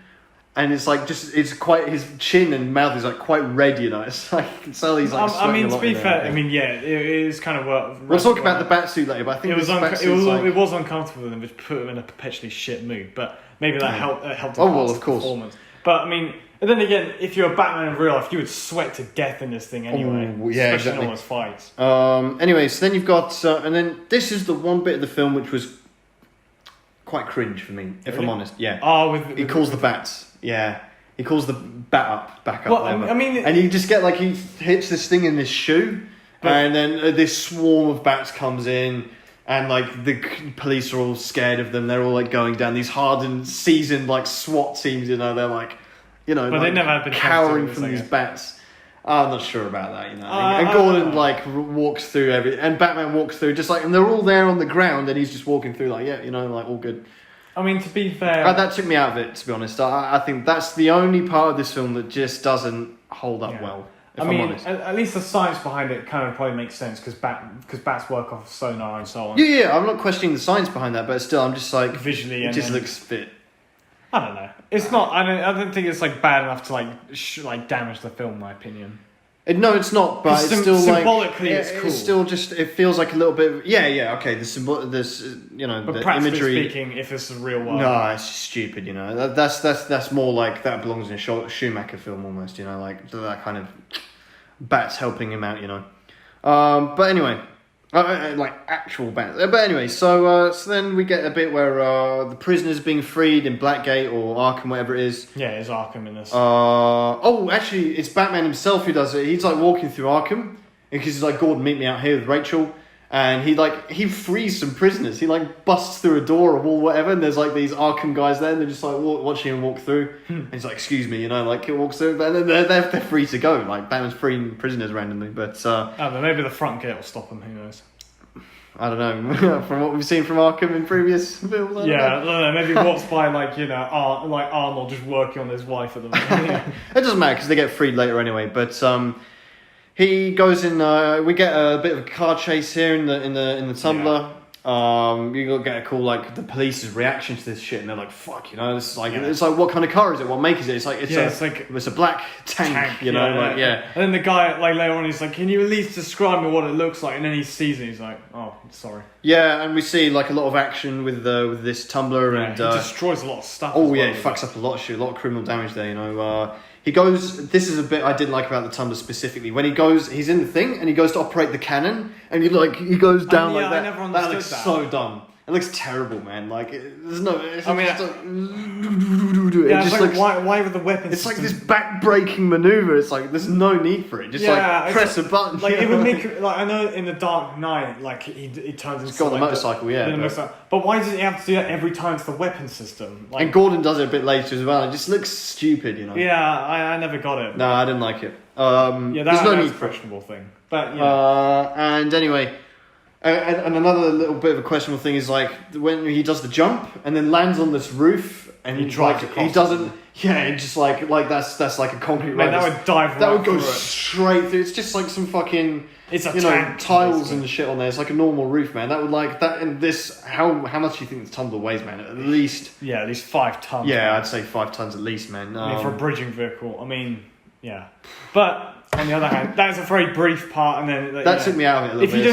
And it's like it's quite, his chin and mouth is like quite red, you know. It's like, you can tell he's like I mean, sweating a to lot be in there, fair, I mean, yeah, it is kind of we'll talk about the bat suit later, but I think it was uncomfortable and it put him in a perpetually shit mood. But maybe that helped. Of course. Performance. But I mean, and then again, if you're a Batman in real life, you would sweat to death in this thing anyway. Yeah, especially exactly. in all those fights. Anyway, so then you've got, and then this is the one bit of the film which was quite cringe for me, if I'm honest. Yeah. Oh, he calls the bats. Yeah. He calls the back up. Well, I mean, and you just get like, he hits this thing in this shoe, and then this swarm of bats comes in, and like the police are all scared of them. They're all like going down, these hardened, seasoned like SWAT teams. You know, they're like, you know, but like, they never have been cowering from these bats. I'm not sure about that, you know. And Gordon like walks through and Batman walks through just like, and they're all there on the ground, and he's just walking through like, yeah, you know, like all good. I mean, to be fair, that took me out of it. To be honest, I think that's the only part of this film that just doesn't hold up well. If I'm honest, at least the science behind it kind of probably makes sense because bats work off sonar and so on. Yeah, I'm not questioning the science behind that, but still, I'm just like visually, it just looks fit. I don't know. It's not. I don't think it's like bad enough to like damage the film. In my opinion. No, it's not. But it's still symbolically, like it's cool. It's still just. It feels like a little bit. Yeah. Okay. The symbol. This. You know. But the practically imagery. speaking, if it's the real world. No, it's just stupid. You know. That's more like that belongs in a Schumacher film almost. You know, like that kind of bats helping him out. You know. But anyway. Like actual bats. But anyway, so then we get a bit where the prisoner's being freed in Blackgate or Arkham, whatever it is. Yeah, it's Arkham in this. Actually, it's Batman himself who does it. He's like walking through Arkham because he's like, Gordon, meet me out here with Rachel. And he frees some prisoners. He like busts through a door or a wall, whatever, and there's like these Arkham guys there, and they're just like watching him walk through. And he's like, "Excuse me," you know, like he walks through, and then they're free to go. Like Batman's freeing prisoners randomly, but maybe the front gate will stop him. Who knows? I don't know. From what we've seen from Arkham in previous films, I don't know. Maybe he walks by like Arnold just working on his wife at the moment. It doesn't matter because they get freed later anyway. But he goes in. We get a bit of a car chase here in the Tumbler. Yeah. You get a call like the police's reaction to this shit, and they're like, "Fuck," you know. It's like it's like, what kind of car is it? What make is it? It's like it's a black tank, you know. And then the guy like later on, he's like, "Can you at least describe me what it looks like?" And then he sees it, he's like, "Oh, sorry." Yeah, and we see like a lot of action with this Tumbler, and he destroys a lot of stuff. Oh yeah, he fucks up a lot of shit, a lot of criminal damage there, you know. He goes. This is a bit I didn't like about the Tumbler specifically. When he's in the thing and he goes to operate the cannon, and he goes down like that. I never understood that looks so dumb. It looks terrible, man. Like there's no. It's just like why with the weapons? It's like this back-breaking maneuver. It's like there's no need for it. Just press a button. Like it would make like I know in the Dark Knight, like he turns into. He's got the motorcycle, But why does he have to do that every time it's the weapon system? Like, and Gordon does it a bit later as well. It just looks stupid, you know. Yeah, I never got it. No, I didn't like it. That's a questionable thing. But and anyway. And another little bit of a questionable thing is like when he does the jump and then lands on this roof and he drives across. He doesn't. Yeah, just like that's like a concrete. Man, that would dive. That would go straight through. It's just like some fucking. It's a tiles basically. And shit on there. It's like a normal roof, man. That would like that. And this, how much do you think this Tumbler weighs, man? At least. Yeah, at least 5 tons. Yeah, man. I'd say 5 tons at least, man. I mean, for a bridging vehicle. I mean, yeah, but. On the other hand, that's a very brief part, and then that took me out of it a little bit.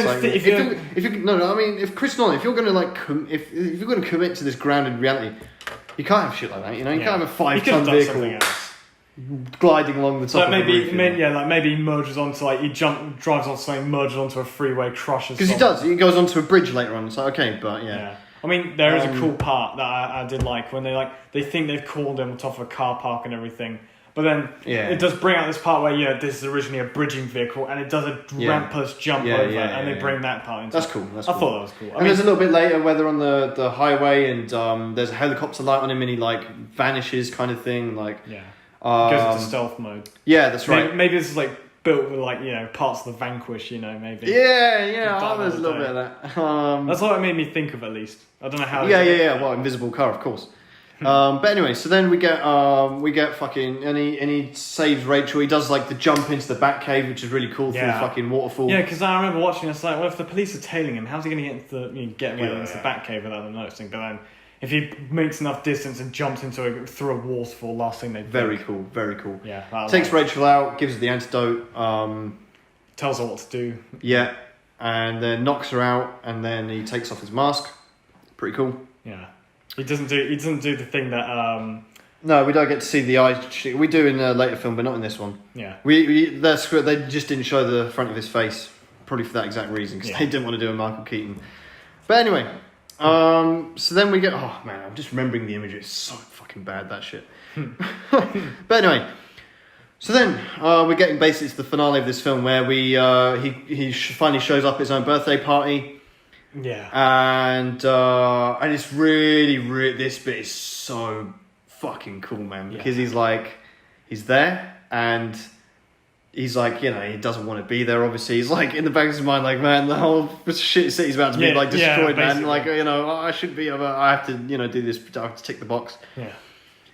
I mean, if Chris Nolan, if you're gonna if you're gonna commit to this grounded reality, you can't have shit like that. You know, you can't have a 5-ton vehicle gliding along the top. Like of the roof, maybe he merges onto he drives on something, merges onto a freeway, crushes. Because he does. He goes onto a bridge later on. It's like okay, but yeah. I mean, there is a cool part that I did like when they think they've called him on top of a car park and everything. But then it does bring out this part where this is originally a bridging vehicle and it does a rampus jump over and they bring that part into That's cool. I thought that was cool. And there's a little bit later where they're on the highway and there's a helicopter light on him and he vanishes kind of thing. Goes into stealth mode. Yeah, that's right. Maybe this is built with parts of the Vanquish, maybe. Yeah, there's a little bit of that. That's what it made me think of at least. I don't know how. Yeah. Well, invisible car, of course. But anyway, so then we get fucking and he saves Rachel. He does the jump into the Batcave, which is really cool through the fucking waterfall. Yeah, because I remember watching this well, if the police are tailing him, how's he going to get into the Batcave without them noticing? But then if he makes enough distance and jumps through a waterfall, last thing they do. Very cool. Yeah. Takes Rachel out, gives her the antidote. Tells her what to do. Yeah, and then knocks her out, and then he takes off his mask. Pretty cool. Yeah, he doesn't do the thing that. No, we don't get to see the eye. We do in a later film, but not in this one. Yeah, they just didn't show the front of his face, probably for that exact reason, because they didn't want to do a Michael Keaton. But anyway, so then we get. Oh man, I'm just remembering the image. It's so fucking bad, that shit. But anyway, so then we're getting basically to the finale of this film where he finally shows up at his own birthday party. Yeah, and it's really this bit is so fucking cool, man, because he's there and he's like, you know, he doesn't want to be there, obviously. He's like, in the back of his mind, like, man, the whole shit city's about to be like destroyed, man. Like, you know, I should be, I have to, you know, do this, I have to tick the box. Yeah.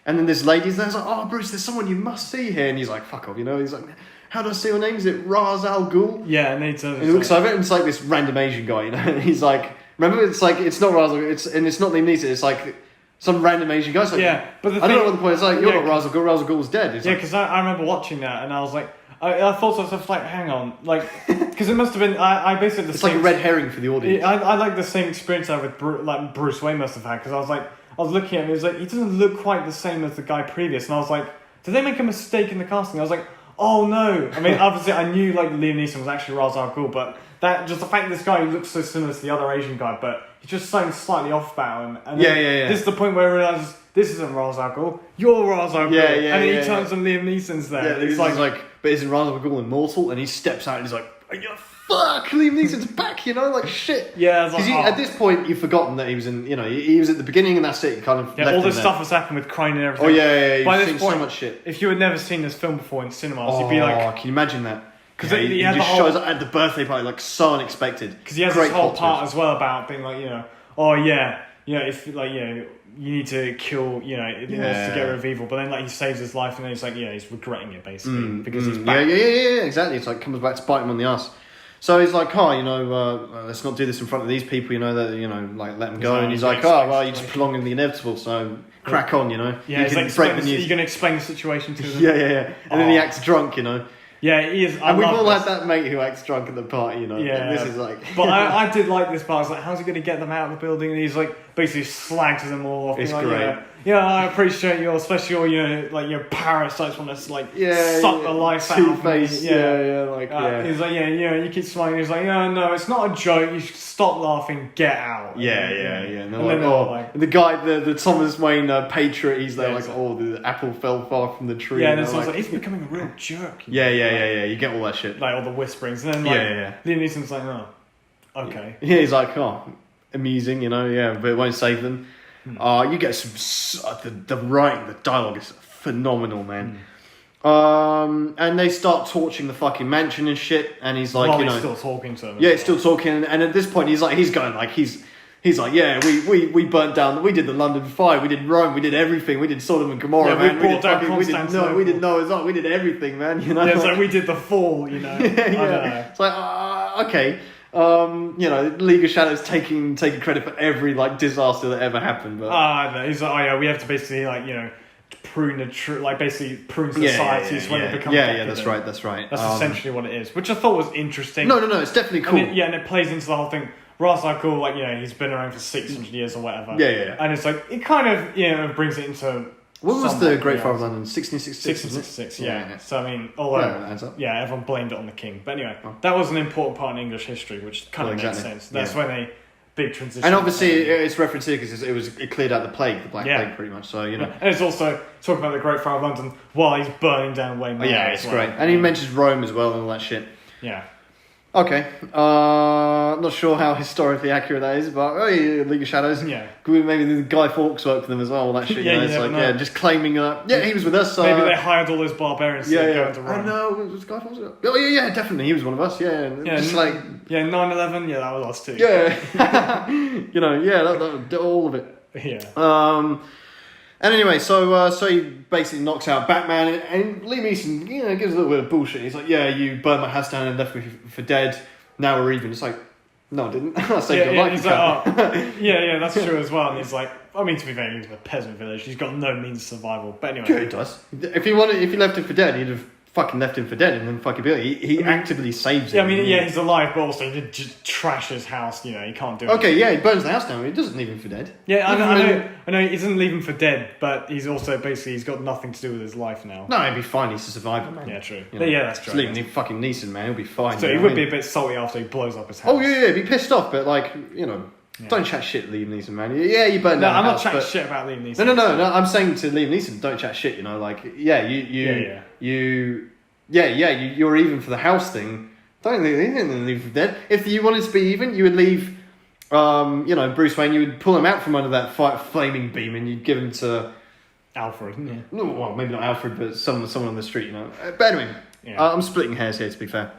And then this lady's there, like, oh, Bruce, there's someone you must see here. And he's like, fuck off, you know. He's like, how do I say your name? Is it Ra's al Ghul? Yeah, and he looks over it, and it's like this random Asian guy, you know. And he's like, remember, it's like, it's not Ra's al Ghul, and it's not Liam Neeson, it's like some random Asian guy. Like, yeah, but I don't know what the point is. Like, you're not Ra's al Ghul's dead. It's because I remember watching that, and I was like, I thought to myself, like, hang on, like, because it must have been, I basically... It's like a red herring for the audience. I like the same experience I with Bruce Wayne must have had, because I was looking at him, it was like, he doesn't look quite the same as the guy previous, and I was like, did they make a mistake in the casting? I was like, oh no. I mean, obviously I knew like Liam Neeson was actually Ra's al Ghul, but that just the fact that this guy looks so similar to the other Asian guy, but he's just something slightly off about him. And this is the point where I realised this isn't Ra's al Ghul, you're Ra's al Ghul. And then he turns and Liam Neeson's there. Yeah, it's like, but isn't Ra's al Ghul immortal? And he steps out and he's like, fuck, Liam Neeson's back, you know, like shit. Yeah, because at this point you've forgotten that he was in, you know, he was at the beginning and that's it. You kind of all this stuff has happened with crying and everything. Oh yeah. By You've this seen point, so much shit. If you had never seen this film before in cinemas, you'd be like, can you imagine that? Because he just shows up at the birthday party like so unexpected. Because he has this whole part as well about being like, you know, if like, you know, you need to kill, you know, in order to get rid of evil. But then like he saves his life and then he's like, he's regretting it basically because he's back. Yeah, exactly. It's like comes back to bite him on the ass. So he's like, you know, let's not do this in front of these people, you know, that, you know, like let them go. And he's like, you're just prolonging the inevitable, so crack on, you know. Yeah, you can break the news. You're going to explain the situation to them. Yeah. And then he acts drunk, you know. Yeah, he is. And we've all had that mate who acts drunk at the party, you know. Yeah. This is like... But I did like this part. I was like, how's he going to get them out of the building? And he's like, basically slags them all off. It's like, great. Yeah, I appreciate your, especially your, you know, like your parasites want to like suck the life out of me. He's like, He's like, you keep smiling. He's like, no, it's not a joke. You should stop laughing. Get out. Yeah. And they're like, the guy, the Thomas Wayne Patriot, he's there the apple fell far from the tree. Yeah, and then someone's like, he's becoming a real jerk. Yeah. You get all that shit. Like all the whisperings. And then like, Liam Neeson's like, oh, okay. Yeah, he's like, amusing, you know, but it won't save them. You get some the writing, the dialogue is phenomenal, man. And they start torching the fucking mansion and shit, and he's like, he's still talking to them. Yeah, he's still talking, and at this point he's like, he's like, yeah, we burnt down, we did the London Fire, we did Rome, we did everything, we did Sodom and Gomorrah, man. We did Noah's Ark, we did everything, man. You know, it's like we did the fall, you know. yeah. It's like, okay. You know, League of Shadows taking credit for every like disaster that ever happened, but no, he's like, we have to basically like, you know, prune societies when they become that's right. That's essentially what it is, which I thought was interesting. No, it's definitely cool. And it plays into the whole thing. Ra's al Ghul, like, you know, he's been around for 600 years or whatever. Yeah. And it's like it kind of, you know, brings it into. When was the Great Fire of London? 1666? 1666, yeah. So, I mean, although... Yeah, everyone blamed it on the king. But anyway, that was an important part in English history, which kind of makes sense. That's when they... Big transition. And obviously, it's referenced here because it cleared out the plague, the Black Plague, pretty much. So, you know... And it's also talking about the Great Fire of London while he's burning down Wayne Manor. Yeah, it's great. And he mentions Rome as well and all that shit. Yeah. Okay. Not sure how historically accurate that is, but League of Shadows. Yeah. Maybe the Guy Fawkes worked for them as well. All that shit. Just claiming. He was with us. Maybe they hired all those barbarians to go into Rome. I know. Was Guy Fawkes? Oh yeah, definitely. He was one of us. Yeah. Just 9/11. Yeah, that was us too. Yeah. You know. Yeah. That all of it. Yeah. And anyway, so he basically knocks out Batman, and Liam Neeson, gives a little bit of bullshit. He's like, "Yeah, you burned my house down and left me for dead. Now we're even." It's like, No, I didn't. I saved your life. He's like, yeah, that's true as well. And he's like, I mean, to be fair, he lives in a peasant village. He's got no means of survival. But anyway, sure he does. If he left him for dead, he'd have fucking left him for dead and then fucking be like, he actively saves him. Yeah, I mean, he's alive, but also he did just trash his house. You know, he can't do it. Okay, yeah, he burns the house down. He doesn't leave him for dead. Yeah, I know. He doesn't leave him for dead, but he's also he's got nothing to do with his life now. No, he'd be fine. He's a survivor, man. Yeah, true. You know, yeah, that's true. Just leaving fucking Neeson, man. He'll be fine. So he would be a bit salty after he blows up his house. Oh yeah, he'd be pissed off, but like, you know. Yeah. Don't chat shit, Liam Neeson, man. Yeah, you burned down the house. I'm not chatting shit about Liam Neeson. No. I'm saying to Liam Neeson, don't chat shit. You know, like, you're even for the house thing. Don't leave for dead. If you wanted to be even, you would leave. Bruce Wayne. You would pull him out from under that flaming beam, and you'd give him to Alfred. Yeah. No, well, maybe not Alfred, but someone on the street. You know. But anyway, I'm splitting hairs here. To be fair.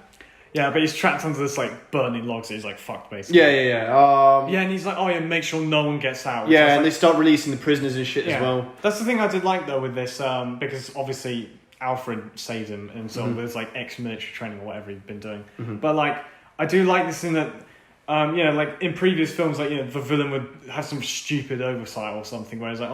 Yeah, but he's trapped under this like burning logs. So he's like fucked basically. Yeah. And he's like, make sure no one gets out. Yeah, and they start releasing the prisoners and shit as well. That's the thing I did like though with this, because obviously Alfred saved him, and so there's like ex-military training or whatever he'd been doing. Mm-hmm. But like, I do like this in that, like in previous films, like the villain would have some stupid oversight or something, where he's like,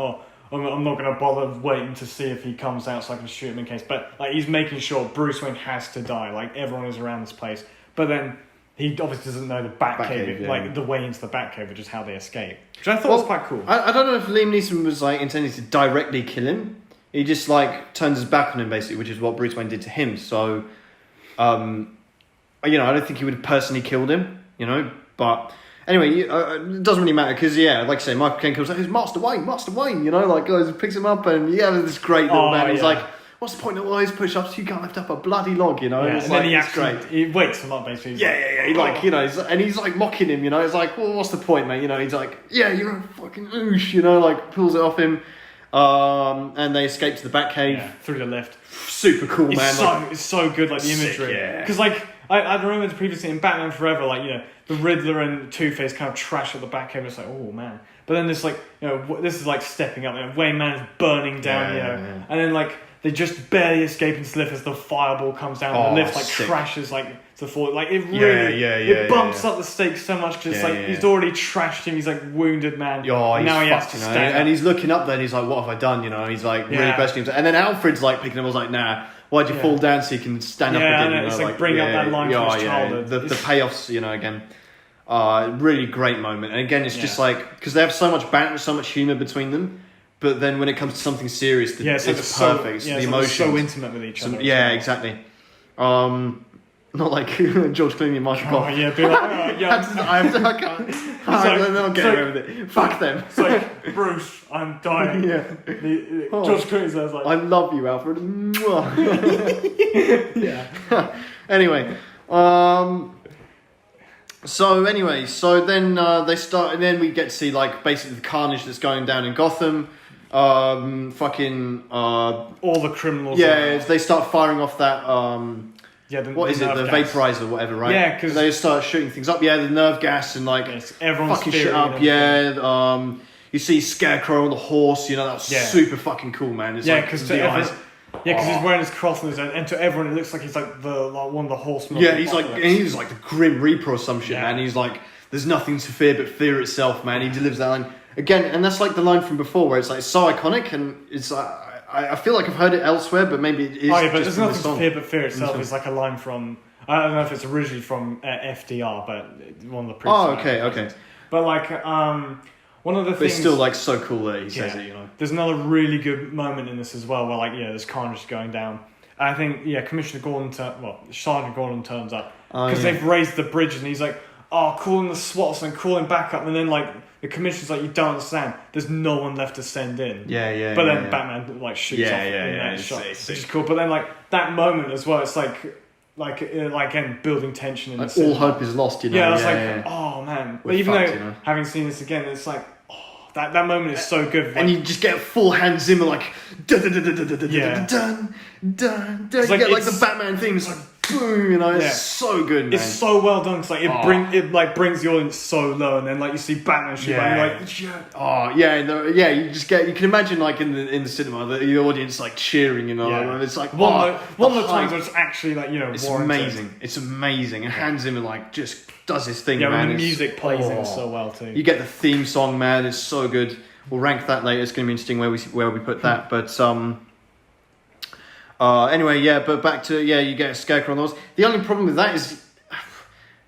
I'm not going to bother waiting to see if he comes out so I can shoot him in case. But like he's making sure Bruce Wayne has to die. Like everyone is around this place. But then he obviously doesn't know the Batcave, like the way into the Batcave, which is how they escape. Which I thought was quite cool. I don't know if Liam Neeson was like intending to directly kill him. He just like turns his back on him basically, which is what Bruce Wayne did to him. So, I don't think he would have personally killed him. You know, but. Anyway, it doesn't really matter because, like I say, Michael Caine comes out, he's Master Wayne, you know, like goes and picks him up and this great little man. He's like, what's the point of all these push-ups? You can't lift up a bloody log, you know. Yeah, it's and like, then he wakes him up basically. He's like mocking him, you know. It's like, well, what's the point, mate? You know, he's like, you're a fucking oosh, you know, like pulls it off him. And they escape to the Batcave through the lift. Super cool, man. It's so good, like the imagery. Because I remember previously in Batman Forever, like the Riddler and Two-Face kind of trash at the Batcave. It's like, oh man. But then this this is like stepping up. Wayne Man's burning down, and then like they just barely escape into the lift as the fireball comes down. And the lift crashes like to the floor. Like it really, it bumps up the stakes so much because he's already trashed him. He's like wounded man. Now he has to stand and he's looking up there. and He's like, what have I done? You know, he's like really questioning himself. And then Alfred's like picking him. I was like, nah. Why'd you fall down so you can stand up again? Yeah, it's like bring up that line from his childhood. The payoffs, again. Really great moment. And again, it's just like, because they have so much banter, so much humour between them, but then when it comes to something serious, it's perfect. The emotions. So intimate with each other. Exactly. Not like George Clooney and Marshall Goff. Be like, I can't. They'll get away with it. Fuck them. It's like, Bruce, I'm dying. George Clooney's there like, I love you, Alfred. Anyway, so then they start, and then we get to see like basically the carnage that's going down in Gotham. All the criminals. They start firing off that. The vaporizer or whatever, right? Yeah, because they start shooting things up. Yeah, the nerve gas and like everyone's fucking shit up. You see Scarecrow on the horse. You know, that's super fucking cool, man. It's because he's wearing his cross on his head, and to everyone it looks like he's like one of the horsemen. Yeah, he's like the Grim Reaper or some shit, man. He's like, there's nothing to fear but fear itself, man. He delivers that line again, and that's like the line from before, where it's like so iconic, and it's like. I feel like I've heard it elsewhere, but maybe it is. But there's nothing to fear but fear itself. It's like a line from, I don't know if it's originally from FDR, but one of the previous. Okay. But like, one of the things. But it's still like so cool that he says it, you know. There's another really good moment in this as well, where like there's carnage going down. I think Sergeant Gordon turns up because they've raised the bridge, and he's like, calling the SWATs and calling back up, and then like. The commissioner's like, you don't understand. There's no one left to send in. But then Batman like shoots off in that shot, which is cool. But then like that moment as well, it's like again building tension. Like all hope is lost, you know. Yeah, I was oh man. But even though having seen this again, it's like that moment is so good. And you just get full Hans Zimmer like dun dun dun dun dun dun dun dun. You get like the Batman theme. It's like boom, you know, it's so good, man. It's so well done, because it brings the audience so low, and then like you see Batman shoot, and you're like, you just get, you can imagine like in the cinema the audience like cheering, you know, and it's like one of the times where it's actually like, you know, it's warranted. It's amazing, and Hans Zimmer like just does his thing, man. Yeah, the music plays in so well too. You get the theme song, man. It's so good. We'll rank that later. It's going to be interesting where we put that, but anyway, but back to you get a Scarecrow on the horse. The only problem with that is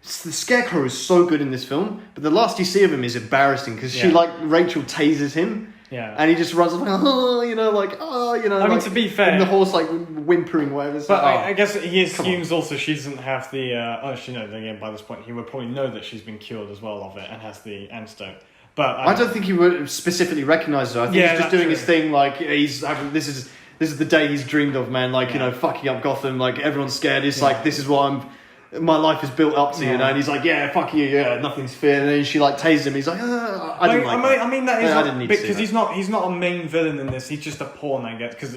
the Scarecrow is so good in this film, but the last you see of him is embarrassing, because she Rachel tases him. Yeah. And he just runs like, I mean, to be fair, and the horse like whimpering, whatever. But I guess he assumes also she doesn't have the. Again, by this point, he would probably know that she's been cured as well of it and has the antidote. But I don't think he would specifically recognise her. I think he's just doing his thing. Like he's having this is the day he's dreamed of, man. Like fucking up Gotham. Like everyone's scared. It's like, this is what my life is built up to, you know. And he's like, fuck you, nothing's fair. And then she like tases him. He's like, I didn't like that. I mean that is I didn't need to see because he's not a main villain in this. He's just a pawn, I guess, because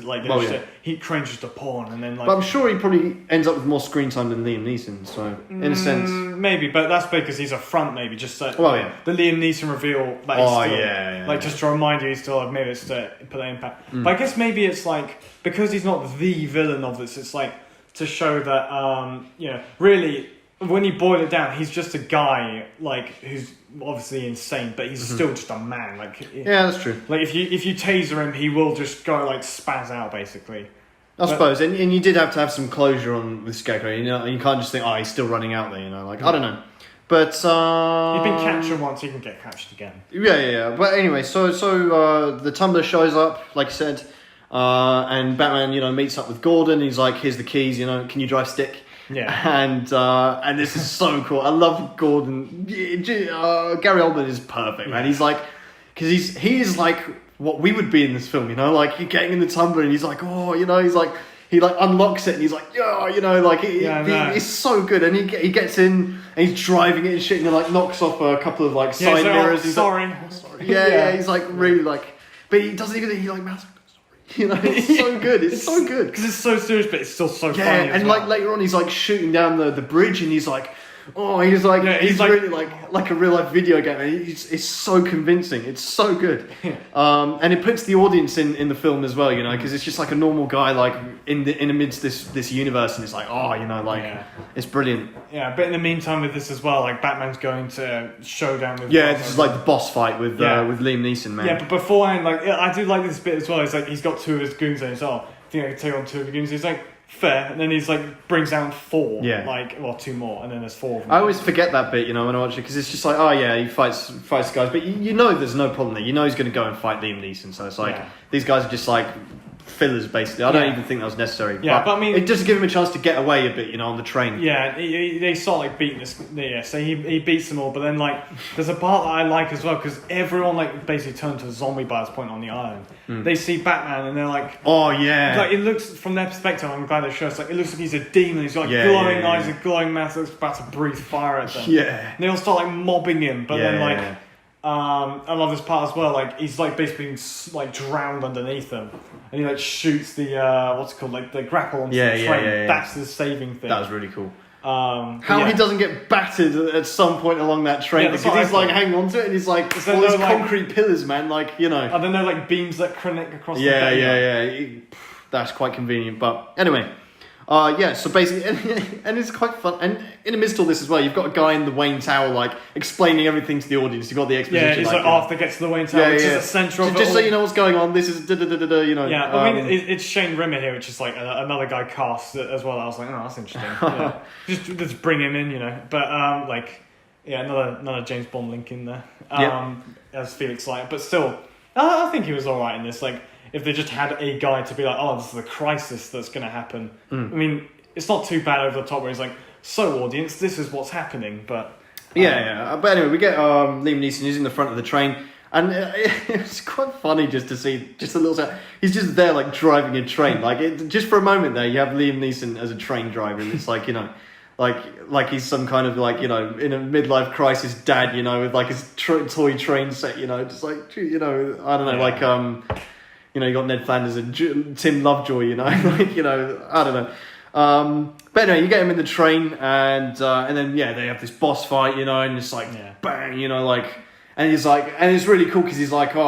he cranes just a pawn, and then like. But I'm sure he probably ends up with more screen time than Liam Neeson. So in a sense, maybe, but that's because he's a front, maybe just so. The Liam Neeson reveal that he's still, like just to remind you, he's still like, maybe it's to put that impact. But I guess maybe it's like, because he's not the villain of this, it's like to show that really, when you boil it down, he's just a guy like who's obviously insane, but he's still just a man. Like that's true. Like if you taser him, he will just go like spaz out basically. I suppose, and you did have to have some closure on with Scarecrow. You know, you can't just think, he's still running out there. You know, like I don't know, but you've been captured once, you can get captured again. Yeah. But anyway, so the Tumbler shows up, like you said, and Batman, meets up with Gordon. He's like, "Here's the keys. Can you drive stick?" Yeah, and this is so cool. I love Gordon. Gary Oldman is perfect, man. He's like, because he is like what we would be in this film, like you're getting in the Tumbler and he's like, he's like, he like unlocks it and he's like, he's so good, and he gets in and he's driving it and shit, and he like knocks off a couple of like side mirrors. He's sorry. Like, sorry. Yeah, he's like really like, but he doesn't even, he like mouths. It's so good. It's so good because it's so serious, but it's still so funny. And like later on, he's like shooting down the bridge, and he's like, he's really like a real life video game. It's so convincing. It's so good. And it puts the audience in the film as well, because it's just like a normal guy like in amidst this universe, and it's like, it's brilliant. Yeah, but in the meantime with this as well, like Batman's going to showdown with. Yeah, this is like the boss fight with Liam Neeson, man. Yeah, but beforehand, like I do like this bit as well. It's like he's got two of his goons, and he's I think I can take on two of the goons. He's like, fair, and then he's like brings down four, two more, and then there's four of them. I always forget that bit, when I watch it, because it's just like, he fights guys, but there's no problem there. He's going to go and fight Liam Neeson, so it's like these guys are just like fillers basically. I don't even think that was necessary. Yeah, but I mean, it does give him a chance to get away a bit, on the train. Yeah, they sort of like beat this. Yeah, so he beats them all, but then like there's a part that I like as well, because everyone like basically turned to a zombie by this point on the island. They see Batman and they're like, oh yeah, like it looks from their perspective. I'm glad they show us. Like it looks like he's a demon. He's got glowing eyes, a glowing mouth, that's about to breathe fire at them. Yeah, and they all start like mobbing him, but then like. I love this part as well. Like he's like basically being like drowned underneath them, and he like shoots the what's it called, like the grapple onto the train. Yeah. That's the saving thing. That was really cool. How he doesn't get battered at some point along that train, because he's like hanging on to it, and he's like all these concrete pillars, man. Like I don't know, like beams that connect across. Yeah. That's quite convenient, but anyway. So basically, and it's quite fun. And in the midst of all this as well, you've got a guy in the Wayne Tower, like, explaining everything to the audience. You've got the exposition. Yeah, he's like, after they get to the Wayne Tower, which is the centre of it just so you know what's going on, this is Yeah, I mean, it's Shane Rimmer here, which is like another guy cast as well. I was like, that's interesting. Just bring him in, But, another James Bond link in there. As Felix Leiter. But still, I think he was alright in this. Like, if they just had a guy to be like, this is a crisis that's going to happen. I mean, it's not too bad over the top where he's like, so audience, this is what's happening, but... But anyway, we get Liam Neeson, he's in the front of the train, and it's quite funny just to see, just a little... He's just there, like, driving a train. Like, just for a moment there, you have Liam Neeson as a train driver, and it's like, like he's some kind of, like, in a midlife crisis dad, with, like, his toy train set, just like, I don't know, like... you got Ned Flanders and Tim Lovejoy, like, I don't know. But anyway, you get him in the train, and then they have this boss fight, and it's like bang, and he's like, and it's really cool because he's like, they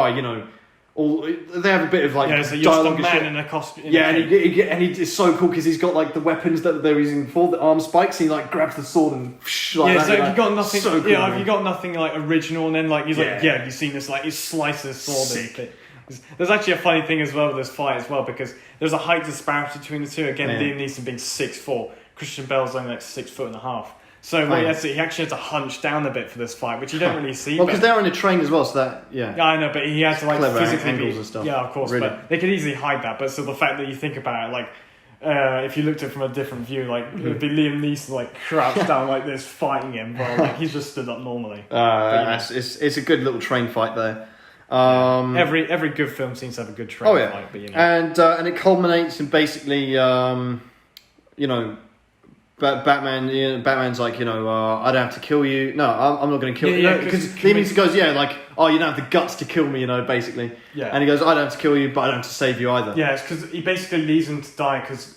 have a bit of like so you're dialogue just a man in a costume. it's so cool because he's got like the weapons that they're using for the arm spikes, and he like grabs the sword and so you got nothing. So cool, have you got nothing like original? And then like he's like, you've seen this, like he slices sword. There's actually a funny thing as well with this fight as well, because there's a height disparity between the two. Again, Liam Neeson being 6'4", Christian Bale's only like 6'1.5". So he actually had to hunch down a bit for this fight, which you don't really see. Well, because they're on a train as well, so that I know, but he had to like physically angles and stuff. Yeah, of course, really. But they could easily hide that. But so the fact that you think about it, like if you looked at it from a different view, like it would be Liam Neeson like crouched down like this fighting him, while like he's just stood up normally. It's a good little train fight there. Every good film seems to have a good train fight, but and it culminates in basically Batman's like, I don't have to kill you. No, I'm not going to kill you. Because Liam Neeson goes, you don't have the guts to kill me, basically. Yeah. And he goes, I don't have to kill you, but I don't have to save you either. Yeah, it's because he basically leaves him to die because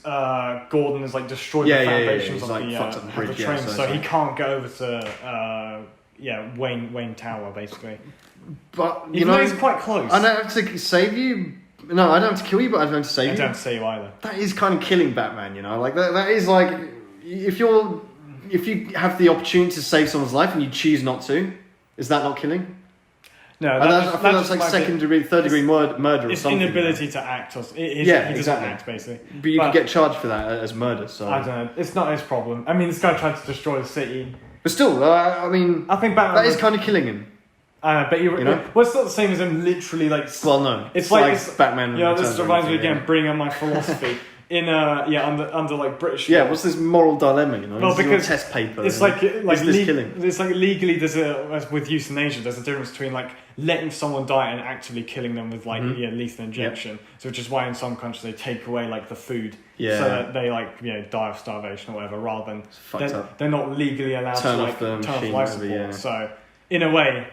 Gordon has like destroyed the foundations of the train, so he can't go over to Wayne Tower, basically. But even though he's quite close. I don't have to save you. No, I don't have to kill you, but I don't have to save you. I don't have to save you either. That is kind of killing Batman, like that is like, if you have the opportunity to save someone's life and you choose not to, is that not killing? No, I feel that's like third degree murder or it's something. It's inability to act. He doesn't act, basically. But you can get charged for that as murder. So I don't know. It's not his problem. I mean, this guy tried to destroy the city. But still, I think Batman that is kind of killing him. But it's not the same as him literally like. Well, no, it's Batman. This reminds me again, bringing up my philosophy. Under like British. Yeah, what's this moral dilemma? Well, because test paper. It's like killing. It's like legally with euthanasia. There's a difference between like letting someone die and actively killing them with like lethal injection. Yep. So which is why in some countries they take away like the food, so that they die of starvation or whatever, rather than they're not legally allowed to like turn off life support. Yeah. So in a way,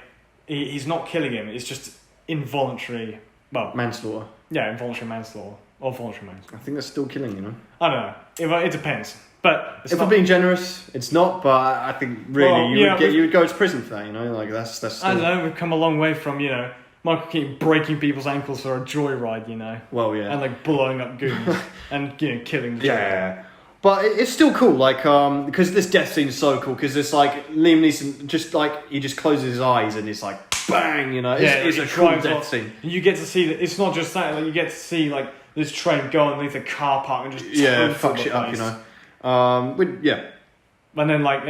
he's not killing him. It's just involuntary. Well, manslaughter. Yeah, involuntary manslaughter. Or voluntary manslaughter. I think that's still killing, I don't know. It depends. But if we're being generous, it's not. But I think really you would go to prison for that. Like that's. Still... I don't know. We've come a long way from Michael Keaton breaking people's ankles for a joyride. Well, yeah. And like blowing up goons and killing the yeah. But it's still cool, like because this death scene is so cool because it's like Liam Neeson he just closes his eyes and it's like bang, it's a cool death scene. And you get to see that it's not just that, like you get to see like this train go underneath a car park and just fuck shit up, And then like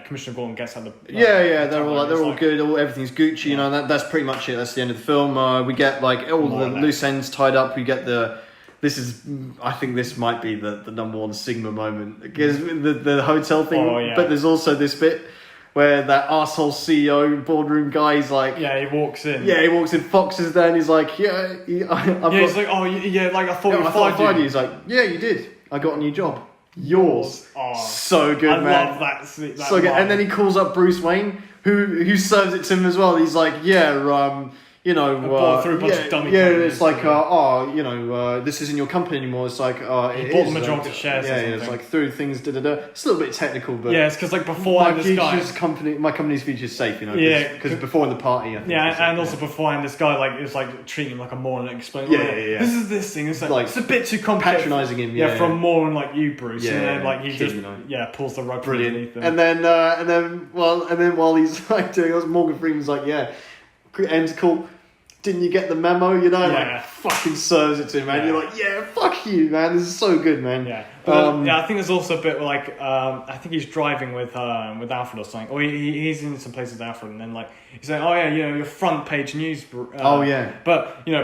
Commissioner Gordon gets out the they're all good, everything's Gucci, that's pretty much it. That's the end of the film. We get like all the loose ends tied up. We get I think this might be the number one Sigma moment because the hotel thing. But there's also this bit where that arsehole CEO boardroom guy is like... Yeah, he walks in. Yeah, he walks in, Fox is there, and he's like, he's like, I thought you fired you. He's like, yeah, you did. I got a new job. Yours. Oh, so good, man. I love that. So good. And then he calls up Bruce Wayne, who serves it to him as well. He's like, bought through a bunch of dummy it's like, this isn't your company anymore. It's like, he bought the majority shares. Yeah, it's like through things. It's a little bit technical, but it's because like beforehand my company's future's safe, because before in the party, I think and also beforehand this guy like is like treating him like a moron and explaining, this is this thing. It's like it's a bit too complicated, patronising him, from a moron like you, Bruce, and then like he just pulls the rug underneath him. And then while he's like doing this, Morgan Freeman's like, ends cool. Didn't you get the memo? Like fucking serves it to him, man. You're like, fuck you, man. This is so good, man. Yeah, but I think there's also a bit like I think he's driving with Alfred or something, or he's in some place with Alfred, and then like he's like, your front page news. But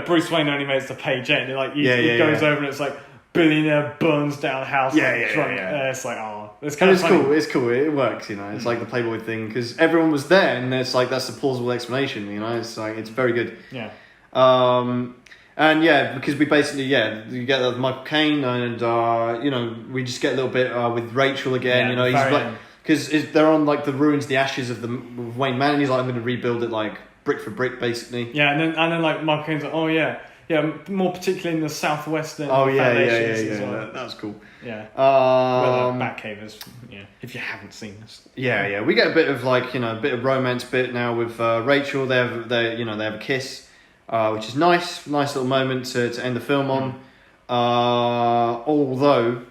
Bruce Wayne only makes the page 8. And he goes over and it's like billionaire burns down house. Drunk. It's like it's kind of funny. Cool. It's cool. It works. It's like the Playboy thing because everyone was there, and it's like that's a plausible explanation. It's like it's very good. Yeah. Because we basically you get Michael Caine, and we just get a little bit with Rachel again. He's like because they're on like the ruins, the ashes of the Wayne Manor. And he's like, I'm going to rebuild it like brick for brick, basically. Yeah, and then like Michael Caine's like, more particularly in the southwestern. Oh yeah. Well. That was cool. Yeah. Where the Batcave is. Yeah. If you haven't seen this. Yeah. We get a bit of a bit of romance bit now with Rachel. They have a kiss, which is nice little moment to end the film on. Although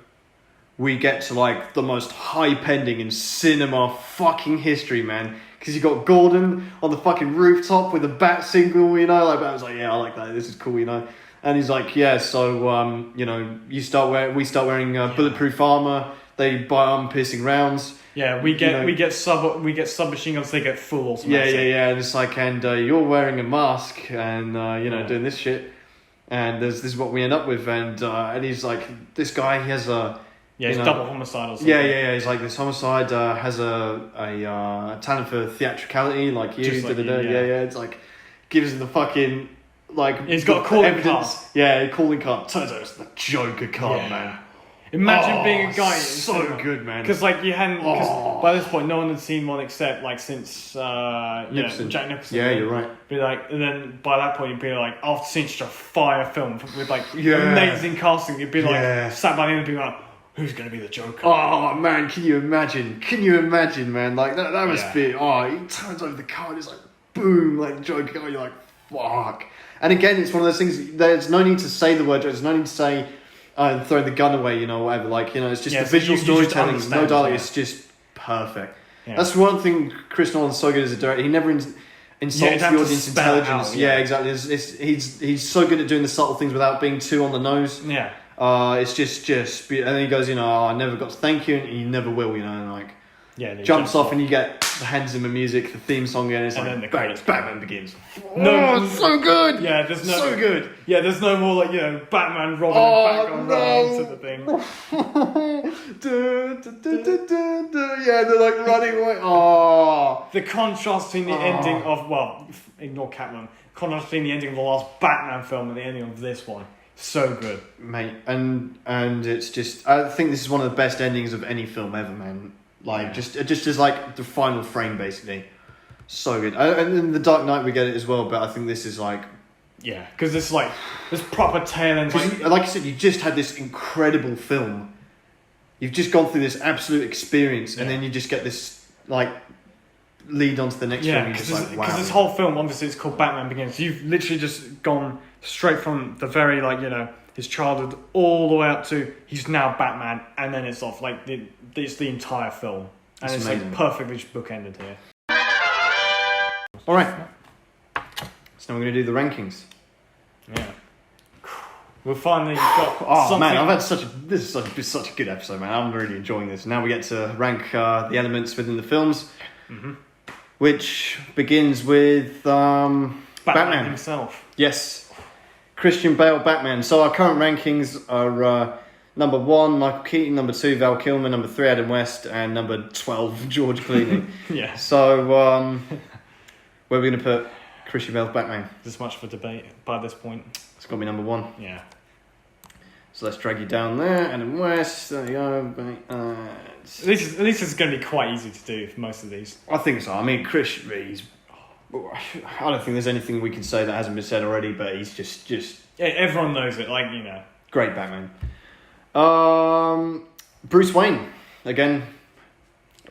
we get to like the most hype ending in cinema fucking history, man. Because you got Gordon on the fucking rooftop with a bat signal, like I was like, yeah, I like that. This is cool, And he's like, yeah, so we start wearing bulletproof armor. They buy armor-piercing rounds. Yeah, we get submachine guns. They get full automatic. Yeah. And it's like, and you're wearing a mask, and doing this shit. And this is what we end up with, and he's like, this guy, he has a double homicide or something. Yeah. He's like, this homicide has a talent for theatricality, like you. Just like you, It's like gives him the fucking like. He's got a calling evidence. card. Yeah, calling card. Turns out it's the Joker card, man. Imagine being a guy. So good, man. Because like you hadn't. Because by this point, no one had seen one except like since Jack Nicholson. Yeah, you're right. Be like, and then by that point, you'd be like, after seeing such a fire film with like amazing casting, you'd be like, sat by the end and be like, who's going to be the Joker? Oh man, can you imagine, man? Like that must be. Oh, he turns over the card. It's like boom, like Joker. Oh, you're like fuck. And again, it's one of those things. There's no need to say the word. There's no need to say. Throw the gun away, whatever. Like, it's just the visual storytelling. No dialogue. It's just perfect. Yeah. That's one thing Chris Nolan's so good as a director. He never insults the audience intelligence. Exactly. He's so good at doing the subtle things without being too on the nose. Yeah. It's just, and then he goes, I never got to thank you, and you never will, and like. Yeah, jumps off and you get the Hans Zimmer music, the theme song, and it's like Batman Begins. It's so good. Yeah, so good. Yeah, there's no more like Batman, Robin, and Batgirl running to the thing. Yeah, they're like running away. Oh, the contrast between the ending of ignore Catwoman. Contrast between the ending of the last Batman film and the ending of this one. So good, mate, and it's just I think this is one of the best endings of any film ever, man. Like just as like the final frame, basically, so good. And in The Dark Knight we get it as well, but I think this is like, because it's like this proper tail end. Like you said, you just had this incredible film. You've just gone through this absolute experience, and then you just get this like lead on to the next film. Because this whole film, obviously, it's called Batman Begins. You've literally just gone straight from the very his childhood all the way up to he's now Batman, and then it's off it's the entire film, and it's like perfectly bookended here. All right, so now we're going to do the rankings. Yeah, we've finally got. Oh man, this is such a good episode, man. I'm really enjoying this. Now we get to rank the elements within the films, which begins with Batman himself. Yes. Christian Bale Batman. So our current rankings are number 1 Michael Keaton, number 2 Val Kilmer, number 3 Adam West, and number 12 George Clooney. Yeah. So where are we going to put Christian Bale Batman? There's much for debate by this point. It's got to be number 1. Yeah. So let's drag you down there. Adam West. There you go. At least it's going to be quite easy to do for most of these. I think so. I mean, I don't think there's anything we can say that hasn't been said already, but he's just yeah, everyone knows it, great Batman. Bruce Wayne again.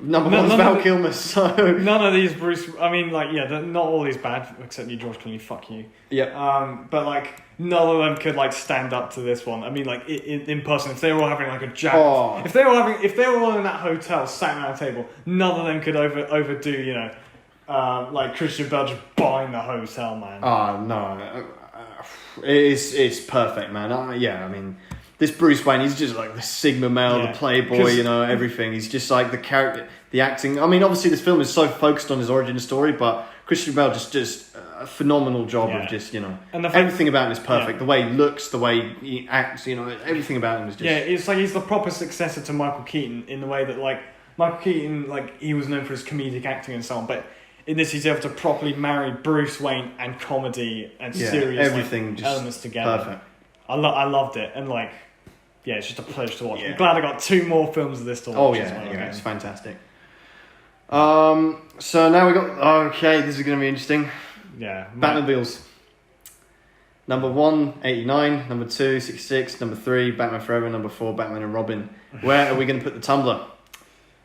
Number 1's Val Kilmer. So none of these not all these bad except you, George Clooney. Fuck you. Yeah. But none of them could stand up to this one. I mean, in person, if they were all having a jacket, if they were all in that hotel sat around a table, none of them could overdo Christian Bale just buying the hotel, man. Oh no, it's perfect, man. I mean, this Bruce Wayne, he's just like the Sigma male, the playboy, everything. He's just like the character, the acting. I mean, obviously this film is so focused on his origin story, but Christian Bale just a phenomenal job of just and everything about him is perfect. The way he looks, the way he acts, everything about him is just it's like he's the proper successor to Michael Keaton in the way that Michael Keaton he was known for his comedic acting and so on, but in this, he's able to properly marry Bruce Wayne and comedy and serious everything elements together. Perfect. I loved it, and it's just a pleasure to watch. I'm glad I got 2 more films of this to watch. Oh yeah, it's fantastic. So now we got this is going to be interesting. Yeah, Batmobiles. Number 1, 89. Number 2, 66. Number 3, Batman Forever. Number 4, Batman and Robin. Where are we going to put the Tumblr?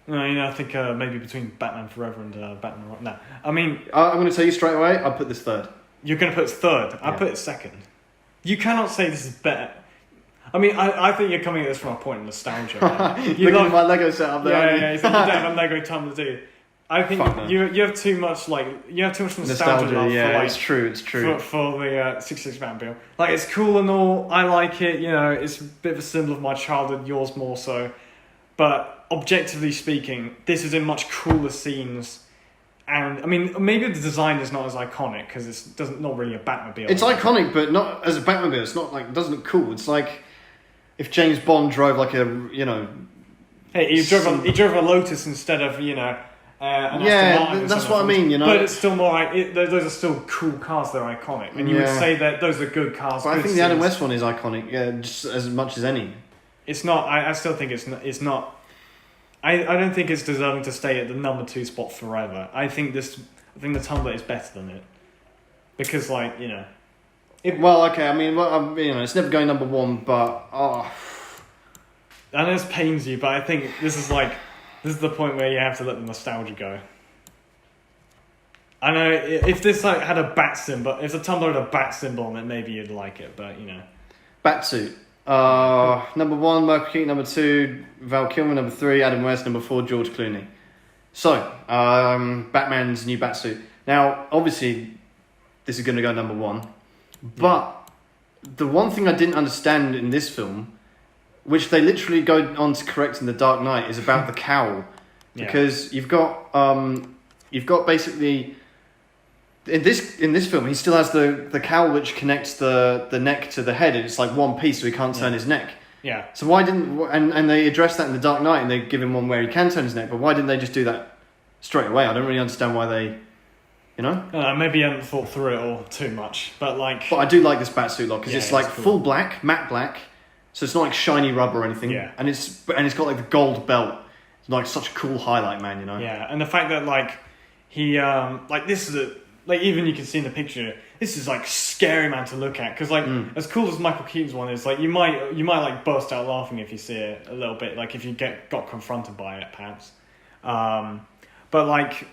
I think maybe between Batman Forever and Batman and Robin. No, I mean... I'm going to tell you straight away, I'll put this third. You're going to put it third? I'll put it second. You cannot say this is better. I mean, I think you're coming at this from a point of nostalgia. You look at my Lego setup there. Yeah, you think you don't have a Lego Tumblr, do you? I think you have too much nostalgia love yeah, it's true. For the 66 Batman bill. Like, it's cool and all. I like it. You know, it's a bit of a symbol of my childhood. Yours more so. But objectively speaking, this is in much cooler scenes. And I mean, maybe the design is not as iconic because it's not really a Batmobile. It's iconic, but not as a Batmobile. It's not like, it doesn't look cool. It's like if James Bond drove like a, you know. Hey, he drove a Lotus instead of, you know. That's what I mean, you know. But it's still more like those are still cool cars. They're iconic, and you would say that those are good cars. But I think the Adam West one is iconic, just as much as any. It's not. I still think it's not. I don't think it's deserving to stay at the number 2 spot forever. I think the Tumblr is better than it because, like, you know. Okay. I mean, you know, it's never going number 1, but I know this pains you, but I think this is the point where you have to let the nostalgia go. I know if this had a bat symbol, if the Tumblr had a bat symbol on it, maybe you'd like it, but you know. Batsuit. Number 1, Michael Keaton. Number 2, Val Kilmer. Number 3, Adam West. Number 4, George Clooney. So, Batman's new Batsuit. Now, obviously, this is going to go number 1. But the one thing I didn't understand in this film, which they literally go on to correct in The Dark Knight, is about the cowl. Because you've got basically in this film he still has the cowl which connects the neck to the head, and it's like one piece, so he can't turn his neck. Yeah. So why didn't and they address that in The Dark Knight, and they give him one where he can turn his neck, but why didn't they just do that straight away? I don't really understand why they, you know. Maybe I haven't thought through it all too much, but I do like this Batsuit look because it's like cool. Full black, matte black. So it's not like shiny rubber or anything. Yeah. And it's got like the gold belt. It's like such a cool highlight, man, you know? Yeah, and the fact that he this is even you can see in the picture, this is scary, man, to look at, because as cool as Michael Keaton's one is, you might burst out laughing if you see it a little bit, if you got confronted by it perhaps. But I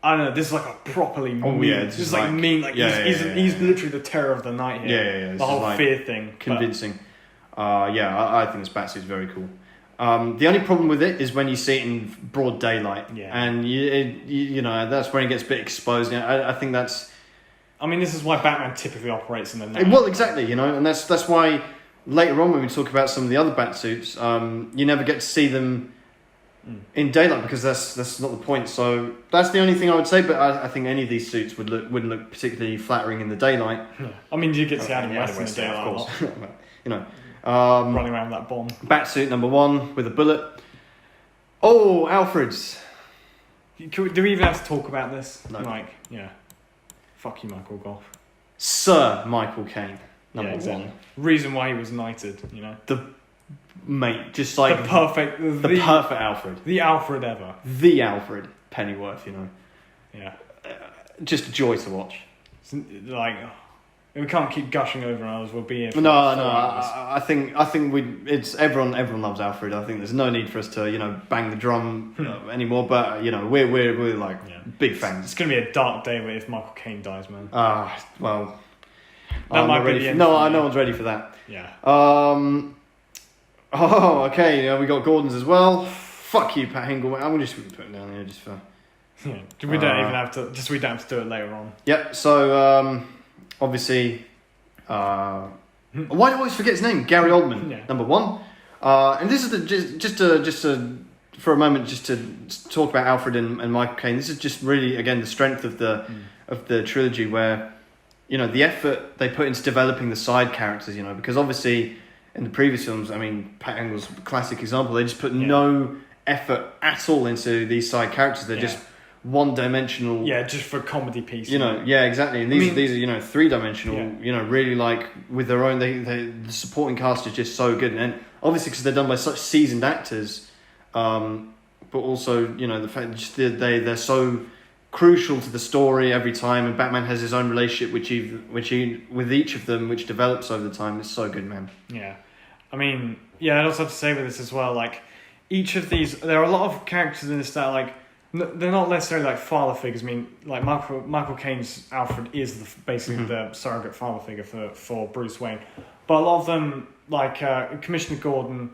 don't know, this is a properly mean. This is mean. He's literally the terror of the night here. Yeah. The whole fear thing. Convincing. I think this Batsuit's very cool. The only problem with it is when you see it in broad daylight, and you know that's when it gets a bit exposed. I think that's. I mean, this is why Batman typically operates in the night. Well, exactly, you know, and that's why later on when we talk about some of the other Batsuits, you never get to see them in daylight because that's not the point. So that's the only thing I would say. But I think any of these suits wouldn't look particularly flattering in the daylight. Yeah. I mean, you get to see Adam West in the daylight, of course. You know. Running around that bomb. Batsuit number 1 with a bullet. Oh, Alfred's. Do we even have to talk about this? No. Fuck you, Michael Goff. Sir Michael Caine, number 1. Reason why he was knighted, you know. The perfect Alfred. The Alfred ever. The Alfred Pennyworth, you know. Yeah. Just a joy to watch. We can't keep gushing over ours. We'll be here. No. I think it's everyone loves Alfred. I think there's no need for us to bang the drum anymore. But we're big fans. It's gonna be a dark day if Michael Caine dies, man. Well, that might be the end. No one's ready for that. Yeah. Okay. We got Gordon's as well. Fuck you, Pat Hingle. I'm just put it down here just for. Yeah. We don't even have to. We don't have to do it later on. Yep. So. Obviously, why do I always forget his name? Gary Oldman, number 1. And this is just for a moment, just to talk about Alfred and Michael Caine. This is just really, again, the strength of the trilogy, where the effort they put into developing the side characters. Because obviously in the previous films, I mean, Pat Engle's classic example, they just put no effort at all into these side characters. They're just one-dimensional, just for comedy pieces. Exactly. And these are three-dimensional. Really with their own. The supporting cast is just so good, and obviously because they're done by such seasoned actors, but also the fact they're so crucial to the story every time, and Batman has his own relationship which he with each of them, which develops over the time. It's so good, man. Yeah, I mean, yeah, I'd also have to say with this as well, like, each of these, there are a lot of characters in this that, like, they're not necessarily like father figures. I mean, like Michael Caine's Alfred is basically the surrogate father figure for Bruce Wayne, but a lot of them, like Commissioner Gordon,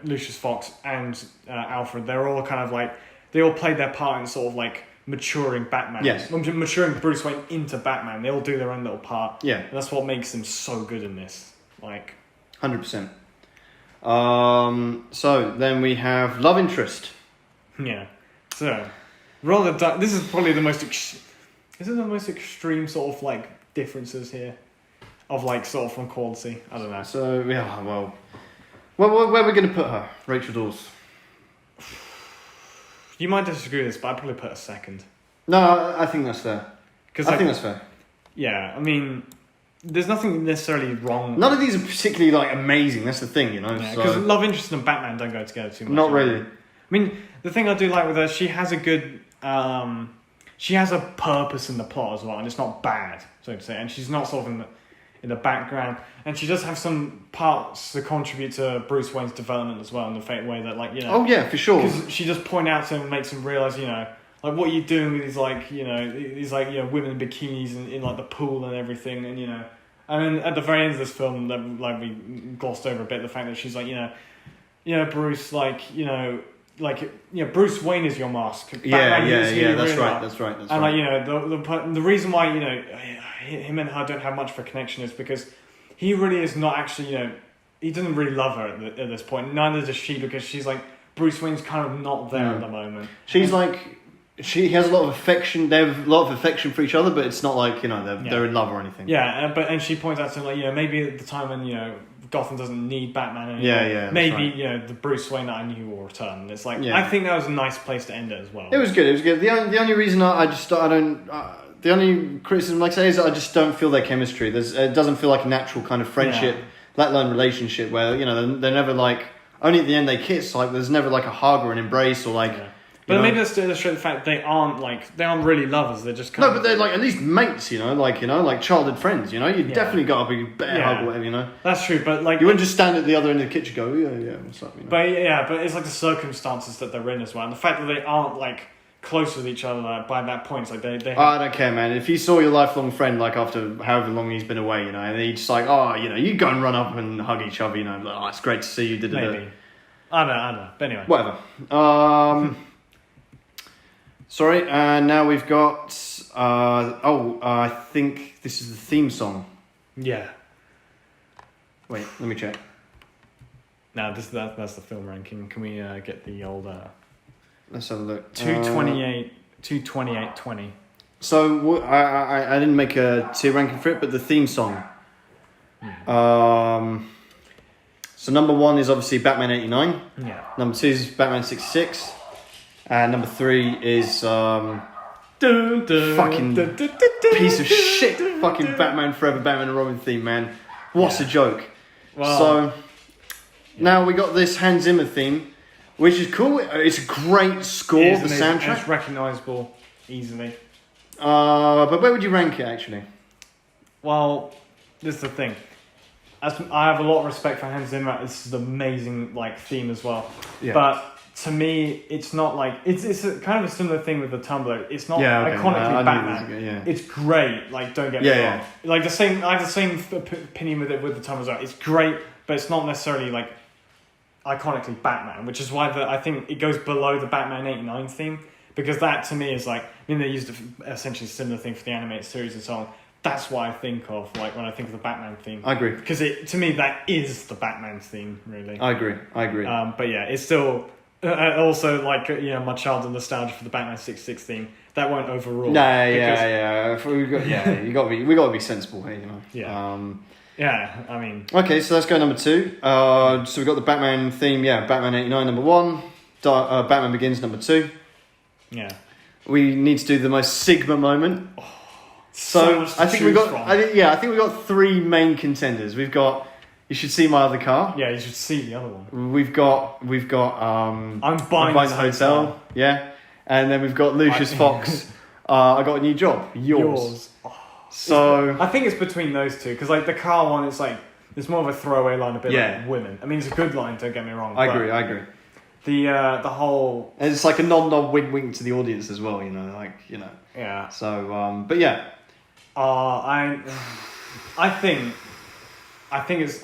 Lucius Fox and Alfred, they're all kind of like, they all played their part in sort of like maturing Batman. Yes. Maturing Bruce Wayne into Batman. They all do their own little part. Yeah. And that's what makes them so good in this. Like, 100%. So then we have love interest. Yeah. So, this is probably the most... Is it the most extreme sort of, like, differences here? Of, like, sort of from quality? I don't know. So, yeah, well, where are we going to put her? Rachel Dawes. You might disagree with this, but I'd probably put her second. No, I think that's fair. I think that's fair. Yeah, I mean, there's nothing necessarily wrong. None of these are particularly, like, amazing. That's the thing, you know? Because love interest and Batman don't go together too much. Not really. I mean, the thing I do like with her, she has a good... she has a purpose in the plot as well, and it's not bad, so to say. And she's not sort of in the background. And she does have some parts to contribute to Bruce Wayne's development as well, in the way that, like, you know... Oh, yeah, for sure. Because she just points out to him and makes him realise, you know, like, what are you doing with these, like, women in bikinis in like, the pool and everything, and, you know... And then at the very end of this film, like, we glossed over a bit the fact that she's like, Bruce, like, Bruce Wayne is your mask. Batman That's right. And, like, you know, the reason why, you know, him and her don't have much of a connection is because he really is not actually, you know, he doesn't really love her at this point. Neither does she, because she's like, Bruce Wayne's kind of not there at the moment. She's like... She has a lot of affection. They have a lot of affection for each other, but it's not like, you know, they're in love or anything. Yeah, and she points out to him, like, you know, maybe at the time when, you know, Gotham doesn't need Batman anymore. Yeah. Maybe, right. You know, the Bruce Wayne that I knew will return. And it's like, I think that was a nice place to end it as well. It was good. The only reason the only criticism, like I say, is that I just don't feel their chemistry. It doesn't feel like a natural kind of friendship, let alone relationship, where, you know, they're never like, only at the end they kiss. Like, there's never like a hug or an embrace or like. Yeah. But maybe that's to illustrate the fact they aren't really lovers. They're just kind of... but they're like at least mates, like childhood friends. You definitely got to be better hug or whatever. That's true, but like you wouldn't just stand at the other end of the kitchen and go, yeah, what's up? But it's like the circumstances that they're in as well, and the fact that they aren't like close with each other by that point. It's like they. I don't care, man. If you saw your lifelong friend like after however long he's been away, and he's just like, you go and run up and hug each other, like, it's great to see you. Maybe. I don't know. But anyway, whatever. Sorry, and now we've got... I think this is the theme song. Yeah. Wait, let me check. No, that's the film ranking. Can we get the old... Let's have a look. 228.20. So, I didn't make a tier ranking for it, but the theme song. So number 1 is obviously Batman 89. Yeah. Number 2 is Batman 66. And number 3 is fucking piece of shit fucking Batman Forever, Batman and Robin theme, man. What's a joke? Well, so now we got this Hans Zimmer theme, which is cool. It's a great score, the soundtrack. It's recognisable easily. But where would you rank it actually? Well, this is the thing. I have a lot of respect for Hans Zimmer. This is an amazing theme as well. Yeah. But to me, it's not like it's kind of a similar thing with the Tumblr. It's not iconically Batman. It's great. Like, don't get me wrong. Like the same. I have the same opinion with the Tumblr as well. It's great, but it's not necessarily like iconically Batman, which is why I think it goes below the Batman '89 theme, because that to me is like, I mean, they used essentially a similar thing for the animated series and so on. That's what I think of when I think of the Batman theme. I agree, because to me that is the Batman theme, really. I agree. But yeah, it's still. Also, my childhood nostalgia for the Batman 66 theme, that won't overrule. We got to be sensible here, Yeah, I mean. Okay, so let's go number 2. So we got the Batman theme. Yeah, Batman 89 number 1. Batman Begins number 2. Yeah. We need to do the most Sigma moment. So I think we got 3 main contenders. We've got. You should see my other car. Yeah, you should see the other one. We've got. I'm buying the hotel. Yeah, And then we've got Lucius Fox. I got a new job. Yours. Oh. So I think it's between those two because like the car one, it's like it's more of a throwaway line, a bit like women. I mean, it's a good line. Don't get me wrong. I agree. The whole and it's like a nod wink to the audience as well. Yeah. So but yeah. I think it's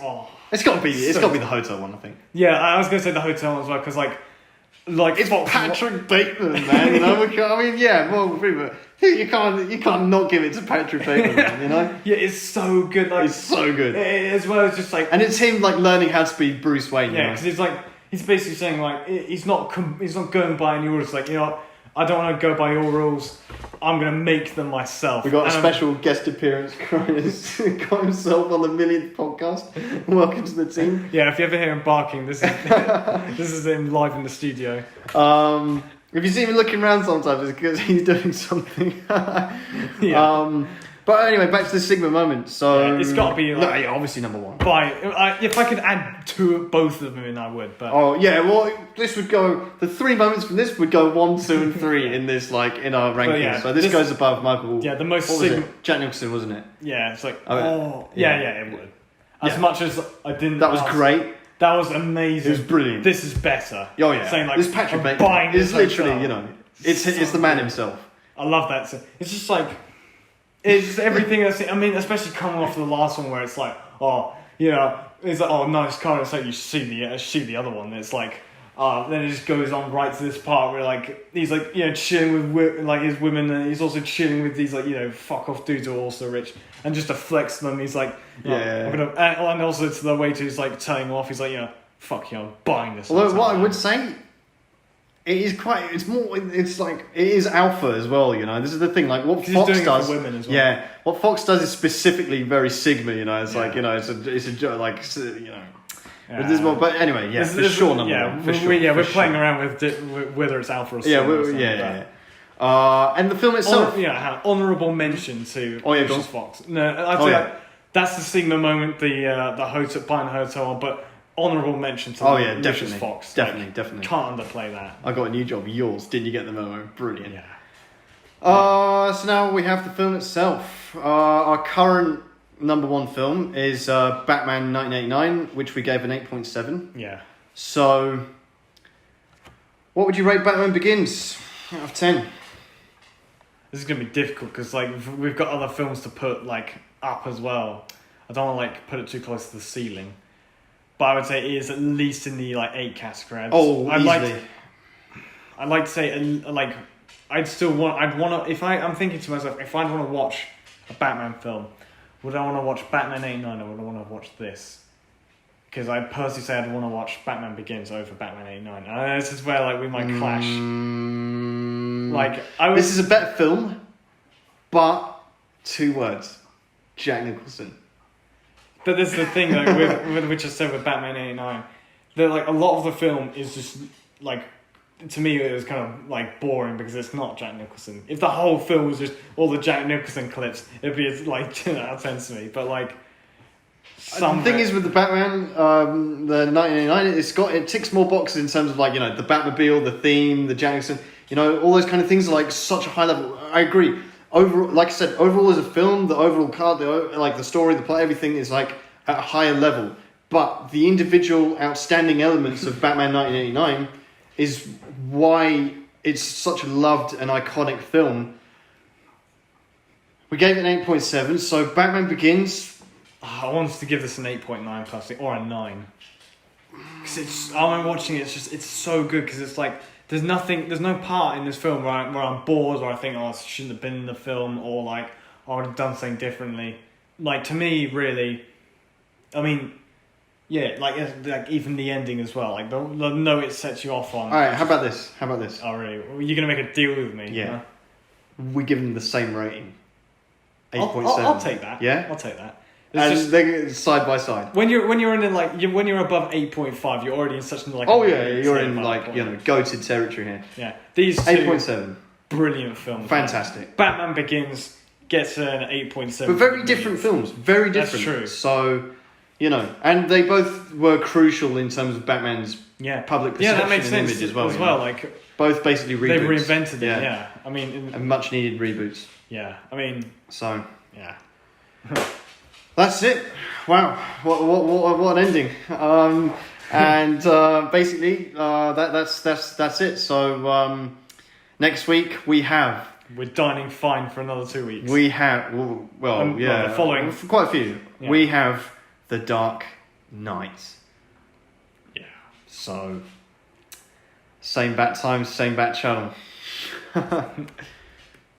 It's got to be the hotel one. I think. Yeah, I was gonna say the hotel one as well because like it's Patrick Bateman, man. You can't not give it to Patrick Bateman, man, Yeah, it's so good. Like, it's so good. As well as just like, and it's him like learning how to be Bruce Wayne. Yeah, because he's basically saying like he's not going by any rules. Like I don't want to go by your rules. I'm gonna make them myself. We got a special guest appearance. Chris got himself on the Millionth podcast. Welcome to the team. Yeah, if you ever hear him barking, this is him live in the studio. If you see me looking around sometimes, it's because he's doing something. Yeah. But anyway, back to the Sigma moment. So it's got to be obviously number one. If I could add both of them in, I would. But this would go. The 3 moments from this would go 1, 2, and 3 in this in our rankings. Yeah, so this goes above Michael. Yeah, the most. What was it? Jack Nicholson, wasn't it? Yeah, it's like yeah, it would. As much as I didn't. That was great. That was amazing. It was brilliant. This is better. Oh yeah. Saying this Patrick Bateman is literally it's the man himself. I love that. It's just like. It's just everything. I mean, especially coming off the last one where it's like, it's like, nice car. It's like you see the other one. It's like, then it just goes on right to this part where like he's like chilling with like his women, and he's also chilling with these like fuck off dudes who are also rich, and just to flex them, he's like, and also to the waiter who's like telling him off. He's like, fuck you, I'm buying this. Although what I would say. It is alpha as well, This is the thing, like what Fox does. For women as well. Yeah, what Fox does is specifically very Sigma, It's like it's a joke, like Yeah. But anyway, for sure number one. We're playing around with whether it's alpha or Sigma. And the film itself, honourable mention to Lucius Fox. No, I'd say that's the Sigma moment. The hotel, buying the hotel, but. Honourable mention to Lucius Fox. Definitely. Can't underplay that. I got a new job. Yours. Didn't you get the memo? Brilliant. Yeah. So now we have the film itself. Our current number one film is Batman 1989, which we gave an 8.7. Yeah. So, what would you rate Batman Begins out of 10? This is going to be difficult because we've got other films to put up as well. I don't want to put it too close to the ceiling. But I would say it is at least in the 8 category. Easily. I'd like to say I'm thinking to myself, if I'd want to watch a Batman film, would I want to watch Batman 89 or would I want to watch this? Because I'd personally say I'd want to watch Batman Begins over Batman 89. And this is where we might clash. This is a better film, but 2 words: Jack Nicholson. But this is the thing, with which I said with Batman 89, that a lot of the film is just to me it was kind of boring because it's not Jack Nicholson. If the whole film was just all the Jack Nicholson clips, it'd be 10 out of 10 to me. But the thing is with the Batman, the 1989, it ticks more boxes in terms of the Batmobile, the theme, the Jack Nicholson, all those kind of things are such a high level. I agree. Overall, like I said, overall as a film, the overall card, the story, the plot, everything is at a higher level. But the individual outstanding elements of Batman 1989 is why it's such a loved and iconic film. We gave it an 8.7, so Batman Begins. I wanted to give this an 8.9 plus or a 9. Because I'm watching it, it's so good because it's there's no part in this film where I'm bored or I think, I shouldn't have been in the film or I would have done something differently. To me, really, I mean, even the ending as well. The note it sets you off on. All right, how about this? Oh, really? Well, you're going to make a deal with me? Yeah. We give them the same rating. 8.7. I'll take that. Yeah? I'll take that. And they're side by side. When you're in when you're above 8.5, you're already in such you're in goated territory here. Yeah, these 8.7, brilliant films. Fantastic. Batman Begins gets an 8.7. But very different films, very different. That's true. So, and they both were crucial in terms of Batman's public perception and image as well. both basically reboots. They've reinvented it. Yeah. I mean, and much needed reboots. Yeah. I mean. So. Yeah. That's it. Wow. What an ending. And basically that's it. So next week we're dining fine for another 2 weeks. We have the following for quite a few. Yeah. We have The Dark Knight. Yeah. So same bat time, same bat channel.